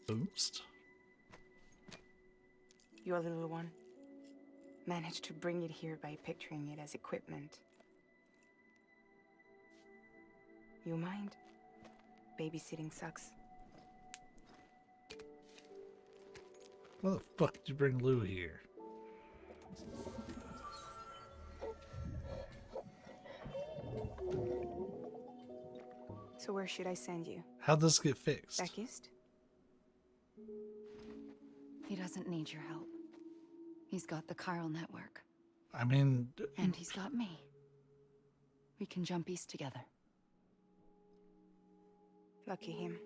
Boost. Your little one managed to bring it here by picturing it as equipment. You mind? Babysitting sucks. Why the fuck did you bring Lou here? So where should I send you? How'd this get fixed? Back east? He doesn't need your help. He's got the chiral network. I mean... And he's got me. We can jump east together. Lucky him.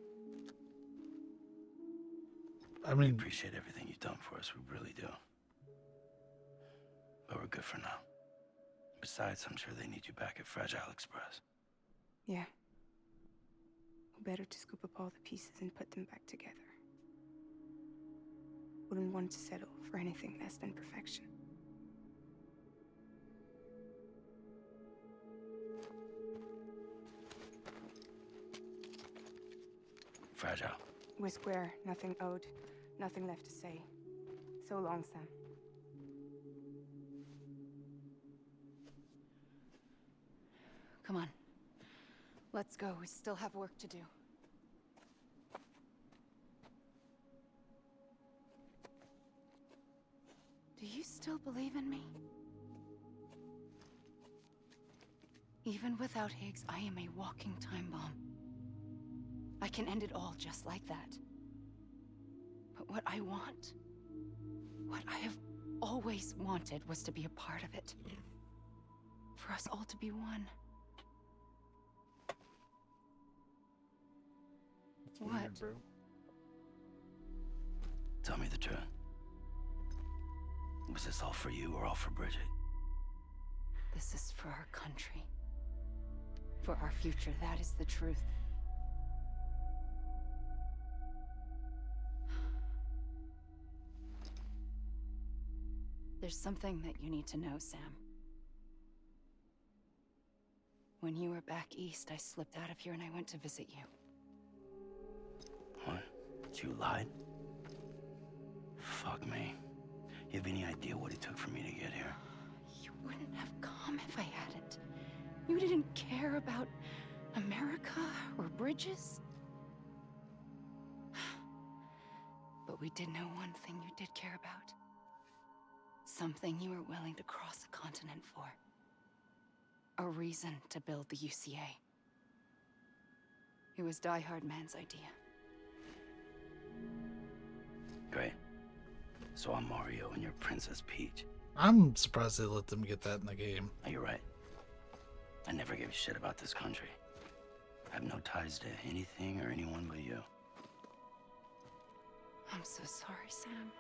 I mean... We appreciate everything you've done for us, we really do. But we're good for now. Besides, I'm sure they need you back at Fragile Express. Yeah. Better to scoop up all the pieces and put them back together. Wouldn't want to settle for anything less than perfection. Fragile. We're square, nothing owed, nothing left to say. So long, Sam. Come on. Let's go. We still have work to do. Do you still believe in me? Even without Higgs, I am a walking time bomb. I can end it all just like that. But what I want, what I have always wanted, was to be a part of it. For us all to be one. What? Bro. Tell me the truth. Was this all for you or all for Bridget? This is for our country. For our future, that is the truth. There's something that you need to know, Sam. When you were back east, I slipped out of here and I went to visit you. What? You lied? Fuck me. You have any idea what it took for me to get here? You wouldn't have come if I hadn't. You didn't care about America or bridges. But we did know one thing you did care about. Something you were willing to cross a continent for. A reason to build the UCA. It was Die Hard Man's idea. Great. So I'm Mario and you're Princess Peach. I'm surprised they let them get that in the game. Oh, you're right. I never gave a shit about this country. I have no ties to anything or anyone but you. I'm so sorry, Sam.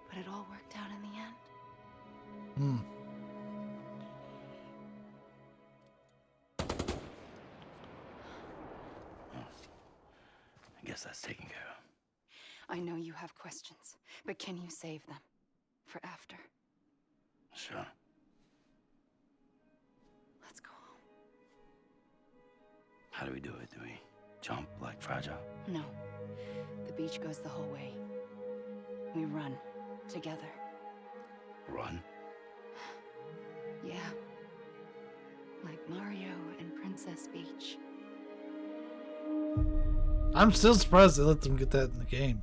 But it all worked out in the end. I guess that's taken care of. I know you have questions, but can you save them for after? Sure. Let's go home. How do we do it? Do we jump like Fragile? No. The beach goes the whole way. We run together. Run? Yeah. Like Mario and Princess Peach. I'm still surprised they let them get that in the game.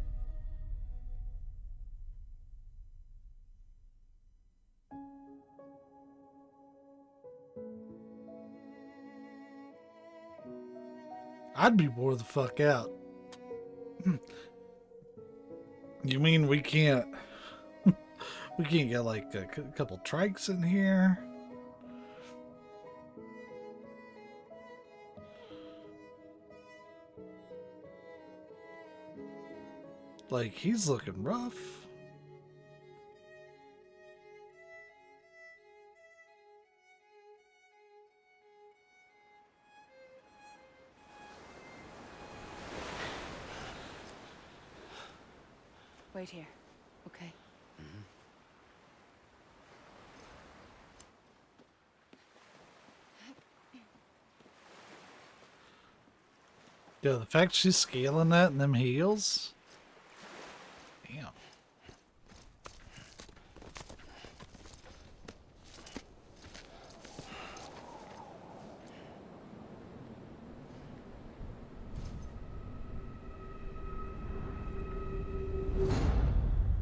I'd be wore the fuck out. You mean we can't we can't get like a couple trikes in here? Like, he's looking rough. Wait here, okay? Yeah, the fact she's scaling that in them heels. Damn.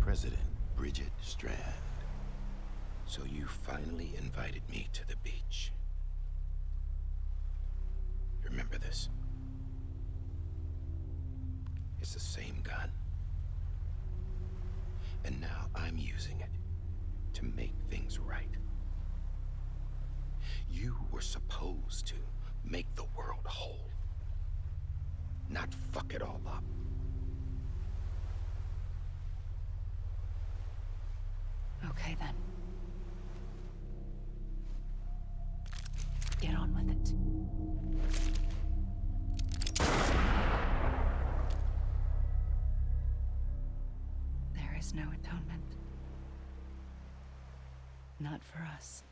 President Bridget Strand. So you finally invited me to the beach. Remember this? It's the same gun. And now I'm using it to make things right. You were supposed to make the world whole, not fuck it all up. Okay then. Get on with it. There is no atonement. Not for us.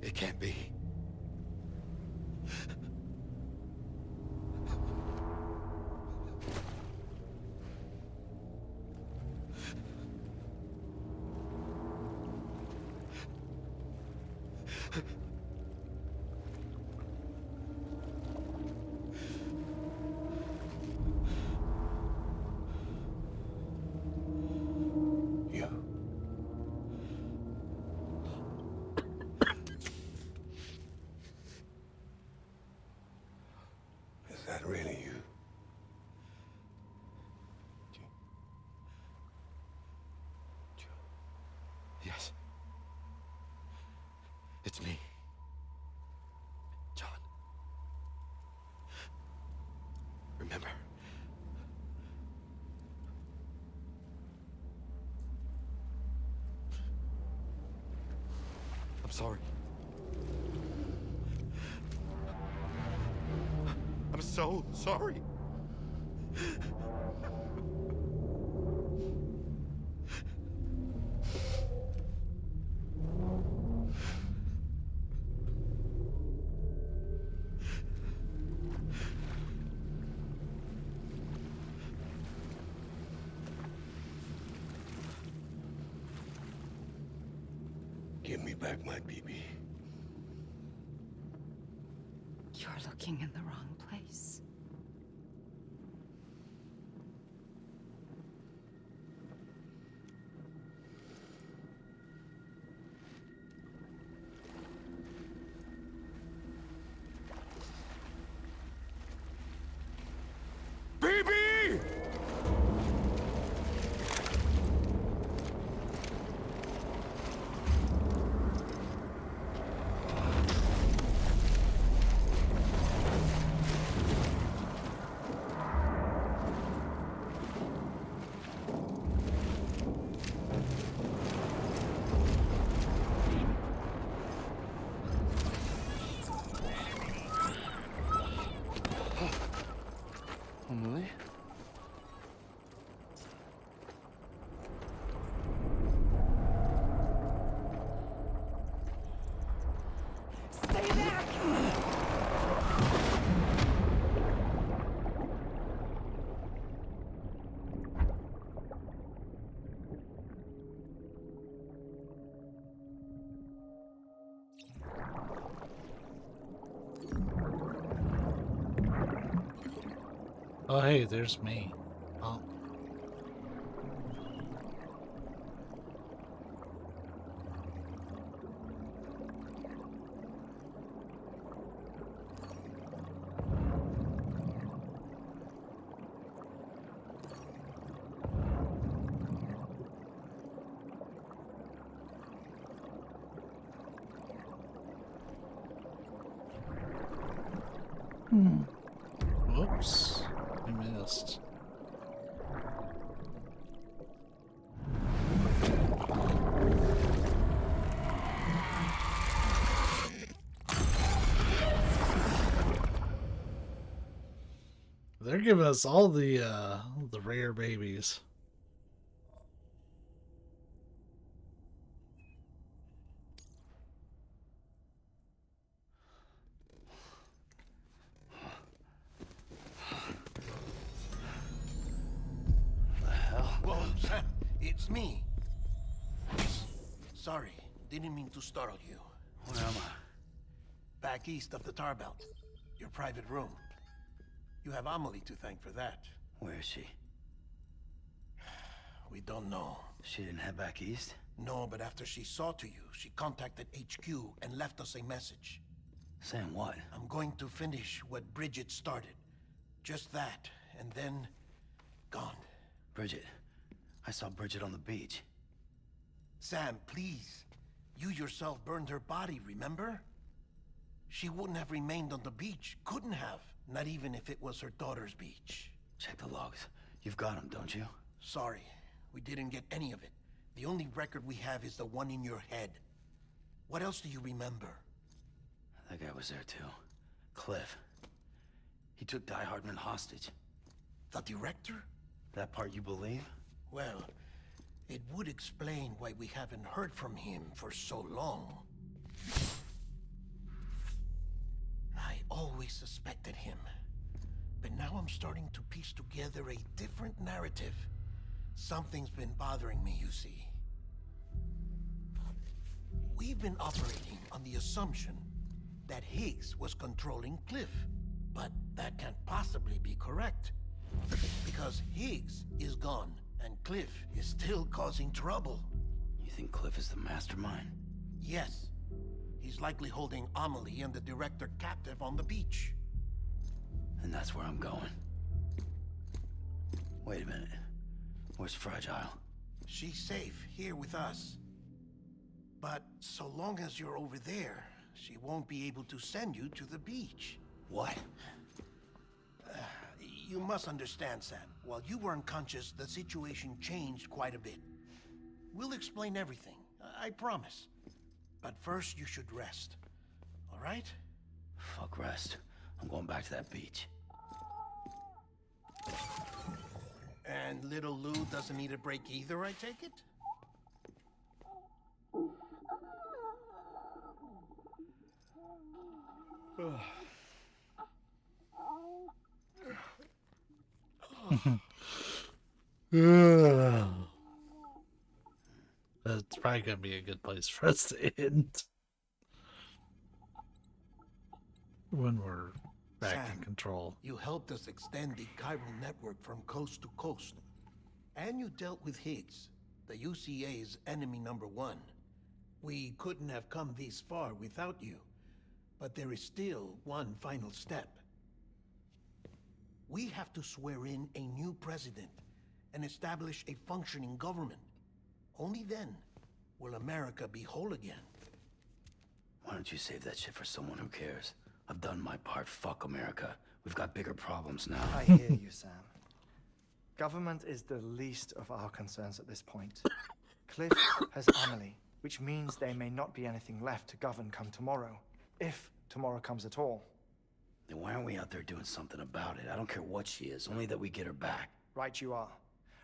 It can't be. really you? Yes. It's me. John. Remember? I'm sorry. I'm so sorry. Give me back my BB. You're looking in the wrong place. BB! Emily? Stay back! Oh, hey, there's me. Oh. Whoops. I missed. They're giving us all the rare babies. Whoa, Sam, it's me. Sorry, didn't mean to startle you. Where am I? Back east of the tar belt. Your private room. You have Amelie to thank for that. Where is she? We don't know. She didn't head back east? No, but after she saw to you, she contacted HQ and left us a message. Saying what? I'm going to finish what Bridget started. Just that, and then... gone. Bridget. I saw Bridget on the beach. Sam, please. You yourself burned her body, remember? She wouldn't have remained on the beach. Couldn't have. Not even if it was her daughter's beach. Check the logs. You've got them, don't you? Sorry. We didn't get any of it. The only record we have is the one in your head. What else do you remember? That guy was there too. Cliff. He took Die Hardman hostage. The director? That part you believe? Well, it would explain why we haven't heard from him for so long. I always suspected him. But now I'm starting to piece together a different narrative. Something's been bothering me, you see. We've been operating on the assumption that Higgs was controlling Cliff. But that can't possibly be correct. Because Higgs is gone, and Cliff is still causing trouble. You think Cliff is the mastermind? Yes. He's likely holding Amelie and the director captive on the beach. And that's where I'm going. Wait a minute. Where's Fragile? She's safe here with us. But so long as you're over there, she won't be able to send you to the beach. What? You must understand, Sam. While you were unconscious, the situation changed quite a bit. We'll explain everything, I promise. But first, you should rest. All right? Fuck rest. I'm going back to that beach. And little Lou doesn't need a break either, I take it? That's probably gonna be a good place for us to end when we're back in control. You helped us extend the chiral network from coast to coast. And you dealt with Higgs, the UCA's enemy #1. We couldn't have come this far without you. But there is still one final step. We have to swear in a new president and establish a functioning government. Only then will America be whole again. Why don't you save that shit for someone who cares? I've done my part. Fuck America. We've got bigger problems now. I hear you, Sam. Government is the least of our concerns at this point. Cliff has Amelie, which means there may not be anything left to govern come tomorrow. If tomorrow comes at all. Then why aren't we out there doing something about it? I don't care what she is, only that we get her back. Right you are.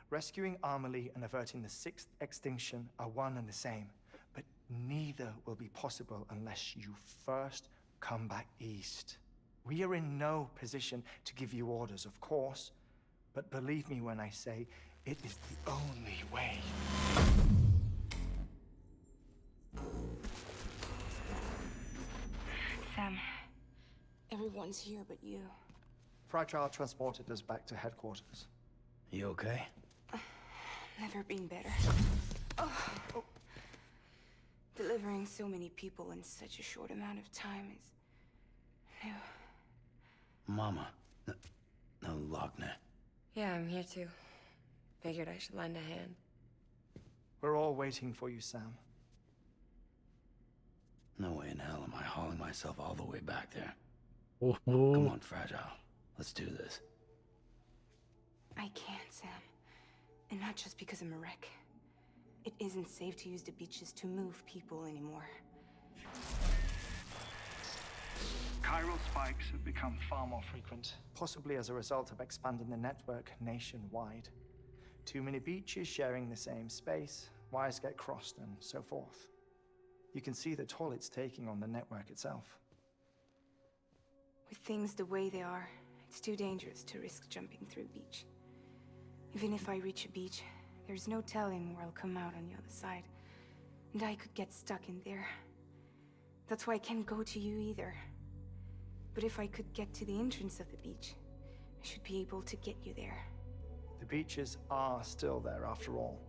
Rescuing Amelie and averting the 6th extinction are one and the same. But neither will be possible unless you first come back east. We are in no position to give you orders, of course. But believe me when I say, it is the only way. Sam, everyone's here but you. Fragile transported us back to headquarters. You okay? Never been better. Oh. Delivering so many people in such a short amount of time is new. Mama. No, Lochner. Yeah, I'm here too. Figured I should lend a hand. We're all waiting for you, Sam. No way in hell am I hauling myself all the way back there. Oh. Come on, Fragile. Let's do this. I can't, Sam. And not just because I'm a wreck. It isn't safe to use the beaches to move people anymore. Chiral spikes have become far more frequent, possibly as a result of expanding the network nationwide. Too many beaches sharing the same space, wires get crossed, and so forth. You can see the toll it's taking on the network itself. With things the way they are, it's too dangerous to risk jumping through a beach. Even if I reach a beach, there's no telling where I'll come out on the other side. And I could get stuck in there. That's why I can't go to you either. But if I could get to the entrance of the beach, I should be able to get you there. The beaches are still there after all.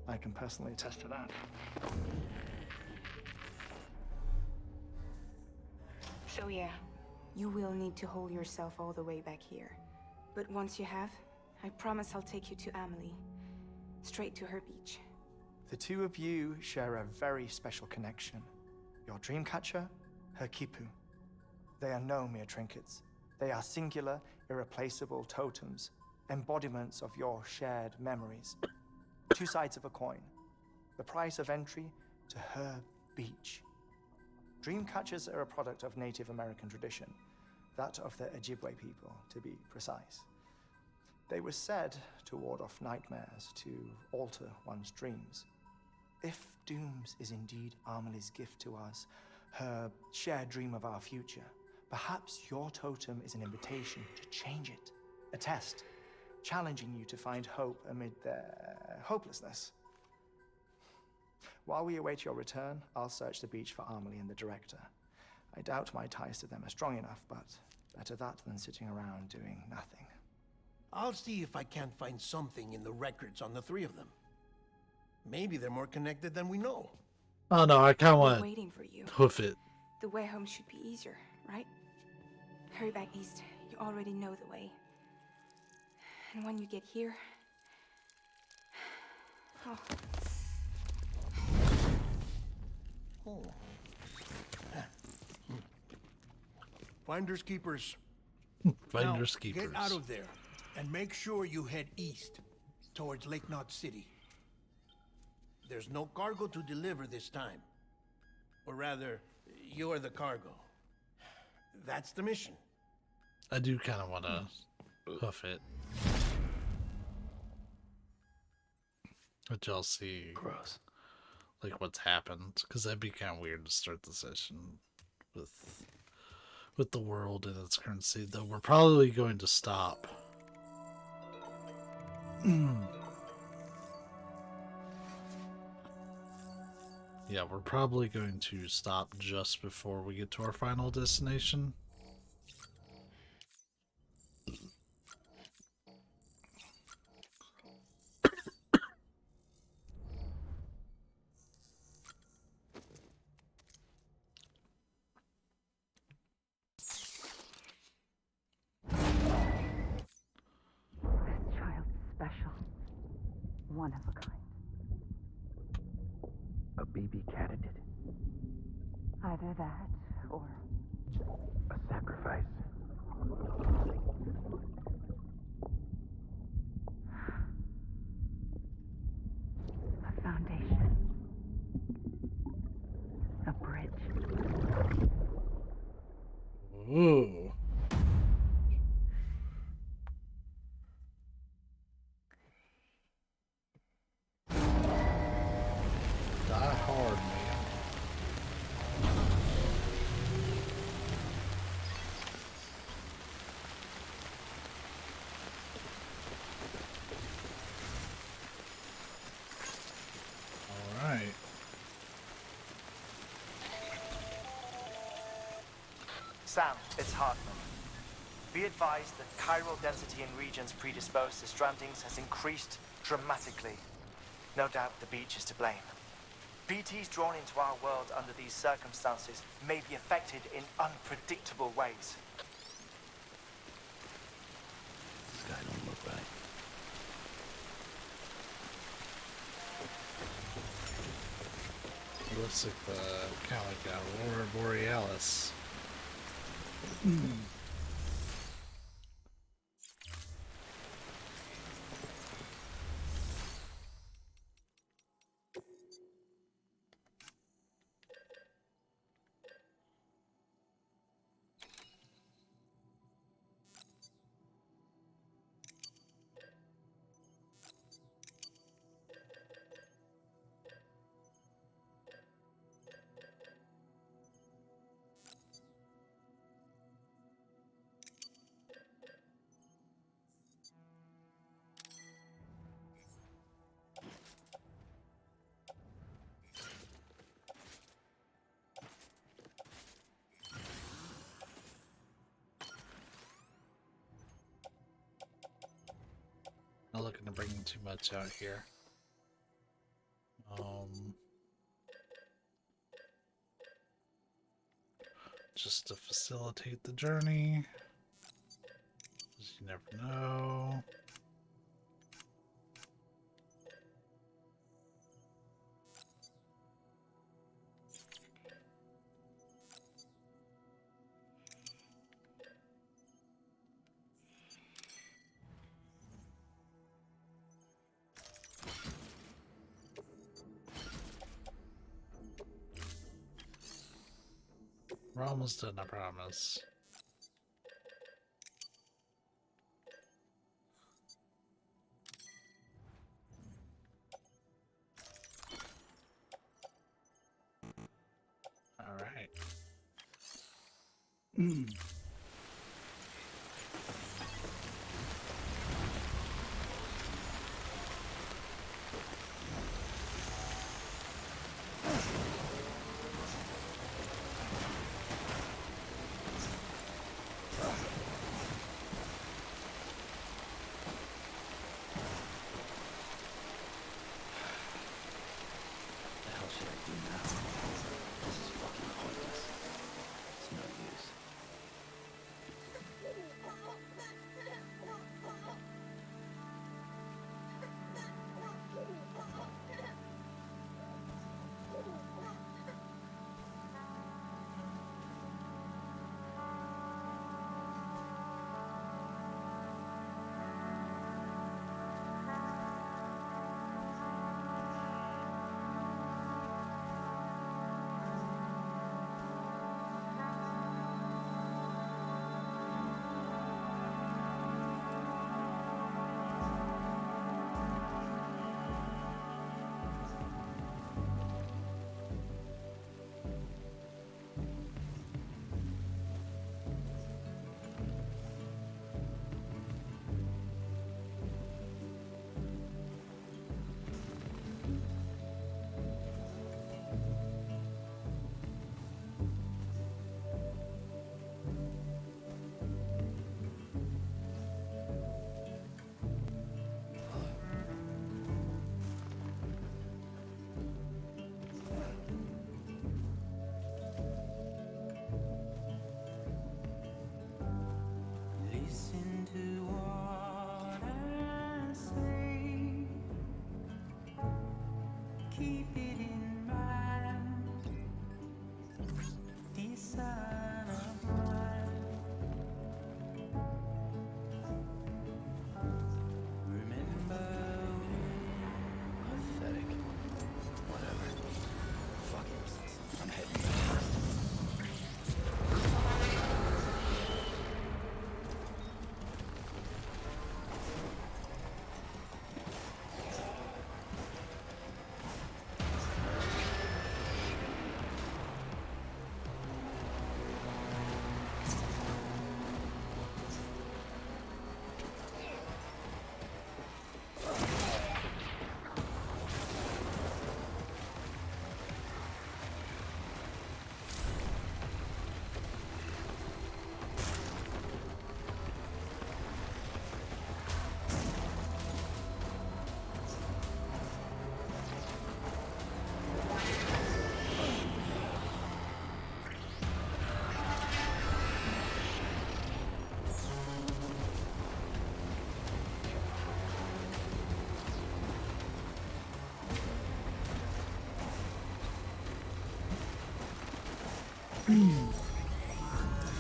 I can personally attest to that. So yeah, you will need to hold yourself all the way back here. But once you have, I promise I'll take you to Amelie. Straight to her beach. The two of you share a very special connection. Your dreamcatcher, her Kipu. They are no mere trinkets. They are singular, irreplaceable totems, embodiments of your shared memories. Two sides of a coin. The price of entry to her beach. Dreamcatchers are a product of Native American tradition, that of the Ojibwe people, to be precise. They were said to ward off nightmares, to alter one's dreams. If Dooms is indeed Amelie's gift to us, her shared dream of our future, perhaps your totem is an invitation to change it. A test, challenging you to find hope amid their hopelessness. While we await your return, I'll search the beach for Amelie and the director. I doubt my ties to them are strong enough, but better that than sitting around doing nothing. I'll see if I can't find something in the records on the three of them. Maybe they're more connected than we know. Oh no, I kind of I'm want waiting for you. to hoof it. The way home should be easier, right? Hurry back east. You already know the way. And when you get here... Oh. Oh. Finders keepers. Finders Now, keepers. Get out of there and make sure you head east towards Lake Knot City. There's no cargo to deliver this time. Or rather, you're the cargo. That's the mission. I do kind of want to hoof it. But y'all see, gross, like what's happened, because that'd be kind of weird to start the session with the world in its current state. Though we're probably going to stop. Yeah, we're probably going to stop just before we get to our final destination. This child's special. One of a kind. a baby candidate, Either that, or... a sacrifice. a foundation. A bridge. Ooh. Die hard, man. All right. Sam, it's Hartman. Be advised that chiral density in regions predisposed to strandings has increased dramatically. No doubt the beach is to blame. BTs drawn into our world under these circumstances may be affected in unpredictable ways. This guy don't look right. Looks like kind of like a Aurora Borealis. Not looking to bring too much out here. Just to facilitate the journey. 'Cause you never know. We're almost done, I promise. All right. What the hell should I do now? This is fucking pointless. It's no use.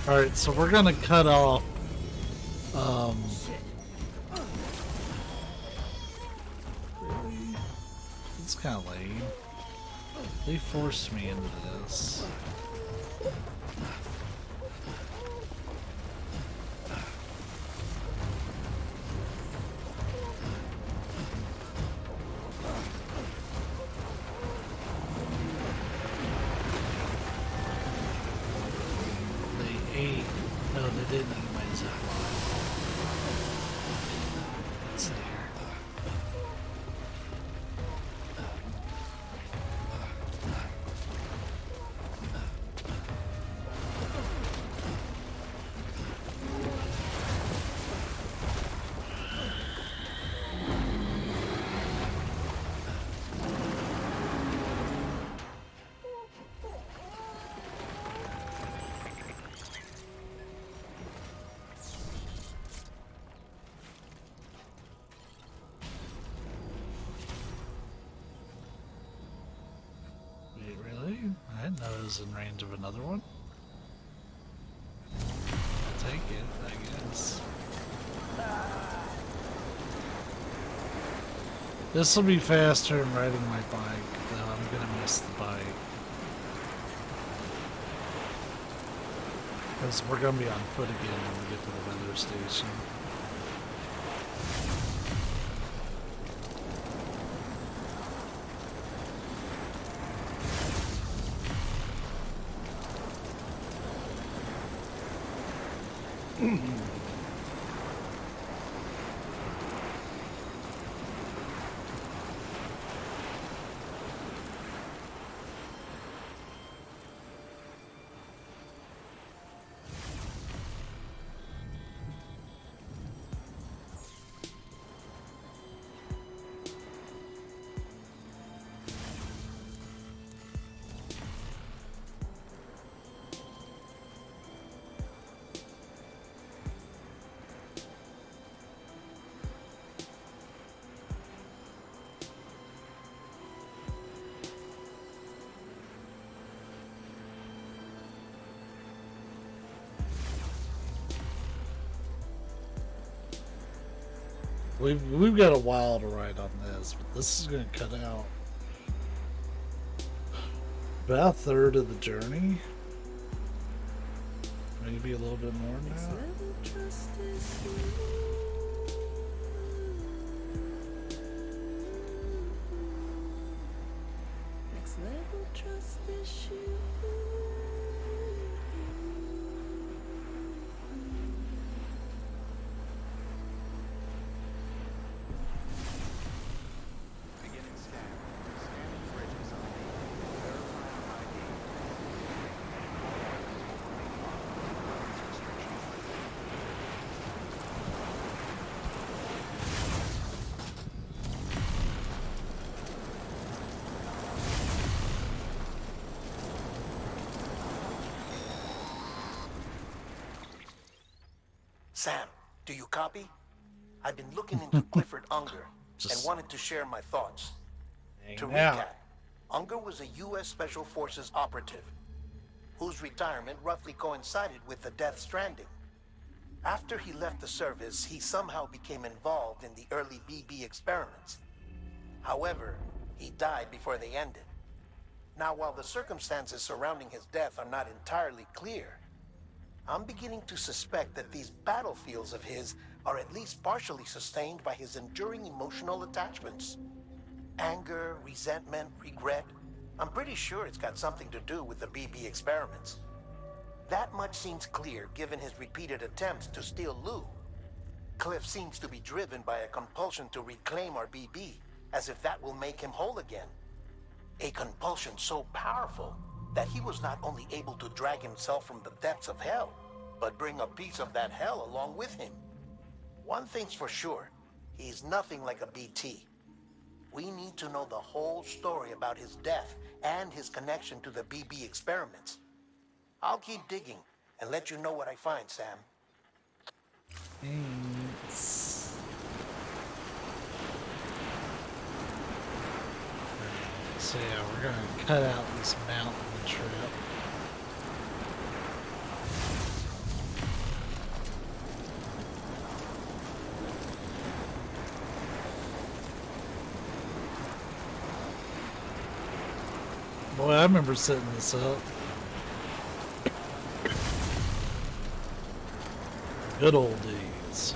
Alright, so we're gonna cut off really? It's kinda lame. They forced me into this. No, they didn't eat my zipline. It's there. I didn't know it was in range of another one. I'll take it, I guess. This will be faster than riding my bike, though I'm gonna miss the bike. Because we're gonna be on foot again when we get to the weather station. We've got a while to ride on this, but this is going to cut out about a third of the journey. Maybe a little bit more now. Next level trust issue. Sam, do you copy? I've been looking into Clifford Unger and wanted to share my thoughts. To recap, Unger was a U.S. Special Forces operative whose retirement roughly coincided with the Death Stranding. After he left the service, he somehow became involved in the early BB experiments. However, he died before they ended. Now, while the circumstances surrounding his death are not entirely clear, I'm beginning to suspect that these battlefields of his are at least partially sustained by his enduring emotional attachments. Anger, resentment, regret. I'm pretty sure it's got something to do with the BB experiments. That much seems clear given his repeated attempts to steal Lou. Cliff seems to be driven by a compulsion to reclaim our BB, as if that will make him whole again. A compulsion so powerful that he was not only able to drag himself from the depths of hell, but bring a piece of that hell along with him. One thing's for sure, he's nothing like a BT. We need to know the whole story about his death and his connection to the BB experiments. I'll keep digging and let you know what I find, Sam. Thanks. So yeah, we're gonna cut out this mountain trip. Boy, I remember setting this up. Good old days.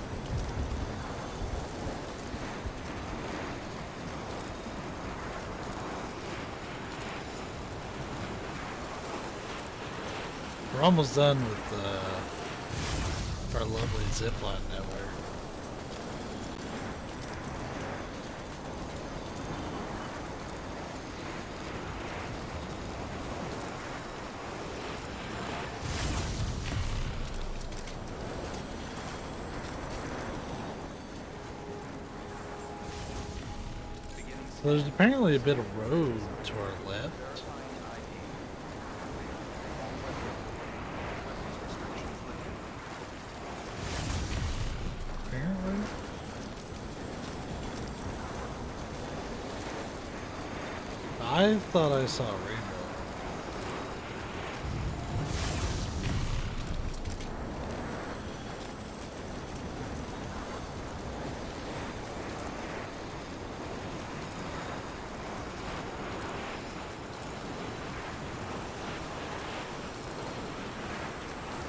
We're almost done with our lovely zipline network. So there's apparently a bit of road to our left. Apparently. I thought I saw a rainbow.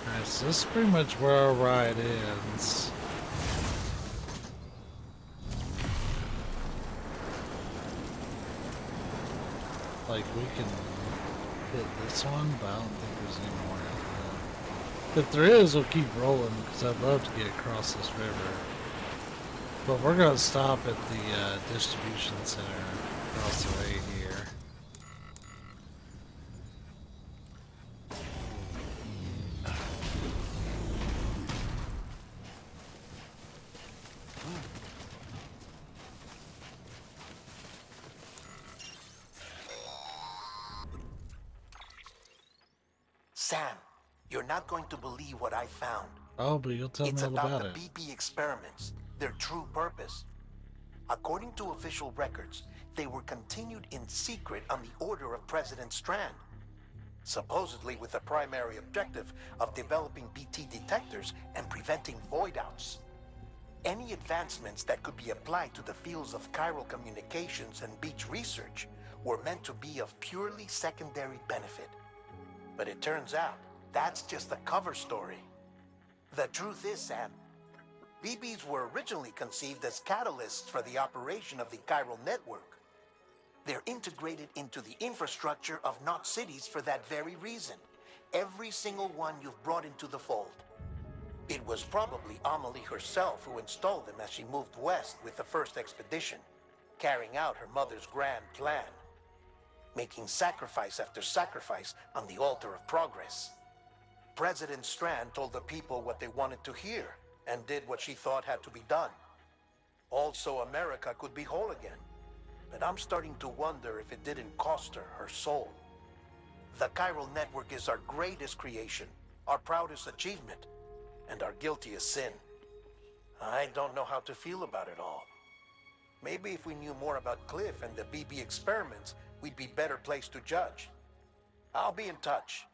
Alright, so this is pretty much where our ride ends. Like, we can hit this one, but I don't think there's any more after that. If there is, we'll keep rolling, because I'd love to get across this river. But we're going to stop at the distribution center across the way here. Sam, you're not going to believe what I found. Oh, but you'll tell me all about it. It's about the BP experiments, their true purpose. According to official records, they were continued in secret on the order of President Strand, supposedly with the primary objective of developing BT detectors and preventing void-outs. Any advancements that could be applied to the fields of chiral communications and beach research were meant to be of purely secondary benefit. But it turns out, that's just a cover story. The truth is, Sam, BBs were originally conceived as catalysts for the operation of the chiral network. They're integrated into the infrastructure of not cities for that very reason. Every single one you've brought into the fold. It was probably Amelie herself who installed them as she moved west with the first expedition, carrying out her mother's grand plan. Making sacrifice after sacrifice on the altar of progress. President Strand told the people what they wanted to hear, and did what she thought had to be done. Also, America could be whole again. But I'm starting to wonder if it didn't cost her her soul. The chiral network is our greatest creation, our proudest achievement, and our guiltiest sin. I don't know how to feel about it all. Maybe if we knew more about Cliff and the BB experiments, we'd be better placed to judge. I'll be in touch.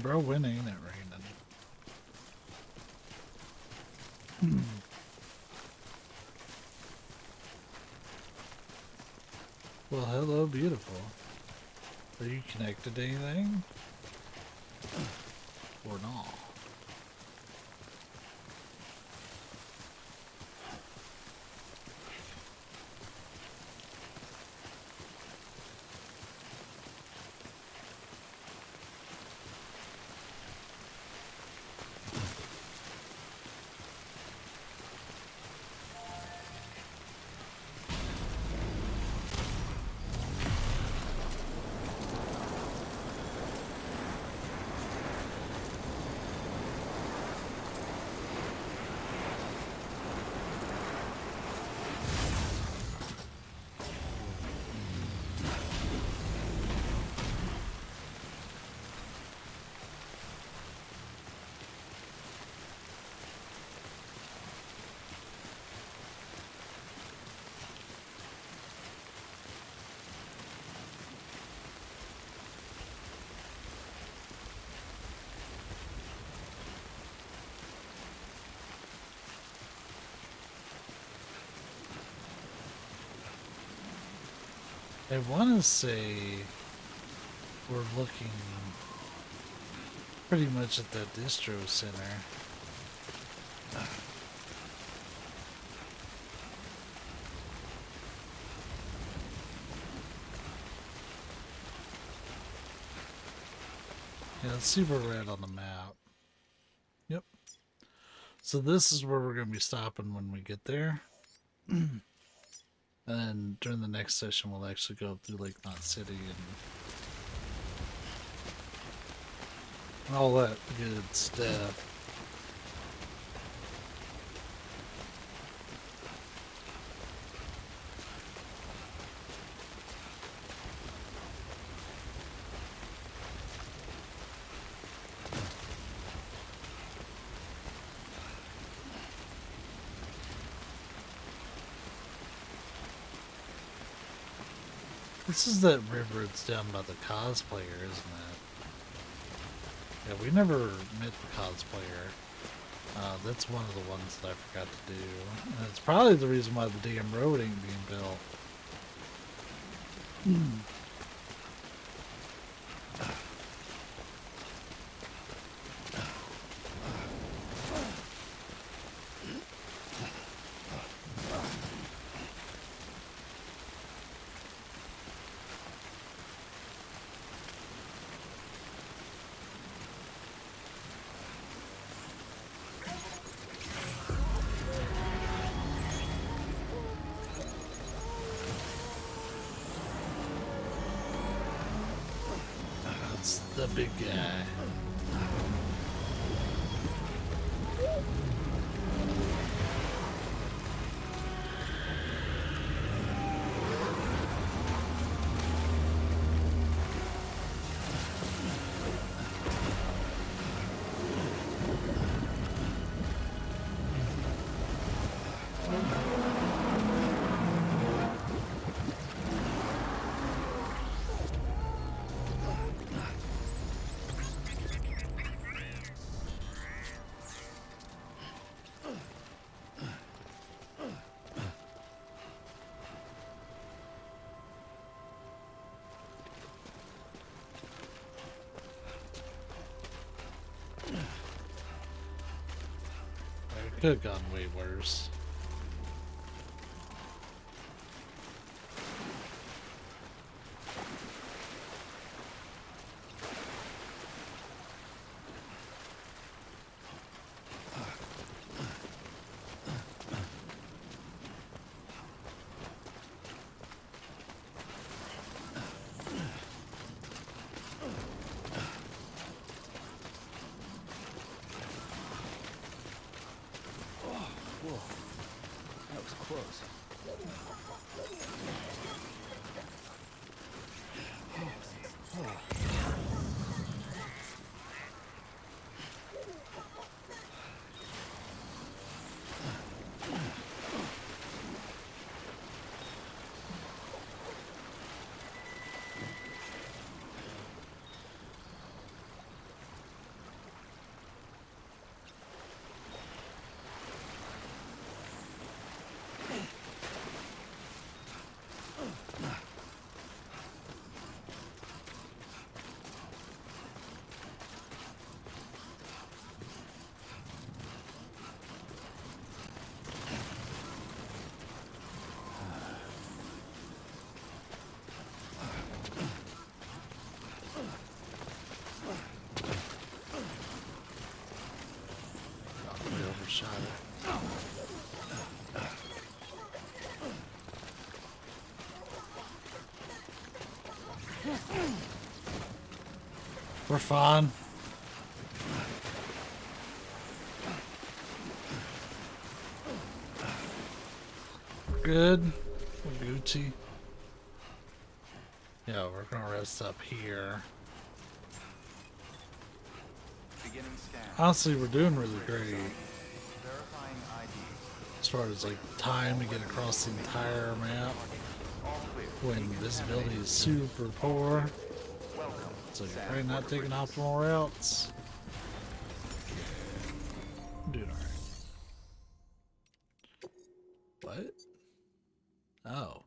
Bro, when ain't it raining? Well, hello, beautiful. Are you connected to anything? Or not? I want to say we're looking pretty much at that distro center. Yeah, let's see where we're at on the map. Yep. So this is where we're going to be stopping when we get there. And then during the next session, we'll actually go up through Lake Knot City and all that good stuff. This is that river it's down by the cosplayer, isn't it? Yeah, we never met the cosplayer. That's one of the ones that I forgot to do. And it's probably the reason why the damn road ain't being built. That's the big guy. It could have gone way worse. Whoa, that was close. Overshot it. We're fine. We're good. We're Gucci. Yeah, we're gonna rest up here. Honestly, we're doing really great as far as like time to get across the entire map when visibility is super poor. So you're probably not taking optimal routes. I'm doing alright. What? Oh.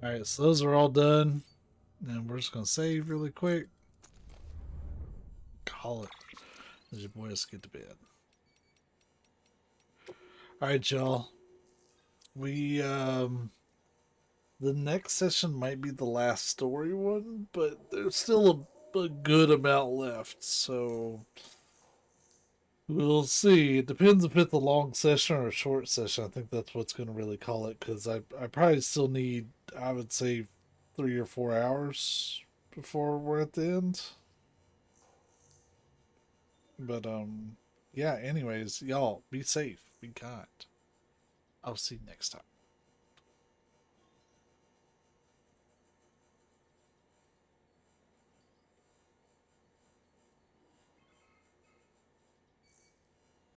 Alright, so those are all done. And we're just going to save really quick. Call it. As your boys get to bed. Alright, y'all. We, the next session might be the last story one, but there's still a good amount left, so we'll see. It depends if it's a long session or a short session. I think that's what's going to really call it, because I probably still need, I would say, 3 or 4 hours before we're at the end. But, yeah, anyways, y'all, be safe, be kind. I'll see you next time.